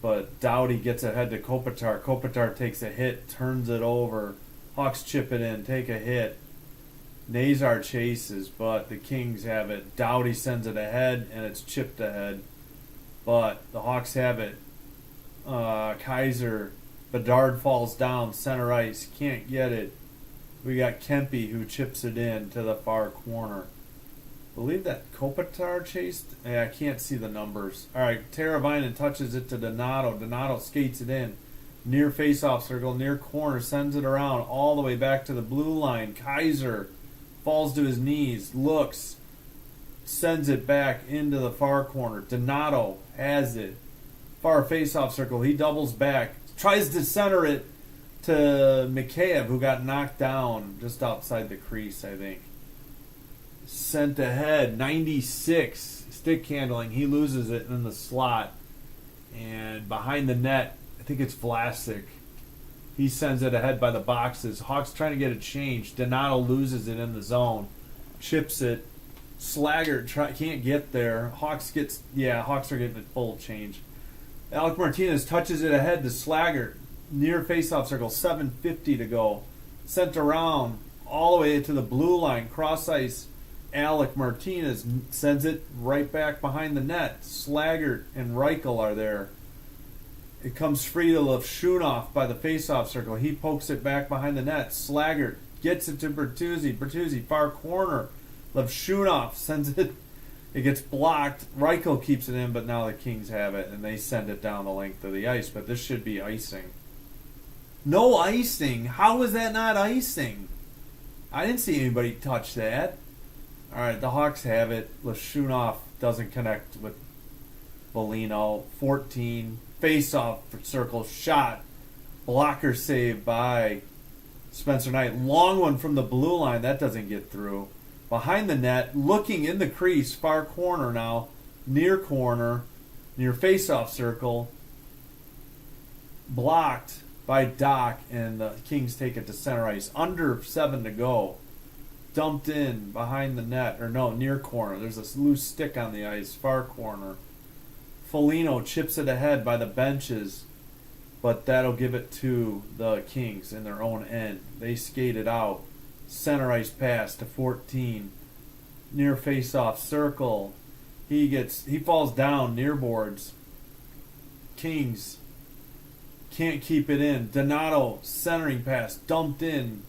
But Doughty gets ahead to Kopitar. Kopitar takes a hit, turns it over. Hawks chip it in, take a hit. Nazar chases, but the Kings have it. Doughty sends it ahead, and it's chipped ahead. But the Hawks have it. Kaiser, Bedard falls down, center ice, can't get it. We got Kempe who chips it in to the far corner. Believe that Kopitar chased? Yeah, I can't see the numbers. Alright, Teravainen touches it to Donato. Donato skates it in. Near face-off circle, near corner, sends it around all the way back to the blue line. Kaiser falls to his knees, looks, sends it back into the far corner. Donato has it. Far face-off circle, he doubles back. Tries to center it to Mikheyev, who got knocked down just outside the crease, I think. Sent ahead, 96, stick handling. He loses it in the slot. And behind the net, I think it's Vlasic. He sends it ahead by the boxes. Hawks trying to get it changed. Donato loses it in the zone. Chips it. Slaggert can't get there. Hawks are getting it full change. Alec Martinez touches it ahead to Slaggert. Near faceoff circle, 7:50 to go. Sent around all the way to the blue line. Cross ice. Alec Martinez sends it right back behind the net. Slaggert and Reichel are there. It comes free to Levshunov by the faceoff circle. He pokes it back behind the net. Slaggert gets it to Bertuzzi. Bertuzzi, far corner. Levshunov sends it. It gets blocked. Reichel keeps it in, but now the Kings have it, and they send it down the length of the ice. But this should be icing. No icing? How is that not icing? I didn't see anybody touch that. All right, the Hawks have it. Levshunov doesn't connect with Bolino. 14. Face-off circle shot. Blocker save by Spencer Knight. Long one from the blue line. That doesn't get through. Behind the net, looking in the crease, far corner now. Near corner. Near face-off circle. Blocked by Doc, and the Kings take it to center ice. Under 7 to go. Dumped in behind the net. Or no, near corner. There's a loose stick on the ice. Far corner. Foligno chips it ahead by the benches, but that'll give it to the Kings in their own end. They skate it out. Center ice pass to 14. Near face-off circle. He falls down near boards. Kings can't keep it in. Donato centering pass dumped in.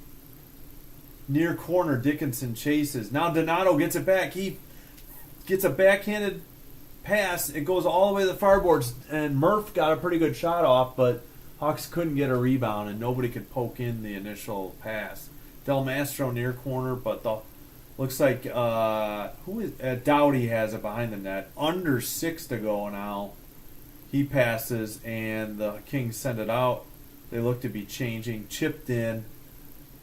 Near corner, Dickinson chases. Now Donato gets it back. He gets a backhanded pass. It goes all the way to the far boards, and Murph got a pretty good shot off, but Hawks couldn't get a rebound, and nobody could poke in the initial pass. Del Mastro near corner, but looks like Doughty has it behind the net. Under 6 to go now. He passes, and the Kings send it out. They look to be changing. Chipped in.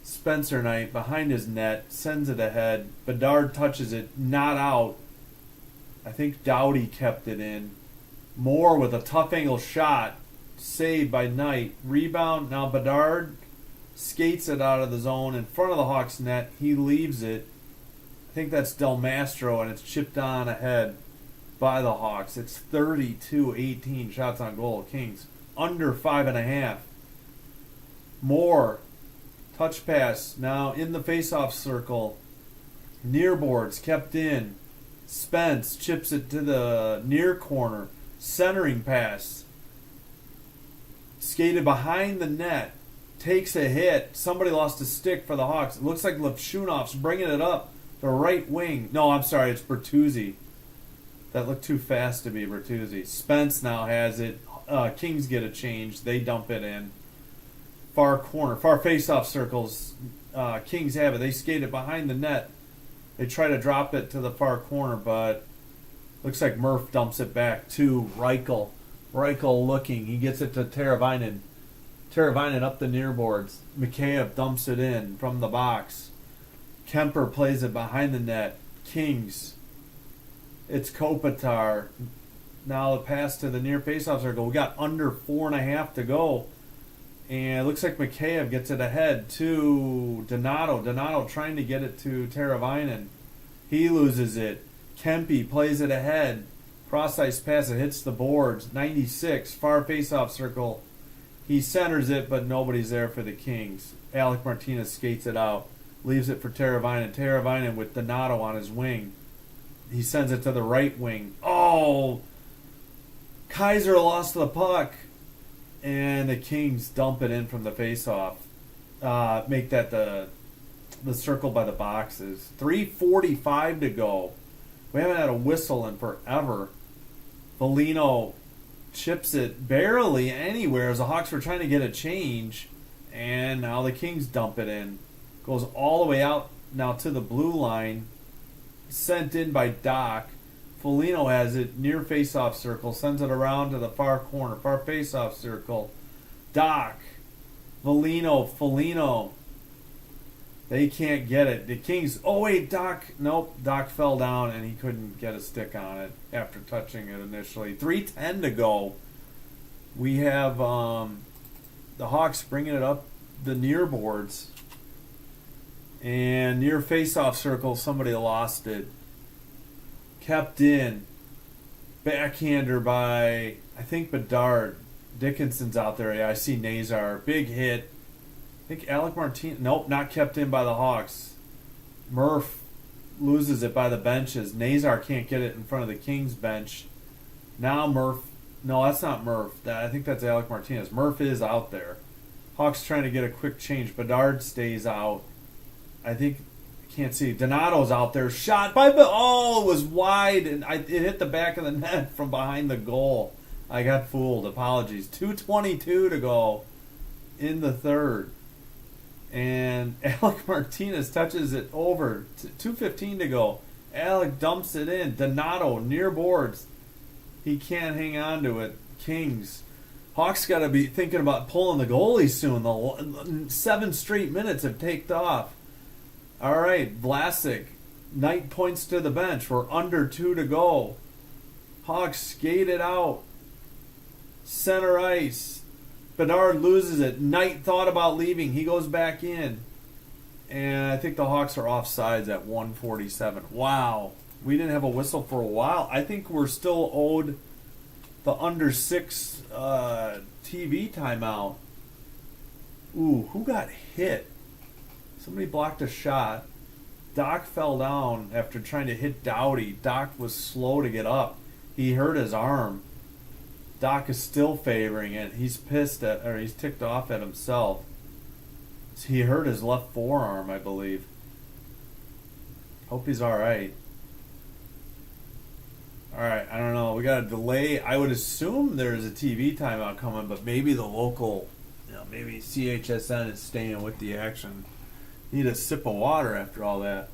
Spencer Knight behind his net sends it ahead. Bedard touches it, not out. I think Doughty kept it in. Moore with a tough angle shot. Saved by Knight. Rebound. Now Bedard skates it out of the zone in front of the Hawks net. He leaves it. I think that's Del Mastro, and it's chipped on ahead by the Hawks. It's 32-18 shots on goal. Kings under 5.5. Moore. Touch pass. Now in the faceoff circle. Near boards kept in. Spence chips it to the near corner. Centering pass. Skated behind the net. Takes a hit. Somebody lost a stick for the Hawks. It looks like Levshunov's bringing it up the right wing. No, I'm sorry. It's Bertuzzi. That looked too fast to be Bertuzzi. Spence now has it. Kings get a change. They dump it in. Far corner. Far face-off circles. Kings have it. They skate it behind the net. They try to drop it to the far corner, but looks like Murph dumps it back to Reichel. Reichel looking. He gets it to Teravainen. Teravainen up the near boards. Mikheyev dumps it in from the box. Kemper plays it behind the net. Kings. It's Kopitar. Now the pass to the near faceoff circle. We got under 4.5 to go. And it looks like Mikheyev gets it ahead to Donato. Donato trying to get it to Teravainen. He loses it. Kempe plays it ahead. Cross-ice pass. It hits the boards. 96. Far faceoff circle. He centers it, but nobody's there for the Kings. Alec Martinez skates it out. Leaves it for Teravainen. Teravainen with Donato on his wing. He sends it to the right wing. Oh! Kaiser lost the puck. And the Kings dump it in from the faceoff. Make that the circle by the boxes. 3:45 to go. We haven't had a whistle in forever. Foligno chips it barely anywhere as the Hawks were trying to get a change. And now the Kings dump it in. Goes all the way out now to the blue line. Sent in by Doc. Foligno has it near faceoff circle. Sends it around to the far corner. Far faceoff circle. Doc. Foligno. They can't get it. The Kings. Oh, wait, Doc. Nope. Doc fell down and he couldn't get a stick on it after touching it initially. 3:10 to go. We have the Hawks bringing it up the near boards. And near faceoff circle, somebody lost it. Kept in. Backhander by, I think, Bedard. Dickinson's out there. Yeah, I see Nazar. Big hit. I think Alec Martinez. Nope, not kept in by the Hawks. Murph loses it by the benches. Nazar can't get it in front of the Kings bench. Now Murph. No, that's not Murph. I think that's Alec Martinez. Murph is out there. Hawks trying to get a quick change. Bedard stays out. I think, can't see. Donato's out there. Shot by, oh, it was wide, and it hit the back of the net from behind the goal. I got fooled. Apologies. 2:22 to go in the third. And Alec Martinez touches it over. 2:15 to go. Alec dumps it in. Donato near boards. He can't hang on to it. Kings. Hawks got to be thinking about pulling the goalie soon. The 7 straight minutes have taken off. All right, Vlasic. Knight points to the bench. We're under 2 to go. Hawks skate it out. Center ice. Bedard loses it. Knight thought about leaving. He goes back in. And I think the Hawks are offsides at 1:47. Wow. We didn't have a whistle for a while. I think we're still owed the under 6 TV timeout. Ooh, who got hit? Somebody blocked a shot. Doc fell down after trying to hit Doughty. Doc was slow to get up. He hurt his arm. Doc is still favoring it. He's pissed at, or he's ticked off at himself. He hurt his left forearm, I believe. Hope he's all right. All right, I don't know. We got a delay. I would assume there's a TV timeout coming, but maybe the local, maybe CHSN is staying with the action. Need a sip of water after all that.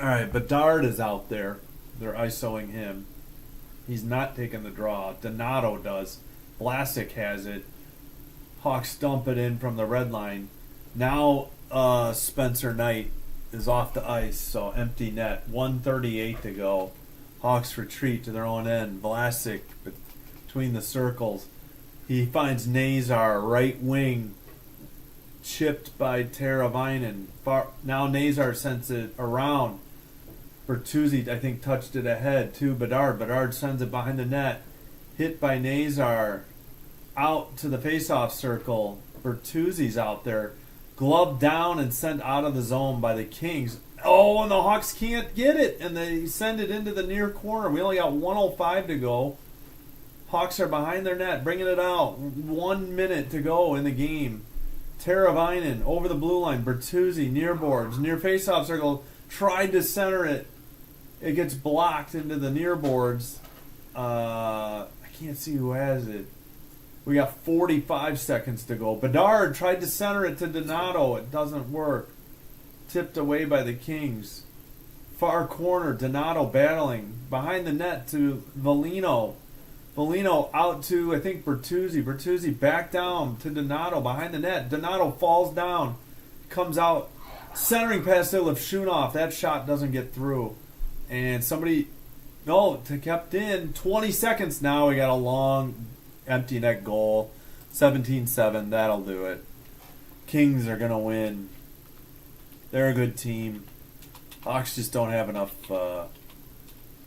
All right, Bedard is out there. They're isoing him. He's not taking the draw. Donato does. Vlasic has it. Hawks dump it in from the red line. Now Spencer Knight is off the ice, so empty net. 1:38 to go. Hawks retreat to their own end. Vlasic between the circles. He finds Nazar, right wing, chipped by Teravainen. Now Nazar sends it around. Bertuzzi, I think, touched it ahead to Bedard. Bedard sends it behind the net. Hit by Nazar. Out to the faceoff circle. Bertuzzi's out there. Gloved down and sent out of the zone by the Kings. Oh, and the Hawks can't get it. And they send it into the near corner. We only got 1:05 to go. Hawks are behind their net, bringing it out. 1 minute to go in the game. Teravainen over the blue line. Bertuzzi near boards, near faceoff circle. Tried to center it. It gets blocked into the near boards. I can't see who has it. We got 45 seconds to go. Bedard tried to center it to Donato. It doesn't work. Tipped away by the Kings. Far corner, Donato battling. Behind the net to Foligno. Foligno out to, I think, Bertuzzi. Bertuzzi back down to Donato behind the net. Donato falls down, comes out, centering past Ilifshunov. That shot doesn't get through. And somebody, no, kept in. 20 seconds now. We got a long empty net goal. 17-7. That'll do it. Kings are going to win. They're a good team. Hawks just don't have enough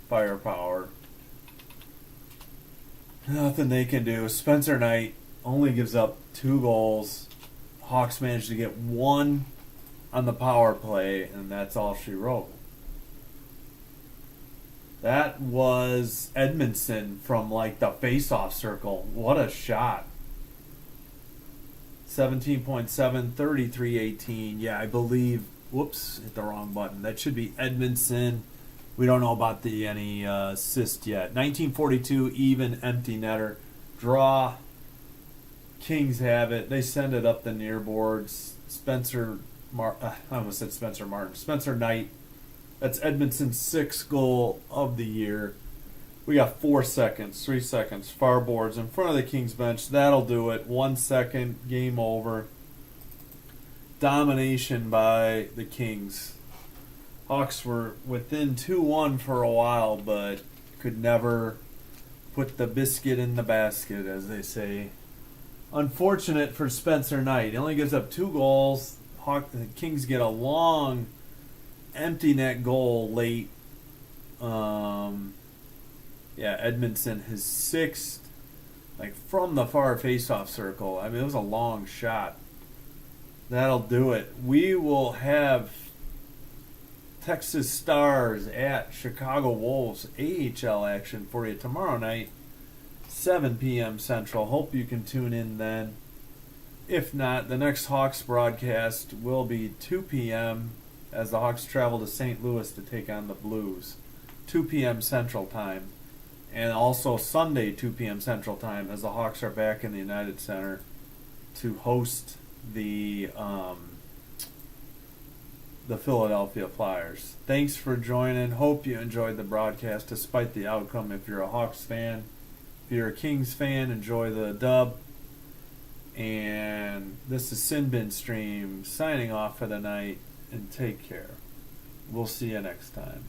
firepower. Nothing they can do. Spencer Knight only gives up 2 goals. Hawks managed to get 1 on the power play, and that's all she wrote. That was Edmondson from like the face-off circle. What a shot. 17.7, 33-18. Yeah, I believe. Whoops, hit the wrong button. That should be Edmondson. We don't know about any assist yet. 1942, even empty netter. Draw. Kings have it. They send it up the near boards. I almost said Spencer Martin. Spencer Knight. That's Edmondson's 6th goal of the year. We got 4 seconds, 3 seconds. Far boards in front of the Kings bench. That'll do it. 1 second. Game over. Domination by the Kings. Hawks were within 2-1 for a while, but could never put the biscuit in the basket, as they say. Unfortunate for Spencer Knight. He only gives up 2 goals. The Kings get a long empty net goal late. Edmondson, his 6th, like from the far face-off circle. I mean, it was a long shot. That'll do it. We will have Texas Stars at Chicago Wolves AHL action for you tomorrow night, 7 p.m. Central. Hope you can tune in then. If not, the next Hawks broadcast will be 2 p.m. as the Hawks travel to St. Louis to take on the Blues. 2 p.m. Central Time. And also Sunday, 2 p.m. Central Time, as the Hawks are back in the United Center to host the Philadelphia Flyers. Thanks for joining. Hope you enjoyed the broadcast despite the outcome. If you're a Hawks fan, if you're a Kings fan, enjoy the dub. And this is Sin Bin Stream signing off for the night, and take care. We'll see you next time.